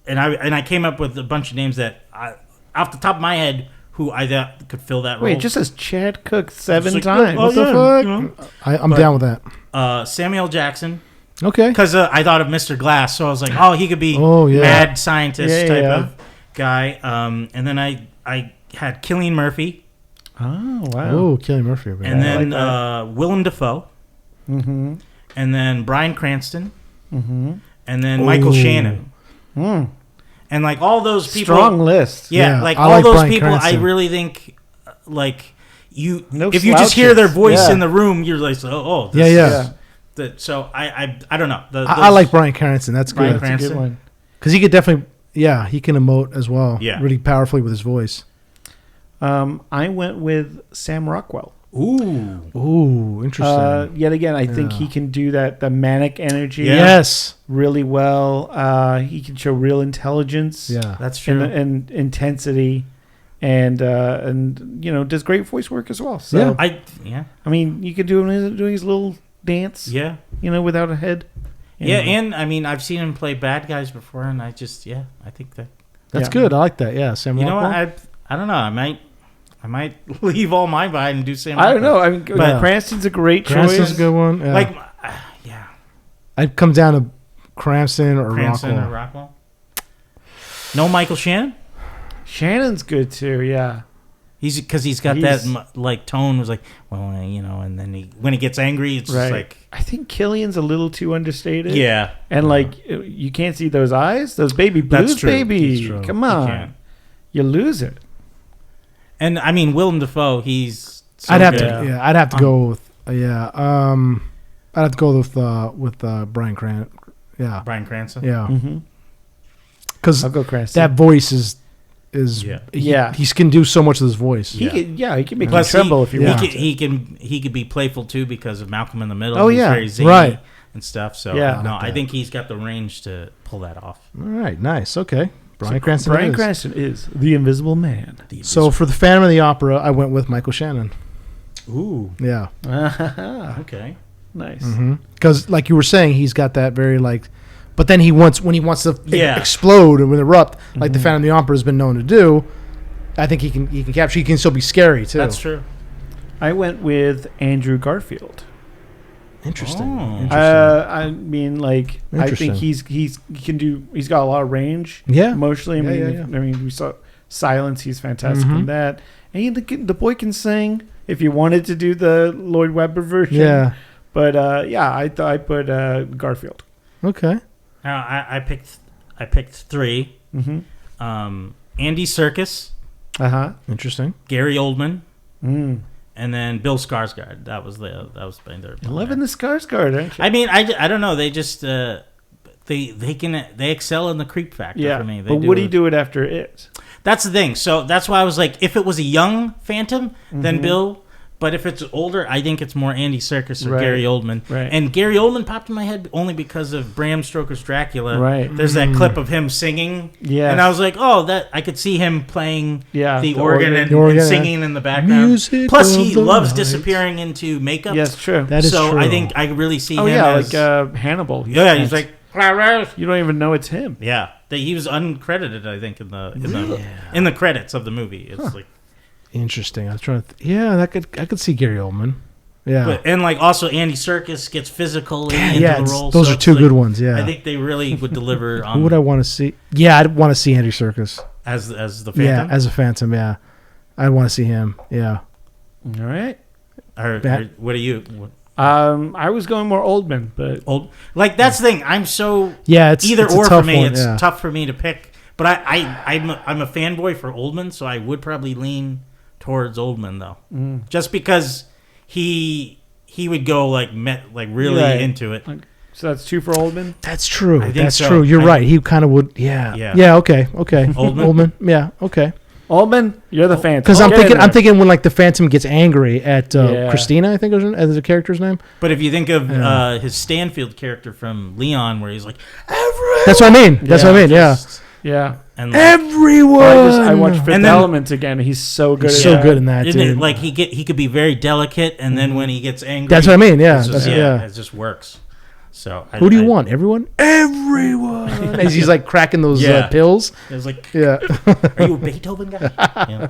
I came up with a bunch of names that off the top of my head who I thought could fill that role. Wait, just as Chad Cook 7 times. What the fuck? I'm down with that. Samuel Jackson, Okay. Because I thought of Mr. Glass, so I was like, oh, he could be mad scientist type of guy. And then I had Cillian Murphy. Oh, wow. Oh, Cillian Murphy. And then Willem Dafoe. Mm-hmm. And then Bryan Cranston. Mm-hmm. And then Michael Shannon. Mm. And like all those people. Strong list. Yeah, like all those Bryan people, Cranston. I really think, like, if you just hear their voice in the room, you're like, so I don't know. I like Bryan Cranston. That's good. Bryan Cranston. That's a good one. Because he could definitely, he can emote as well. Yeah. Really powerfully with his voice. I went with Sam Rockwell. Ooh, interesting. Yet again, I think he can do the manic energy. Yeah. Yes. Really well. He can show real intelligence. Yeah. That's true. And intensity. And does great voice work as well. So I mean, you could do him doing his little dance. Yeah. Without a head. Yeah, and I mean, I've seen him play bad guys before, and I just I think that's good. I like that. Yeah, Sam Rockwell. You know what? I don't know. I might leave all mine behind and do Sam. I don't know. I mean, but Cranston's a great choice. Cranston's a good one. Yeah. Like, I'd come down to Cranston or Rockwell. No Michael Shannon. Shannon's good too. Yeah. He's got that like tone was like, well, and then when he gets angry, it's just like. I think Killian's a little too understated. Yeah. And like you can't see those eyes, those baby blues. That's true. Baby. That's true. Come on, you lose it. And I mean, Willem Dafoe, he's. So I'd have good. to. I'd have to go with. I'd have to go with Bryan Cranston. Yeah. Bryan Cranston. Yeah. Because I'll go Cranston. that voice is. He can do so much with his voice. He can make you tremble if you want. He could be playful too because of Malcolm in the Middle. Oh, he's very zany and stuff. So I think he's got the range to pull that off. All right, nice. Okay, Bryan Cranston. Bryan Cranston is the Invisible Man. So for the Phantom of the Opera, I went with Michael Shannon. Ooh, yeah. Okay, nice. Because like you were saying, he's got that very like. But then when he wants to explode and erupt, like the Phantom of the Opera has been known to do, I think he can capture. He can still be scary too. That's true. I went with Andrew Garfield. Interesting. I mean, like, I think he can do. He's got a lot of range. Yeah, emotionally. I mean, we saw Silence. He's fantastic in that. And the boy can sing. If you wanted to do the Lloyd Webber version, But I put Garfield. Okay. Now I picked three. Andy Serkis. Interesting. Gary Oldman. And then Bill Skarsgård. That was my third. Loving the Skarsgård, aren't you? I mean, I don't know. They just they excel in the creep factor for me. But would he do it after it? That's the thing. So that's why I was like, if it was a young Phantom, then Bill. But if it's older, I think it's more Andy Serkis or Gary Oldman. Right. And Gary Oldman popped in my head only because of Bram Stoker's Dracula. Right. There's that clip of him singing. Yeah. And I was like, that I could see him playing the organ and singing in the background. Music Plus, he loves night. Disappearing into makeup. Yes, true. That is true. So I think I really see him as... like Hannibal. He's like... You don't even know it's him. Yeah. He was uncredited, I think, in the credits of the movie. It's like... Interesting. I was trying to. I could see Gary Oldman. Yeah, and like also Andy Serkis gets physical into the role. Those are two good ones. Yeah, I think they really would deliver. Who would I want to see? Yeah, I'd want to see Andy Serkis as the Phantom. Yeah, as a Phantom. Yeah, I'd want to see him. Yeah. All right. What are you? I was going more Oldman, but that's the thing. I'm so it's either or for me. One, it's tough for me to pick. But I'm a fanboy for Oldman, so I would probably lean towards Oldman though, just because he would go really into it. So that's two for Oldman. That's true. That's so. true. You're right. He kind of would. Yeah. Okay. Oldman. Yeah. Okay. Oldman, you're the Phantom. Because I'm thinking when like the Phantom gets angry at Christina, I think as the character's name. But if you think of his Stanfield character from Leon, where he's like, everyone! That's what I mean. Yeah. And everyone. I watched Fifth Element again. He's so good. Good in that. Dude. Like he could be very delicate, and then when he gets angry, that's what I mean. Yeah, it just works. So who do you want? Everyone. As he's like cracking those pills. It was like, are you a Beethoven guy?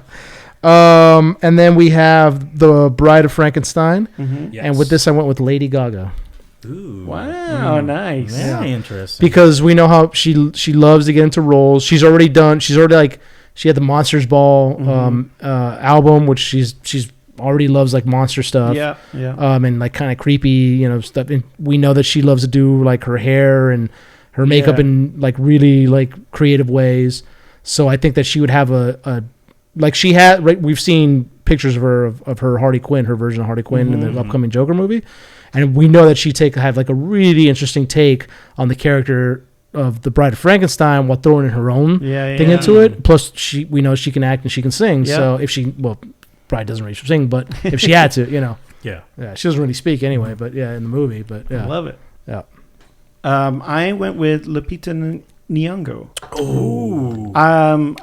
And then we have the Bride of Frankenstein, Yes. and with this I went with Lady Gaga. Ooh. Wow, nice. Very interesting. Because we know how she loves to get into roles. She's already like she had the Monsters Ball album, which she's already loves like monster stuff. Yeah. And like kind of creepy, stuff. And we know that she loves to do like her hair and her makeup in like really like creative ways. So I think that she would have a like she had. Right, we've seen pictures of her of her Harley Quinn, her version of Harley Quinn in the upcoming Joker movie. And we know that she had like a really interesting take on the character of the Bride of Frankenstein while throwing in her own thing into it. Plus, we know she can act and she can sing. Yeah. So if Bride doesn't really sing, but if she had to, yeah, she doesn't really speak anyway. But in the movie, but yeah, I love it. Yeah, I went with Lupita Nyong'o. Oh,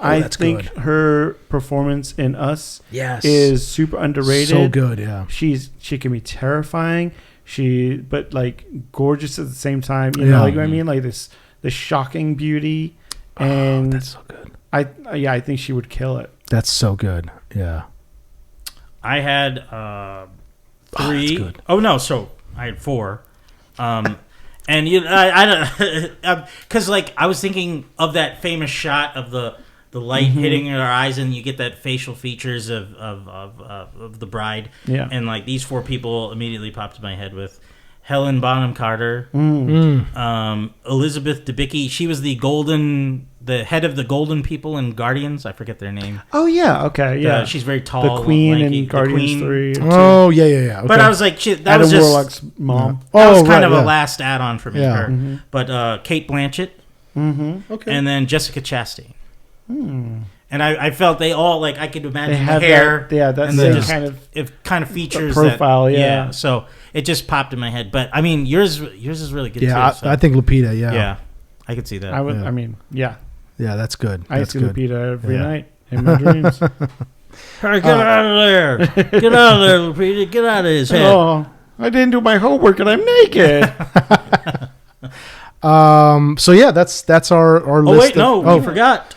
I think her performance in Us is super underrated. So good, yeah. She can be terrifying. But like gorgeous at the same time. You know, like what I mean, like this shocking beauty, and that's so good. I think she would kill it. That's so good. Yeah. I had 3. Oh no, so I had 4. And I don't, because like I was thinking of that famous shot of the light hitting her eyes, and you get that facial features of the bride. Yeah. And like these 4 people immediately popped in my head with Helen Bonham Carter, Elizabeth Debicki. She was the head of the Golden people in Guardians. I forget their name. Oh yeah, okay, yeah. She's very tall. The Queen lanky. in Guardians 3. Oh yeah. Okay. But I was like, shit, that Adam was just Warlock's mom. That was kind of a last add-on for me. Yeah. Her. But Kate Blanchett, okay, and then Jessica Chastain. And I felt they all like I could imagine the hair, that's the kind of features profile, that, So it just popped in my head. But I mean, yours is really good too. Yeah, So. I think Lupita. Yeah, I could see that. I would. I mean, yeah. Yeah, that's good. I see Lupita every night in my dreams. Hey, get out of there! Get out of there, Lupita! Get out of his head! Oh, I didn't do my homework and I'm naked. So yeah, that's our list. Wait, no, we forgot.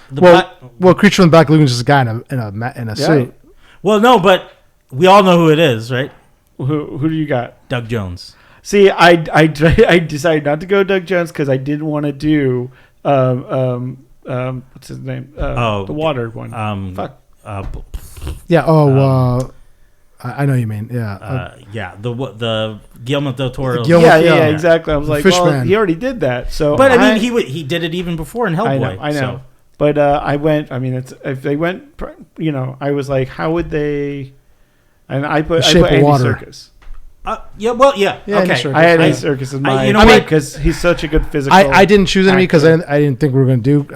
Creature from the Black Lagoon is just a guy in a suit. Well, no, but we all know who it is, right? Who do you got? Doug Jones. See, I decided not to go Doug Jones because I didn't want to do what's his name? The water one. Fuck. I know you mean. Yeah. The Guillermo del Toro. Yeah, exactly. I was like, Fishman. he already did that. So, but I mean, he did it even before in Hellboy. I know. So. But I went. I mean, if they went, I was like, how would they? And I put Andy Serkis. Okay. I had Andy Serkis in mind. Because he's such a good physical. I didn't choose any because I didn't think we were going to do.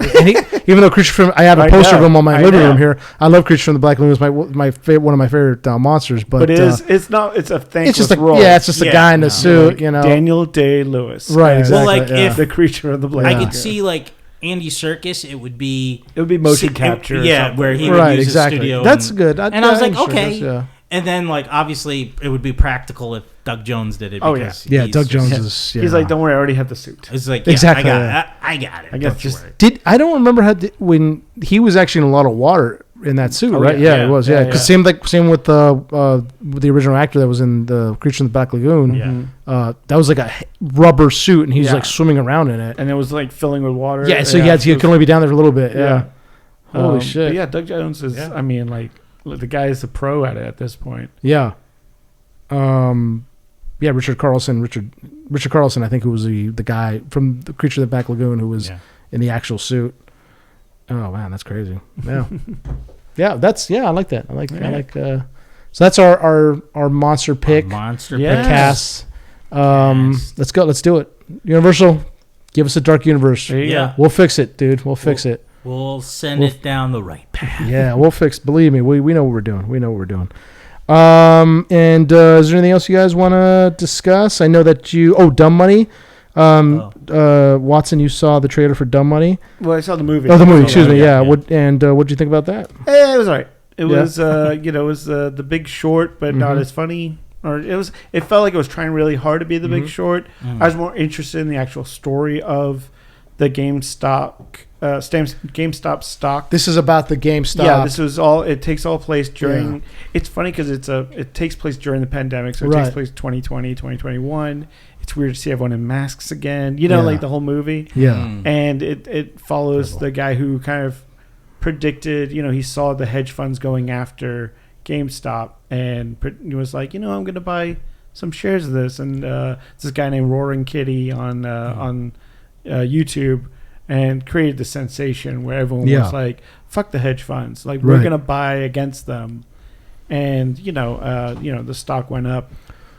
Even though Creature from, I have a poster of him on my living room here. I love Creature from the Black Lagoon. It's one of my favorite monsters. But it's not. It's a thankless it's just role. Yeah, it's just a guy in a suit. Daniel Day-Lewis. Right. Exactly. Well, like if the Creature of the Black Lagoon. I could see like Andy Serkis. It would be motion capture. Where he would use the studio. That's good. And I was like, okay. And then, like, obviously, it would be practical if Doug Jones did it. Yeah, Doug Jones is. Yeah. He's like, don't worry, I already have the suit. It's like, exactly. I got it. I guess I don't remember when he was actually in a lot of water in that suit, right? Yeah, it was. Yeah, because same with the original actor that was in the Creature in the Black Lagoon. Yeah. That was like a rubber suit, and he's like swimming around in it, and it was like filling with water. Yeah, so he could only be down there for a little bit. Yeah. Holy shit. Yeah, Doug Jones is. I mean, like. The guy is a pro at it at this point. Yeah. Richard Carlson, I think, who was the guy from the Creature of the Black Lagoon who was in the actual suit. Oh man, that's crazy. Yeah. I like that. I like so that's our monster pick. Cast. Let's go. Let's do it. Universal, give us a dark universe. Yeah. We'll fix it, dude. We'll fix it. We'll send it down the right path. Yeah, we'll fix. Believe me, we know what we're doing. And is there anything else you guys want to discuss? I know that you. Dumb Money. Watson, you saw the trailer for Dumb Money. Well, I saw the movie. Oh, the movie. Excuse me. Yeah. What did you think about that? It was all right. It was it was the Big Short, but not as funny. Or it felt like it was trying really hard to be the Big Short. I was more interested in the actual story of the GameStop stock. This is about the GameStop. Yeah, this was all. It takes all place during. Yeah. It's funny because it takes place during the pandemic, so it takes place 2020, 2021. it's weird to see everyone in masks again. You know, Yeah. like the whole movie. Yeah. And it follows the guy who kind of predicted, he saw the hedge funds going after GameStop and he was like, I'm going to buy some shares of this. And it's this guy named Roaring Kitty on YouTube and created the sensation where everyone was like, fuck the hedge funds. Like, we're going to buy against them. And, the stock went up.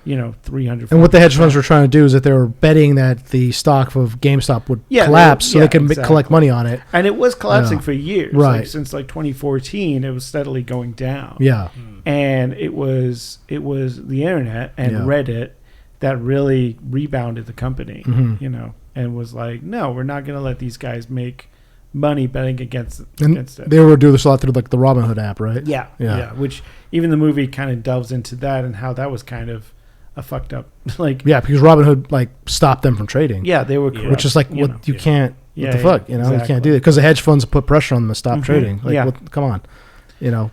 300. And what the hedge funds were trying to do is that they were betting that the stock of GameStop would collapse so they could collect money on it. And it was collapsing for years. Right. Like, since 2014, it was steadily going down. Yeah. And it was the internet and Reddit that really rebounded the company, and was like, no, we're not going to let these guys make money betting against it. They were doing this a lot through like the Robinhood app, right? Yeah. Which even the movie kind of delves into that and how that was kind of a fucked up because Robinhood like stopped them from trading. Yeah, they were corrupt, which is like what you can't. What the fuck, exactly. You can't do that because the hedge funds put pressure on them to stop trading. Like, come on,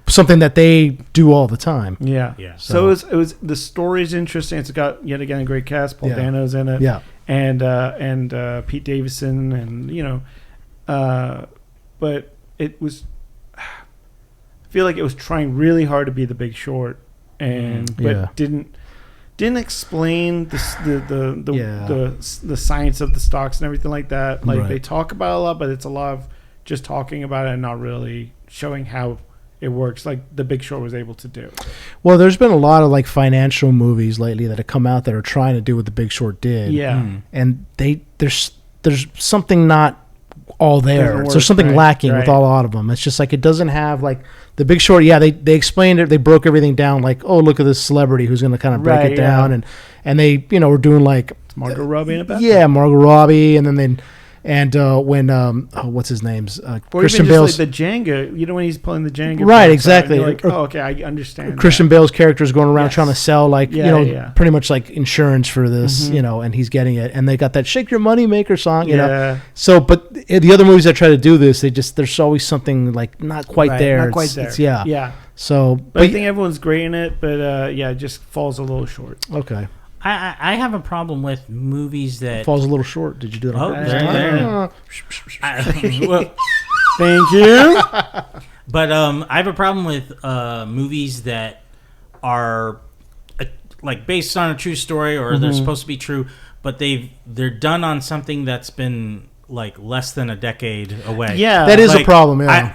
something that they do all the time. Yeah. So it was the story's interesting. It's got yet again a great cast. Paul Dano's in it. Yeah. And Pete Davidson and but it was. I feel like it was trying really hard to be The Big Short, but didn't explain the science of the stocks and everything like that. Like they talk about it a lot, but it's a lot of just talking about it and not really showing how it works, like The Big Short was able to do. Well, there's been a lot of like financial movies lately that have come out that are trying to do what The Big Short did. Yeah, and there's something not all there. Work, there's something lacking with a lot of them. It's just like it doesn't have like The Big Short. Yeah, they explained it. They broke everything down. Like, oh, look at this celebrity who's going to kind of break it down, and they were doing like Margot Robbie in it. Yeah, Margot Robbie, and then when what's his name's Christian Bale's like the Jenga. When he's pulling the Jenga. Right, exactly. Like, okay, I understand. Christian Bale's character is going around trying to sell pretty much like insurance for this, and he's getting it. And they got that "Shake Your Money Maker" song, you know. So, but the other movies that try to do this, there's always something like not quite there. Not quite there. Yeah. So, but I think everyone's great in it, but it just falls a little short. Okay. I have a problem with movies that falls a little short. Did you do it? There. Well, thank you. But I have a problem with movies that are like based on a true story or they're supposed to be true, but they're done on something that's been like less than a decade away. Yeah, that is a problem. Yeah,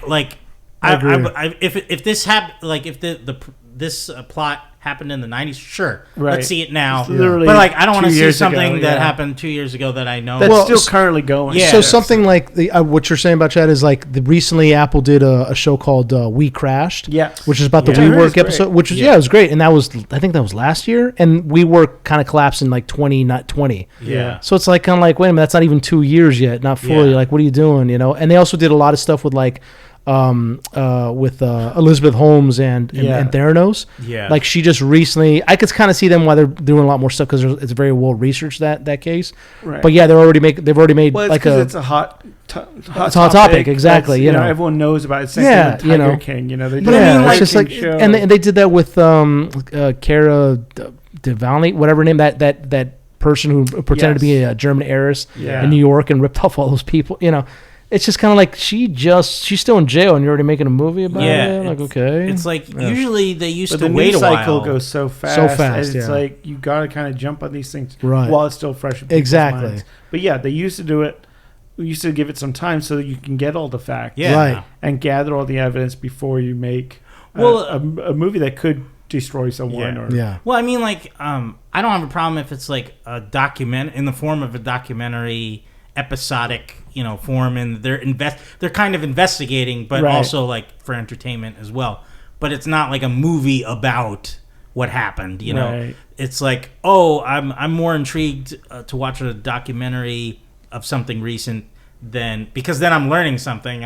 I agree. If this happened, like if this plot happened in the 90s, sure, let's see it now. But like, I don't want to see something that happened 2 years ago that I know that's still currently going. Yeah. So something like what you're saying about Chad is like recently Apple did a show called We Crashed, which is about the WeWork episode, which was it was great, and I think that was last year, and WeWork kind of collapsed in like 2020. Yeah. So it's like kind of like, wait a minute, that's not even 2 years yet, not fully. Like, what are you doing? And they also did a lot of stuff with like. With Elizabeth Holmes and Theranos. Yeah. Like she just recently, I could kind of see them why they're doing a lot more stuff because it's very well researched that case. Right. But yeah, they've already made like it's a hot topic. Exactly. Everyone knows about it. Same thing with Tiger King. They did it's just like, show. And they did that with Cara Delevingne, whatever her name, that person who pretended to be a German heiress in New York and ripped off all those people. It's just kind of like she's still in jail and you're already making a movie about it. Like, okay, it's like usually they used to the wait a while. The cycle goes so fast. It's like you got to kind of jump on these things while it's still fresh in people's minds. But yeah, they used to do it. We used to give it some time so that you can get all the facts, and gather all the evidence before you make a movie that could destroy someone. Well, I mean, like I don't have a problem if it's like a document in the form of a documentary, episodic. Form, and they're kind of investigating, but also like for entertainment as well. But it's not like a movie about what happened. It's like, I'm more intrigued to watch a documentary of something recent because then I'm learning something.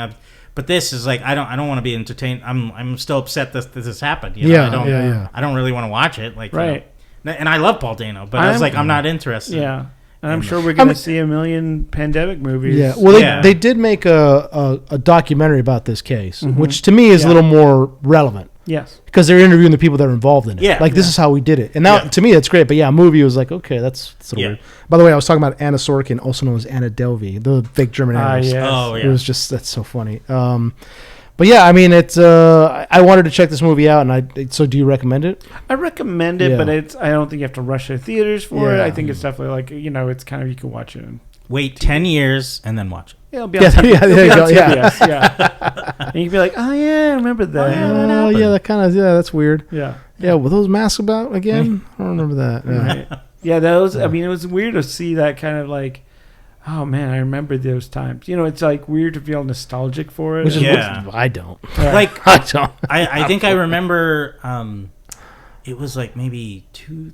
But this is like I don't want to be entertained. I'm still upset that this happened. I don't really want to watch it. Like and I love Paul Dano, but I was like I'm not interested. Yeah. And I'm sure we're going to see a million pandemic movies. Yeah, well, they did make a documentary about this case, which to me is a little more relevant. Yes. because they're interviewing the people that are involved in it. Yeah. Like this is how we did it, and now to me that's great. But yeah, a movie was like, okay, that's a little weird. By the way, I was talking about Anna Sorkin, also known as Anna Delvey, the fake German analyst. Yes. Oh yeah. It was just that's so funny. But yeah, I mean, it's. I wanted to check this movie out, and so do you recommend it? I recommend it, Yeah. but I don't think you have to rush to theaters for it. Yeah. I think it's definitely like it's kind of you can watch it. Wait 10 years and then watch it. Yeah, it'll be on Yeah, there you go. Yeah. yeah. And you can be like, oh yeah, I remember that. Oh yeah, that kind of that's weird. Yeah. Yeah, were those masks about again? I don't remember that. Yeah. Right. Yeah, that was. I mean, it was weird to see that kind of like. Oh man, I remember those times. It's like weird to feel nostalgic for it. Which is Yeah. I don't. Like I don't. I think I remember it was like maybe 2-3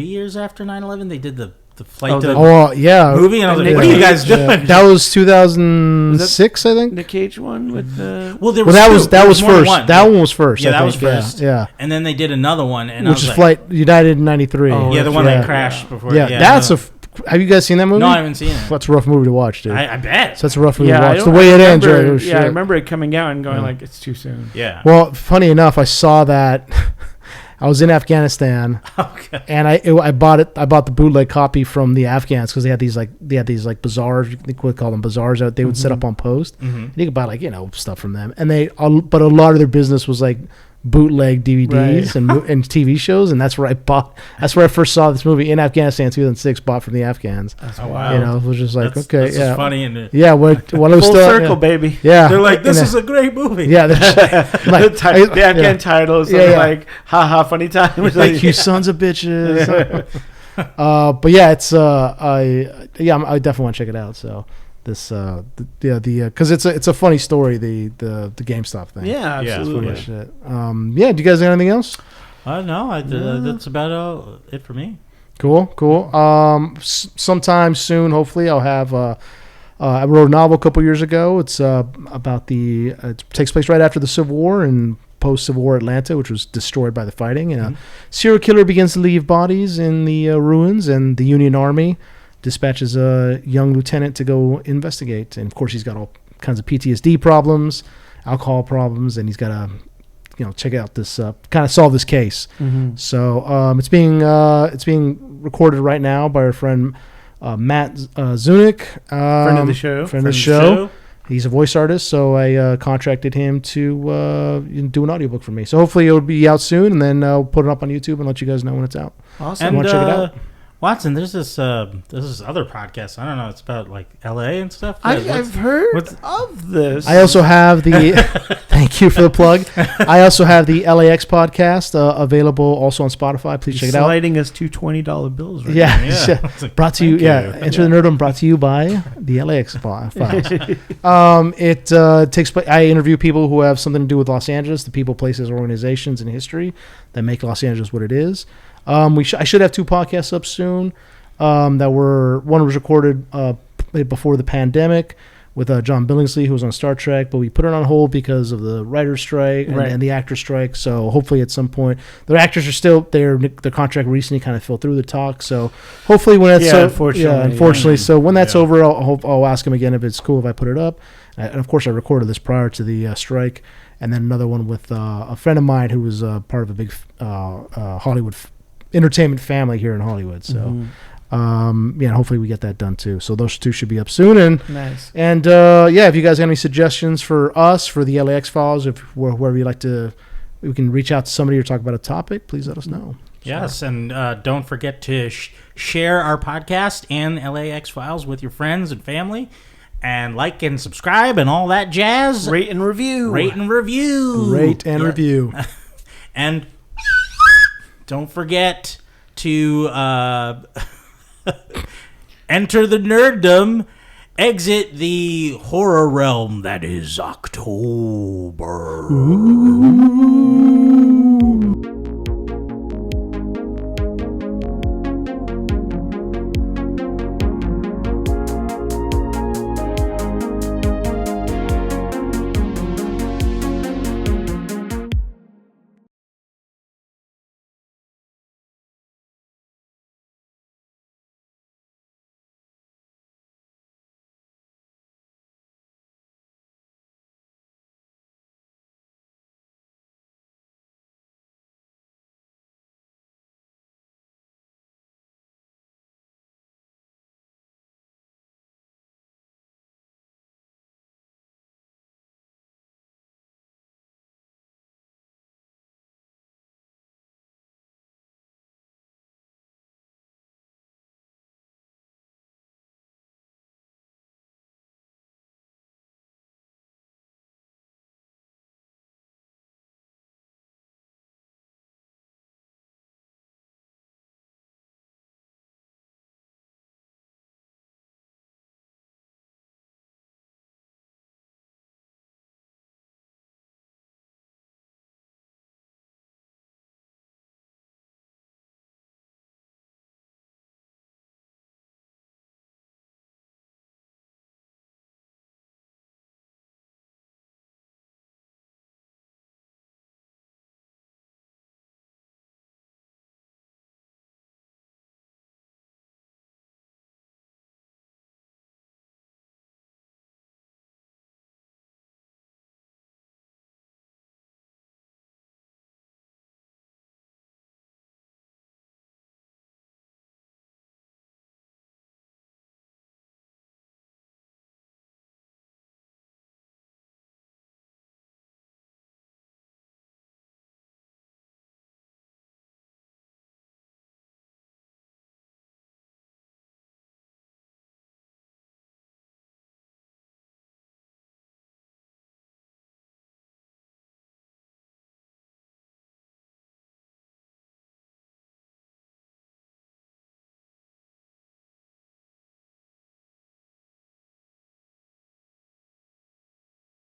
years after 9/11 they did the flight to Oh yeah, movie, and I was like, Nick what are you guys Cage, doing? that was 2006, I think. Nick Cage one with the. Well, Well, that was more than first. one. That one was first. Yeah, I that think. was first. Yeah, And then they did another one, and I which was is like, Flight United in '93. Oh, yeah, the one yeah. that crashed before. Yeah, that's have you guys seen that movie? No, I haven't seen it. That's a rough movie to watch, dude. I bet. So that's a rough movie Yeah, to I watch. The don't- way I it ends, remember- right? Oh, Yeah, I shit. remember it coming out and going like, it's too soon. Yeah. Well, funny enough, I saw that. I was in Afghanistan, Okay. and I bought it. I bought the bootleg copy from the Afghans because they had these bazaars. You could call them bazaars out. They would set up on post. Mm-hmm. And you could buy stuff from them, and but a lot of their business was like bootleg DVDs and TV shows, and that's where I bought. That's where I first saw this movie in Afghanistan, 2006. Bought from the Afghans. Oh wow. It was just like That's okay, yeah, funny. And yeah. While it was Full still circle, baby. yeah, they're like, this and, is a great movie. yeah. They're just like, The Afghan title is something like, haha, funny time. Like you sons of bitches. But yeah, it's I definitely want to check it out. So this because it's a funny story, the GameStop thing. Yeah, Yeah, Funny absolutely. shit. Yeah, do you guys have anything else? No, that's about it for me. Cool. Sometime soon, hopefully, I'll have. I wrote a novel a couple years ago. It's about it takes place right after the Civil War in post-Civil War Atlanta, which was destroyed by the fighting. And a serial killer begins to leave bodies in the ruins, and the Union Army dispatches a young lieutenant to go investigate. And of course, he's got all kinds of PTSD problems, alcohol problems, and he's got to check out this kind of solve this case. Mm-hmm. So it's being recorded right now by our friend Matt Zunick, Friend of the show. Friend of the show. He's a voice artist, so I contracted him to do an audiobook for me. So hopefully it'll be out soon, and then I'll put it up on YouTube and let you guys know when it's out. Awesome. And want to check it out? Watson, there's this other podcast. I don't know. It's about like LA and stuff. I've heard of this. I also have the thank you for the plug. I also have the LAX podcast available also on Spotify. Please check it out. Sliding us two $20 bills right Yeah, Yeah. It's like, brought to you. thank Yeah, you. Enter the Nerdom. Brought to you by the LAX files. It takes place. I interview people who have something to do with Los Angeles, the people, places, organizations, and history that make Los Angeles what it is. I should have 2 podcasts up soon. One was recorded before the pandemic with John Billingsley, who was on Star Trek, but we put it on hold because of the writer's strike and the actor strike. So hopefully at some point, the actors are still there. Their contract recently kind of fell through the talk. So hopefully when that's unfortunately. So when that's over, I'll ask him again if it's cool if I put it up. And of course, I recorded this prior to the strike, and then another one with a friend of mine who was part of a big Hollywood entertainment family here in Hollywood. So, hopefully we get that done too. So those 2 should be up soon. And Nice. And if you guys have any suggestions for us for the LAX files, if wherever you like to, we can reach out to somebody or talk about a topic. Please let us know. Yes, and don't forget to share our podcast and LAX files with your friends and family, and like and subscribe and all that jazz. Rate and review. Rate and review. And don't forget to enter the nerddom, exit the horror realm that is October. Ooh.